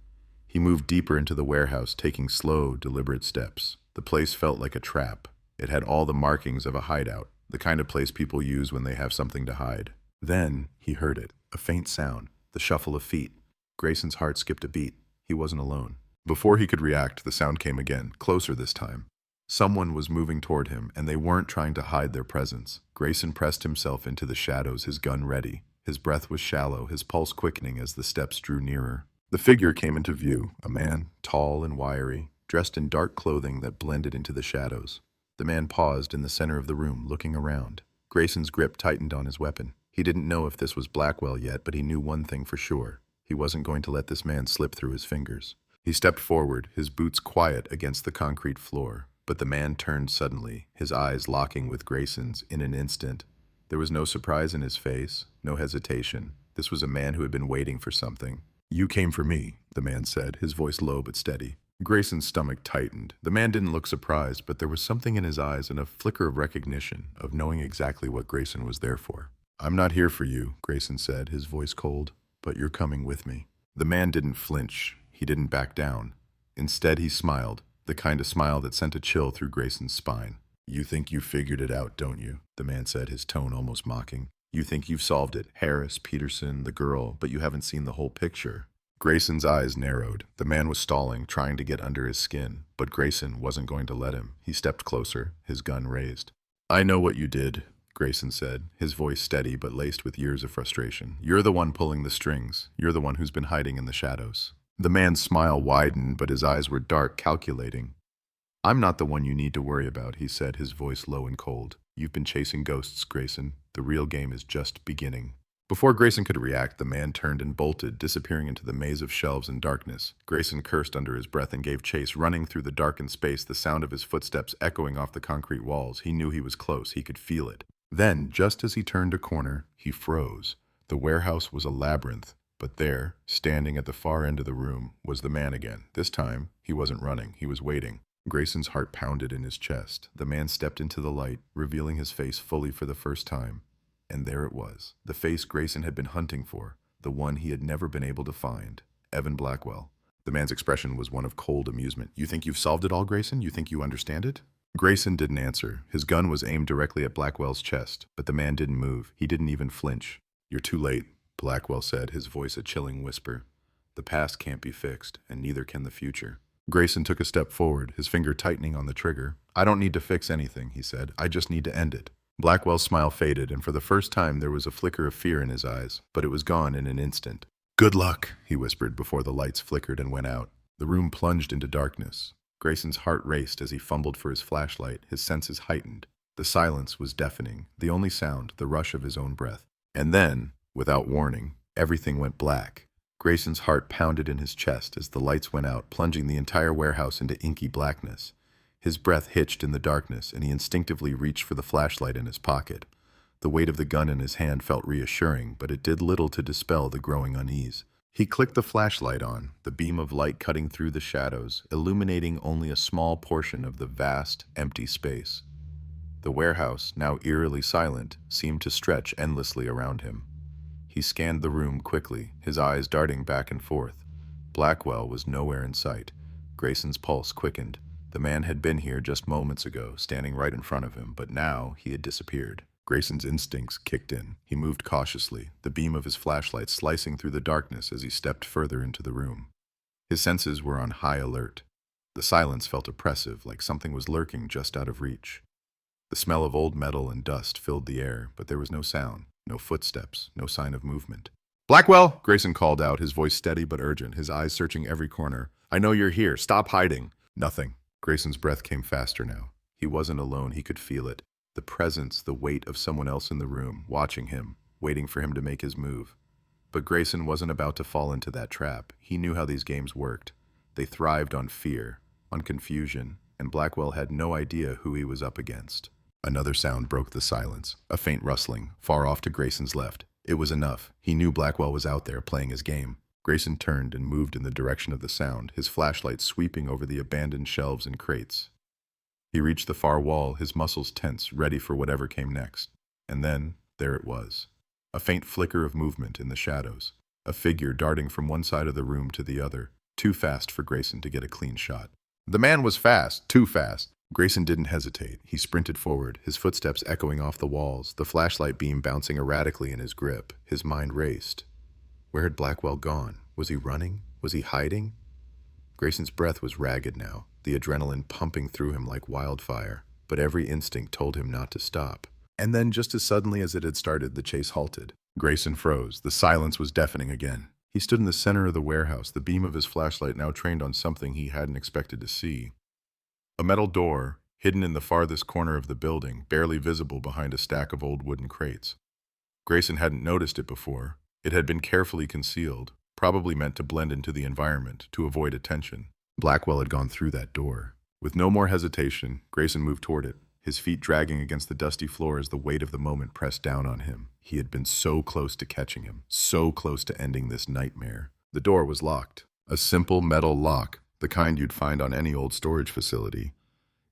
He moved deeper into the warehouse, taking slow, deliberate steps. The place felt like a trap. It had all the markings of a hideout, the kind of place people use when they have something to hide. Then he heard it, a faint sound, the shuffle of feet. Grayson's heart skipped a beat. He wasn't alone. Before he could react, the sound came again, closer this time. Someone was moving toward him, and they weren't trying to hide their presence. Grayson pressed himself into the shadows, his gun ready. His breath was shallow, his pulse quickening as the steps drew nearer. The figure came into view, a man, tall and wiry, dressed in dark clothing that blended into the shadows. The man paused in the center of the room, looking around. Grayson's grip tightened on his weapon. He didn't know if this was Blackwell yet, but he knew one thing for sure. He wasn't going to let this man slip through his fingers. He stepped forward, his boots quiet against the concrete floor. But the man turned suddenly, his eyes locking with Grayson's in an instant. There was no surprise in his face, no hesitation. This was a man who had been waiting for something. "You came for me," the man said, his voice low but steady. Grayson's stomach tightened. The man didn't look surprised, but there was something in his eyes and a flicker of recognition, of knowing exactly what Grayson was there for. "I'm not here for you," Grayson said, his voice cold. "But you're coming with me." The man didn't flinch. He didn't back down. Instead, he smiled, the kind of smile that sent a chill through Grayson's spine. "You think you figured it out, don't you?" the man said, his tone almost mocking. "You think you've solved it, Harris, Peterson, the girl, but you haven't seen the whole picture." Grayson's eyes narrowed. The man was stalling, trying to get under his skin, but Grayson wasn't going to let him. He stepped closer, his gun raised. "I know what you did," Grayson said, his voice steady but laced with years of frustration. "You're the one pulling the strings. You're the one who's been hiding in the shadows." The man's smile widened, but his eyes were dark, calculating. "I'm not the one you need to worry about," he said, his voice low and cold. "You've been chasing ghosts, Grayson. The real game is just beginning." Before Grayson could react, the man turned and bolted, disappearing into the maze of shelves and darkness. Grayson cursed under his breath and gave chase, running through the darkened space, the sound of his footsteps echoing off the concrete walls. He knew he was close. He could feel it. Then, just as he turned a corner, he froze. The warehouse was a labyrinth, but there, standing at the far end of the room, was the man again. This time, he wasn't running. He was waiting. Grayson's heart pounded in his chest. The man stepped into the light, revealing his face fully for the first time. And there it was, the face Grayson had been hunting for, the one he had never been able to find, Evan Blackwell. The man's expression was one of cold amusement. "You think you've solved it all, Grayson? You think you understand it?" Grayson didn't answer. His gun was aimed directly at Blackwell's chest, but the man didn't move. He didn't even flinch. "You're too late," Blackwell said, his voice a chilling whisper. "The past can't be fixed, and neither can the future." Grayson took a step forward, his finger tightening on the trigger. "I don't need to fix anything," he said. "I just need to end it." Blackwell's smile faded, and for the first time there was a flicker of fear in his eyes, but it was gone in an instant. "Good luck," he whispered before the lights flickered and went out. The room plunged into darkness. Grayson's heart raced as he fumbled for his flashlight, his senses heightened. The silence was deafening, the only sound, the rush of his own breath. And then, without warning, everything went black. Grayson's heart pounded in his chest as the lights went out, plunging the entire warehouse into inky blackness. His breath hitched in the darkness, and he instinctively reached for the flashlight in his pocket. The weight of the gun in his hand felt reassuring, but it did little to dispel the growing unease. He clicked the flashlight on, the beam of light cutting through the shadows, illuminating only a small portion of the vast, empty space. The warehouse, now eerily silent, seemed to stretch endlessly around him. He scanned the room quickly, his eyes darting back and forth. Blackwell was nowhere in sight. Grayson's pulse quickened. The man had been here just moments ago, standing right in front of him, but now he had disappeared. Grayson's instincts kicked in. He moved cautiously, the beam of his flashlight slicing through the darkness as he stepped further into the room. His senses were on high alert. The silence felt oppressive, like something was lurking just out of reach. The smell of old metal and dust filled the air, but there was no sound, no footsteps, no sign of movement. "Blackwell!" Grayson called out, his voice steady but urgent, his eyes searching every corner. "I know you're here. Stop hiding." Nothing. Grayson's breath came faster now. He wasn't alone. He could feel it. The presence, the weight of someone else in the room, watching him, waiting for him to make his move. But Grayson wasn't about to fall into that trap. He knew how these games worked. They thrived on fear, on confusion, and Blackwell had no idea who he was up against. Another sound broke the silence, a faint rustling, far off to Grayson's left. It was enough. He knew Blackwell was out there playing his game. Grayson turned and moved in the direction of the sound, his flashlight sweeping over the abandoned shelves and crates. He reached the far wall, his muscles tense, ready for whatever came next. And then, there it was. A faint flicker of movement in the shadows. A figure darting from one side of the room to the other, too fast for Grayson to get a clean shot. The man was fast, too fast. Grayson didn't hesitate. He sprinted forward, his footsteps echoing off the walls, the flashlight beam bouncing erratically in his grip. His mind raced. Where had Blackwell gone? Was he running? Was he hiding? Grayson's breath was ragged now, the adrenaline pumping through him like wildfire, but every instinct told him not to stop. And then, just as suddenly as it had started, the chase halted. Grayson froze. The silence was deafening again. He stood in the center of the warehouse, the beam of his flashlight now trained on something he hadn't expected to see. A metal door, hidden in the farthest corner of the building, barely visible behind a stack of old wooden crates. Grayson hadn't noticed it before. It had been carefully concealed, probably meant to blend into the environment, to avoid attention. Blackwell had gone through that door. With no more hesitation, Grayson moved toward it, his feet dragging against the dusty floor as the weight of the moment pressed down on him. He had been so close to catching him, so close to ending this nightmare. The door was locked. A simple metal lock, the kind you'd find on any old storage facility.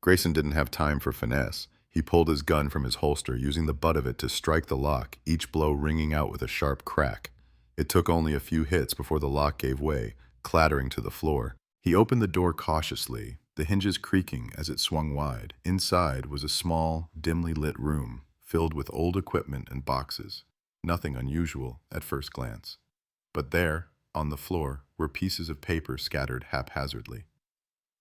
Grayson didn't have time for finesse. He pulled his gun from his holster, using the butt of it to strike the lock, each blow ringing out with a sharp crack. It took only a few hits before the lock gave way, clattering to the floor. He opened the door cautiously, the hinges creaking as it swung wide. Inside was a small, dimly lit room, filled with old equipment and boxes. Nothing unusual at first glance. But there, on the floor, were pieces of paper scattered haphazardly.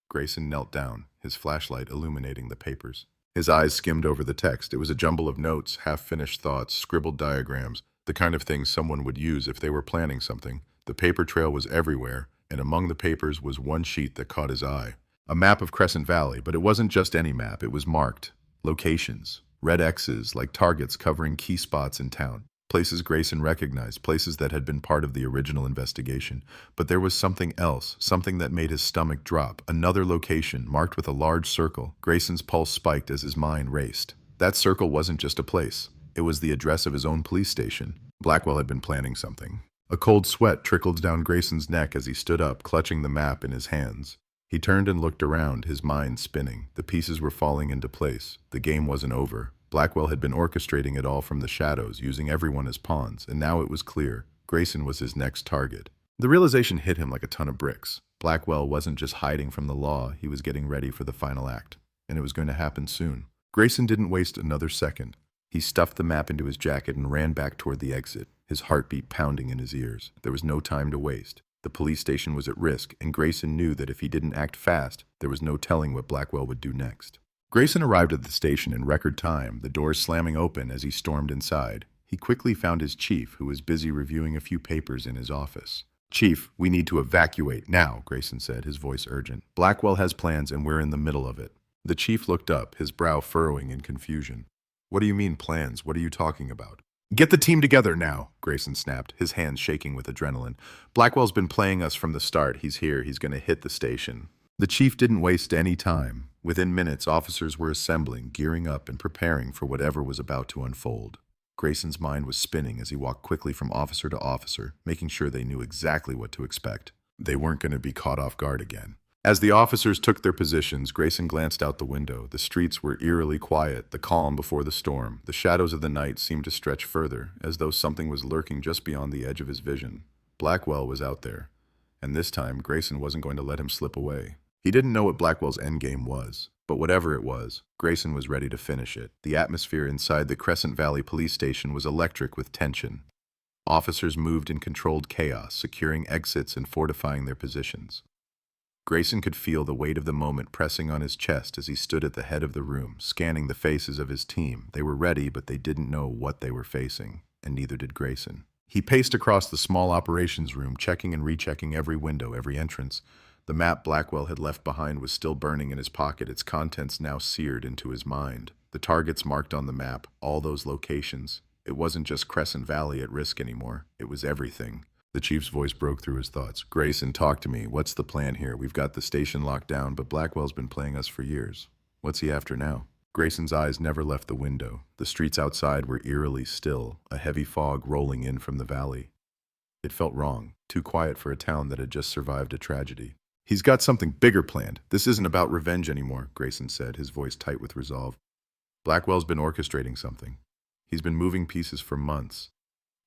Grayson knelt down, his flashlight illuminating the papers. His eyes skimmed over the text. It was a jumble of notes, half-finished thoughts, scribbled diagrams, the kind of things someone would use if they were planning something. The paper trail was everywhere, and among the papers was one sheet that caught his eye. A map of Crescent Valley, but it wasn't just any map. It was marked. Locations. Red X's, like targets covering key spots in town. Places Grayson recognized, places that had been part of the original investigation. But there was something else, something that made his stomach drop. Another location, marked with a large circle. Grayson's pulse spiked as his mind raced. That circle wasn't just a place. It was the address of his own police station. Blackwell had been planning something. A cold sweat trickled down Grayson's neck as he stood up, clutching the map in his hands. He turned and looked around, his mind spinning. The pieces were falling into place. The game wasn't over. Blackwell had been orchestrating it all from the shadows, using everyone as pawns, and now it was clear. Grayson was his next target. The realization hit him like a ton of bricks. Blackwell wasn't just hiding from the law, he was getting ready for the final act. And it was going to happen soon. Grayson didn't waste another second. He stuffed the map into his jacket and ran back toward the exit, his heartbeat pounding in his ears. There was no time to waste. The police station was at risk, and Grayson knew that if he didn't act fast, there was no telling what Blackwell would do next. Grayson arrived at the station in record time, the doors slamming open as he stormed inside. He quickly found his chief, who was busy reviewing a few papers in his office. "Chief, we need to evacuate now," Grayson said, his voice urgent. "Blackwell has plans and we're in the middle of it." The chief looked up, his brow furrowing in confusion. "What do you mean plans? What are you talking about?" "Get the team together now," Grayson snapped, his hands shaking with adrenaline. "Blackwell's been playing us from the start. He's here. He's going to hit the station." The chief didn't waste any time. Within minutes, officers were assembling, gearing up, and preparing for whatever was about to unfold. Grayson's mind was spinning as he walked quickly from officer to officer, making sure they knew exactly what to expect. They weren't going to be caught off guard again. As the officers took their positions, Grayson glanced out the window. The streets were eerily quiet, the calm before the storm. The shadows of the night seemed to stretch further, as though something was lurking just beyond the edge of his vision. Blackwell was out there, and this time Grayson wasn't going to let him slip away. He didn't know what Blackwell's endgame was, but whatever it was, Grayson was ready to finish it. The atmosphere inside the Crescent Valley police station was electric with tension. Officers moved in controlled chaos, securing exits and fortifying their positions. Grayson could feel the weight of the moment pressing on his chest as he stood at the head of the room, scanning the faces of his team. They were ready, but they didn't know what they were facing, and neither did Grayson. He paced across the small operations room, checking and rechecking every window, every entrance. The map Blackwell had left behind was still burning in his pocket, its contents now seared into his mind. The targets marked on the map, all those locations. It wasn't just Crescent Valley at risk anymore. It was everything. The chief's voice broke through his thoughts. Grayson, talk to me. What's the plan here? We've got the station locked down, but Blackwell's been playing us for years. What's he after now? Grayson's eyes never left the window. The streets outside were eerily still, a heavy fog rolling in from the valley. It felt wrong, too quiet for a town that had just survived a tragedy. He's got something bigger planned. This isn't about revenge anymore, Grayson said, his voice tight with resolve. Blackwell's been orchestrating something. He's been moving pieces for months,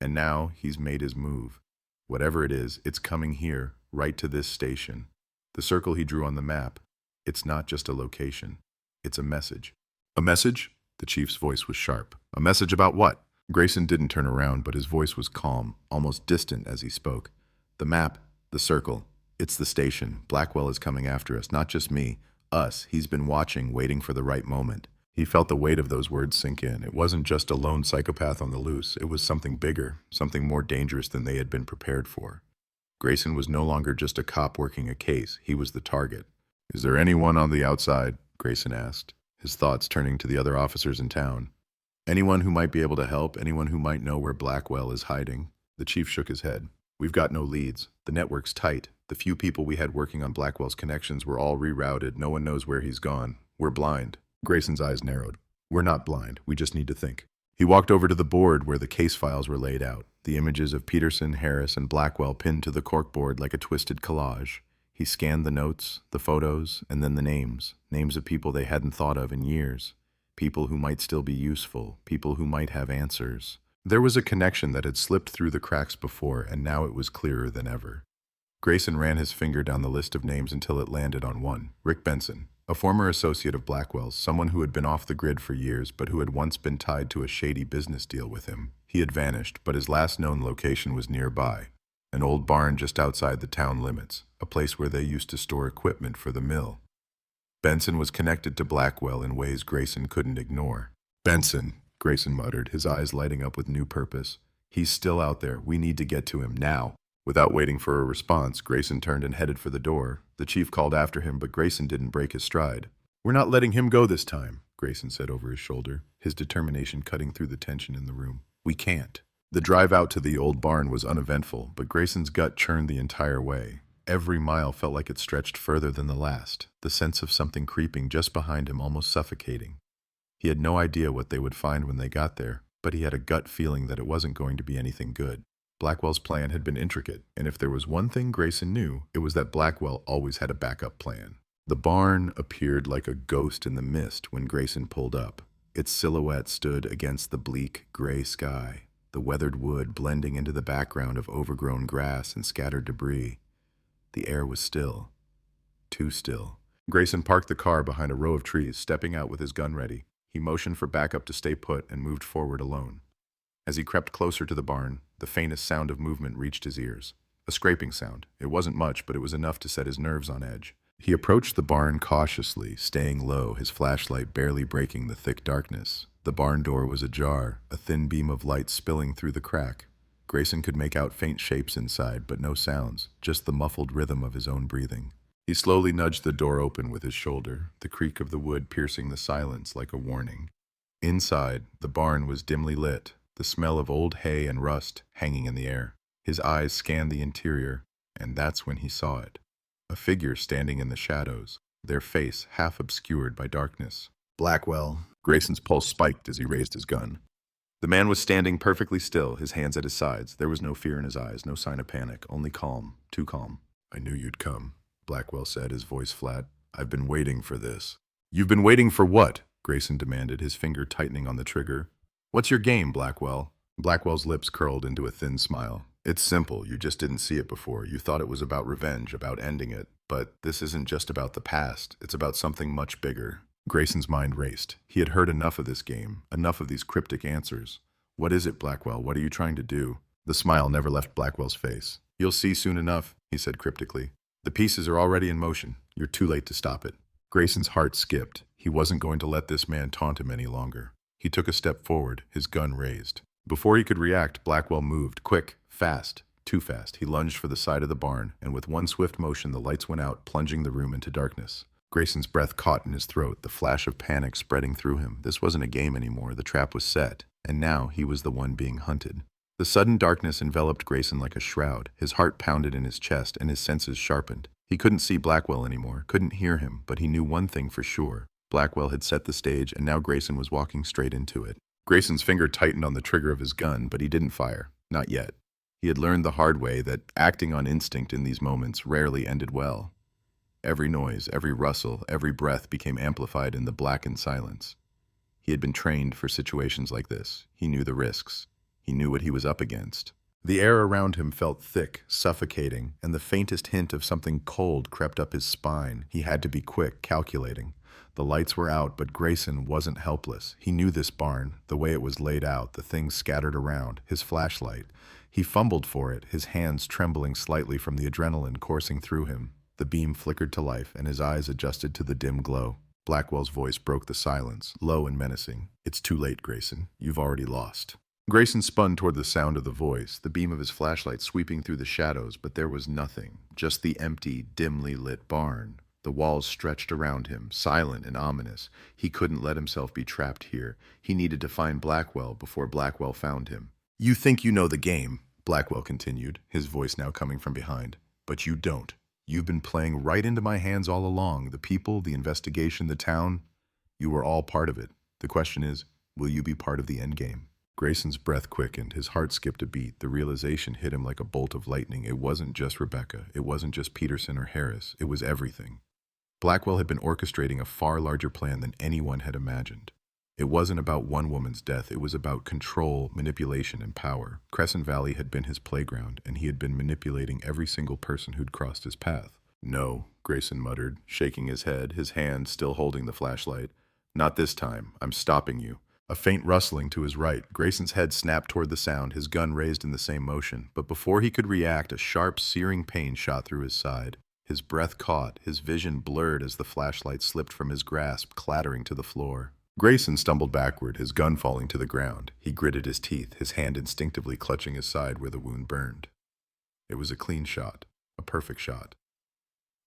and now he's made his move. Whatever it is, it's coming here, right to this station. The circle he drew on the map, it's not just a location. It's a message. A message? The chief's voice was sharp. A message about what? Grayson didn't turn around, but his voice was calm, almost distant as he spoke. The map, the circle, it's the station. Blackwell is coming after us, not just me, us. He's been watching, waiting for the right moment. He felt the weight of those words sink in. It wasn't just a lone psychopath on the loose. It was something bigger, something more dangerous than they had been prepared for. Grayson was no longer just a cop working a case. He was the target. Is there anyone on the outside? Grayson asked, his thoughts turning to the other officers in town. Anyone who might be able to help, anyone who might know where Blackwell is hiding? The chief shook his head. We've got no leads. The network's tight. The few people we had working on Blackwell's connections were all rerouted. No one knows where he's gone. We're blind. Grayson's eyes narrowed. We're not blind. We just need to think. He walked over to the board where the case files were laid out, the images of Peterson, Harris, and Blackwell pinned to the corkboard like a twisted collage. He scanned the notes, the photos, and then the names of people they hadn't thought of in years, people who might still be useful, people who might have answers. There was a connection that had slipped through the cracks before, and now it was clearer than ever. Grayson ran his finger down the list of names until it landed on one, Rick Benson. A former associate of Blackwell's, someone who had been off the grid for years but who had once been tied to a shady business deal with him. He had vanished, but his last known location was nearby. An old barn just outside the town limits, a place where they used to store equipment for the mill. Benson was connected to Blackwell in ways Grayson couldn't ignore. Benson, Grayson muttered, his eyes lighting up with new purpose. He's still out there. We need to get to him now. Without waiting for a response, Grayson turned and headed for the door. The chief called after him, but Grayson didn't break his stride. We're not letting him go this time, Grayson said over his shoulder, his determination cutting through the tension in the room. We can't. The drive out to the old barn was uneventful, but Grayson's gut churned the entire way. Every mile felt like it stretched further than the last, the sense of something creeping just behind him, almost suffocating. He had no idea what they would find when they got there, but he had a gut feeling that it wasn't going to be anything good. Blackwell's plan had been intricate, and if there was one thing Grayson knew, it was that Blackwell always had a backup plan. The barn appeared like a ghost in the mist when Grayson pulled up. Its silhouette stood against the bleak, gray sky, the weathered wood blending into the background of overgrown grass and scattered debris. The air was still. Too still. Grayson parked the car behind a row of trees, stepping out with his gun ready. He motioned for backup to stay put and moved forward alone. As he crept closer to the barn, the faintest sound of movement reached his ears. A scraping sound. It wasn't much, but it was enough to set his nerves on edge. He approached the barn cautiously, staying low, his flashlight barely breaking the thick darkness. The barn door was ajar, a thin beam of light spilling through the crack. Grayson could make out faint shapes inside, but no sounds, just the muffled rhythm of his own breathing. He slowly nudged the door open with his shoulder, the creak of the wood piercing the silence like a warning. Inside, the barn was dimly lit, the smell of old hay and rust hanging in the air. His eyes scanned the interior, and that's when he saw it. A figure standing in the shadows, their face half obscured by darkness. Blackwell. Grayson's pulse spiked as he raised his gun. The man was standing perfectly still, his hands at his sides. There was no fear in his eyes, no sign of panic, only calm, too calm. "I knew you'd come," Blackwell said, his voice flat. "I've been waiting for this." "You've been waiting for what?" Grayson demanded, his finger tightening on the trigger. "What's your game, Blackwell?" Blackwell's lips curled into a thin smile. "It's simple. You just didn't see it before. You thought it was about revenge, about ending it. But this isn't just about the past. It's about something much bigger." Grayson's mind raced. He had heard enough of this game, enough of these cryptic answers. "What is it, Blackwell? What are you trying to do?" The smile never left Blackwell's face. "You'll see soon enough," he said cryptically. "The pieces are already in motion. You're too late to stop it." Grayson's heart skipped. He wasn't going to let this man taunt him any longer. He took a step forward, his gun raised. Before he could react, Blackwell moved, quick, fast, too fast. He lunged for the side of the barn, and with one swift motion, the lights went out, plunging the room into darkness. Grayson's breath caught in his throat, the flash of panic spreading through him. This wasn't a game anymore. The trap was set, and now he was the one being hunted. The sudden darkness enveloped Grayson like a shroud. His heart pounded in his chest, and his senses sharpened. He couldn't see Blackwell anymore, couldn't hear him, but he knew one thing for sure. Blackwell had set the stage, and now Grayson was walking straight into it. Grayson's finger tightened on the trigger of his gun, but he didn't fire. Not yet. He had learned the hard way that acting on instinct in these moments rarely ended well. Every noise, every rustle, every breath became amplified in the blackened silence. He had been trained for situations like this. He knew the risks. He knew what he was up against. The air around him felt thick, suffocating, and the faintest hint of something cold crept up his spine. He had to be quick, calculating. The lights were out, but Grayson wasn't helpless. He knew this barn, the way it was laid out, the things scattered around, his flashlight. He fumbled for it, his hands trembling slightly from the adrenaline coursing through him. The beam flickered to life, and his eyes adjusted to the dim glow. Blackwell's voice broke the silence, low and menacing. "It's too late, Grayson. You've already lost." Grayson spun toward the sound of the voice, the beam of his flashlight sweeping through the shadows, but there was nothing, just the empty, dimly lit barn. The walls stretched around him, silent and ominous. He couldn't let himself be trapped here. He needed to find Blackwell before Blackwell found him. "You think you know the game," Blackwell continued, his voice now coming from behind. "But you don't. You've been playing right into my hands all along. The people, the investigation, the town. You were all part of it. The question is, will you be part of the endgame?" Grayson's breath quickened. His heart skipped a beat. The realization hit him like a bolt of lightning. It wasn't just Rebecca. It wasn't just Peterson or Harris. It was everything. Blackwell had been orchestrating a far larger plan than anyone had imagined. It wasn't about one woman's death. It was about control, manipulation, and power. Crescent Valley had been his playground, and he had been manipulating every single person who'd crossed his path. "No," Grayson muttered, shaking his head, his hand still holding the flashlight. "Not this time. I'm stopping you." A faint rustling to his right. Grayson's head snapped toward the sound, his gun raised in the same motion. But before he could react, a sharp, searing pain shot through his side. His breath caught, his vision blurred as the flashlight slipped from his grasp, clattering to the floor. Grayson stumbled backward, his gun falling to the ground. He gritted his teeth, his hand instinctively clutching his side where the wound burned. It was a clean shot, a perfect shot.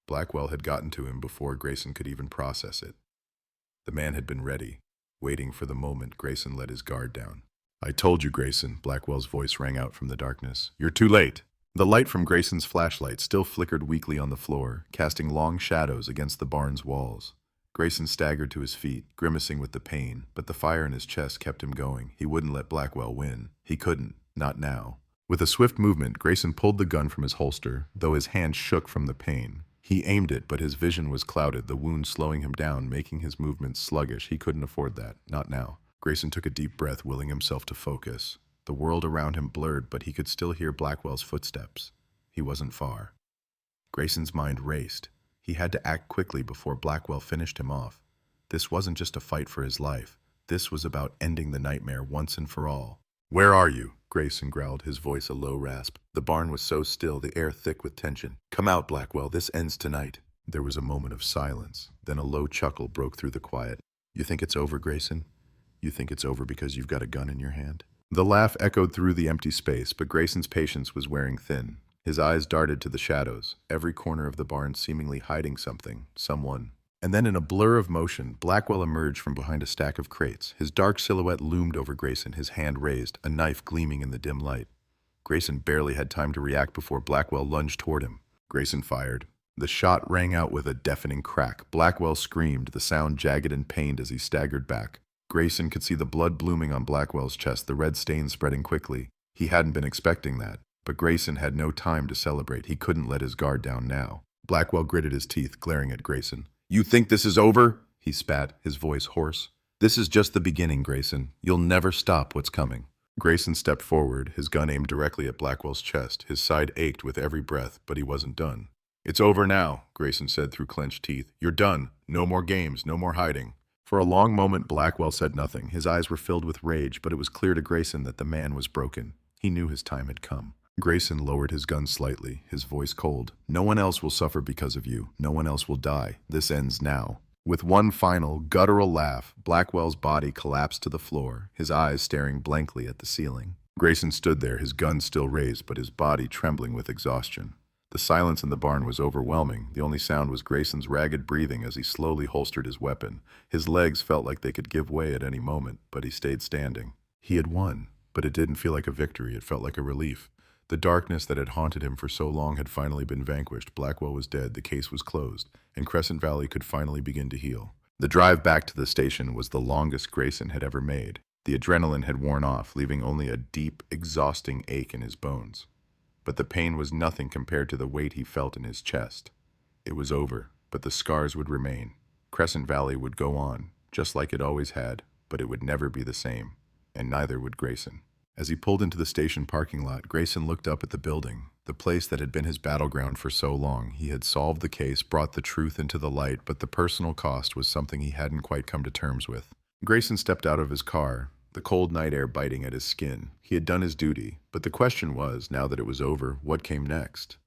Blackwell had gotten to him before Grayson could even process it. The man had been ready, waiting for the moment Grayson let his guard down. "I told you, Grayson," Blackwell's voice rang out from the darkness. "You're too late." The light from Grayson's flashlight still flickered weakly on the floor, casting long shadows against the barn's walls. Grayson staggered to his feet, grimacing with the pain, but the fire in his chest kept him going. He wouldn't let Blackwell win. He couldn't. Not now. With a swift movement, Grayson pulled the gun from his holster, though his hand shook from the pain. He aimed it, but his vision was clouded, the wound slowing him down, making his movements sluggish. He couldn't afford that. Not now. Grayson took a deep breath, willing himself to focus. The world around him blurred, but he could still hear Blackwell's footsteps. He wasn't far. Grayson's mind raced. He had to act quickly before Blackwell finished him off. This wasn't just a fight for his life. This was about ending the nightmare once and for all. "Where are you?" Grayson growled, his voice a low rasp. The barn was so still, the air thick with tension. "Come out, Blackwell. This ends tonight." There was a moment of silence. Then a low chuckle broke through the quiet. "You think it's over, Grayson? You think it's over because you've got a gun in your hand?" The laugh echoed through the empty space, but Grayson's patience was wearing thin. His eyes darted to the shadows, every corner of the barn seemingly hiding something, someone. And then in a blur of motion, Blackwell emerged from behind a stack of crates. His dark silhouette loomed over Grayson, his hand raised, a knife gleaming in the dim light. Grayson barely had time to react before Blackwell lunged toward him. Grayson fired. The shot rang out with a deafening crack. Blackwell screamed, the sound jagged and pained as he staggered back. Grayson could see the blood blooming on Blackwell's chest, the red stain spreading quickly. He hadn't been expecting that, but Grayson had no time to celebrate. He couldn't let his guard down now. Blackwell gritted his teeth, glaring at Grayson. "You think this is over?" he spat, his voice hoarse. "This is just the beginning, Grayson. You'll never stop what's coming." Grayson stepped forward, his gun aimed directly at Blackwell's chest. His side ached with every breath, but he wasn't done. "It's over now," Grayson said through clenched teeth. "You're done. No more games, no more hiding." For a long moment, Blackwell said nothing. His eyes were filled with rage, but it was clear to Grayson that the man was broken. He knew his time had come. Grayson lowered his gun slightly, his voice cold. "No one else will suffer because of you. No one else will die. This ends now." With one final, guttural laugh, Blackwell's body collapsed to the floor, his eyes staring blankly at the ceiling. Grayson stood there, his gun still raised, but his body trembling with exhaustion. The silence in the barn was overwhelming. The only sound was Grayson's ragged breathing as he slowly holstered his weapon. His legs felt like they could give way at any moment, but he stayed standing. He had won, but it didn't feel like a victory. It felt like a relief. The darkness that had haunted him for so long had finally been vanquished. Blackwell was dead, the case was closed, and Crescent Valley could finally begin to heal. The drive back to the station was the longest Grayson had ever made. The adrenaline had worn off, leaving only a deep, exhausting ache in his bones. But the pain was nothing compared to the weight he felt in his chest. It was over, but the scars would remain. Crescent Valley would go on, just like it always had, but it would never be the same, and neither would Grayson. As he pulled into the station parking lot, Grayson looked up at the building, the place that had been his battleground for so long. He had solved the case, brought the truth into the light, but the personal cost was something he hadn't quite come to terms with. Grayson stepped out of his car, the cold night air biting at his skin. He had done his duty, but the question was, now that it was over, what came next?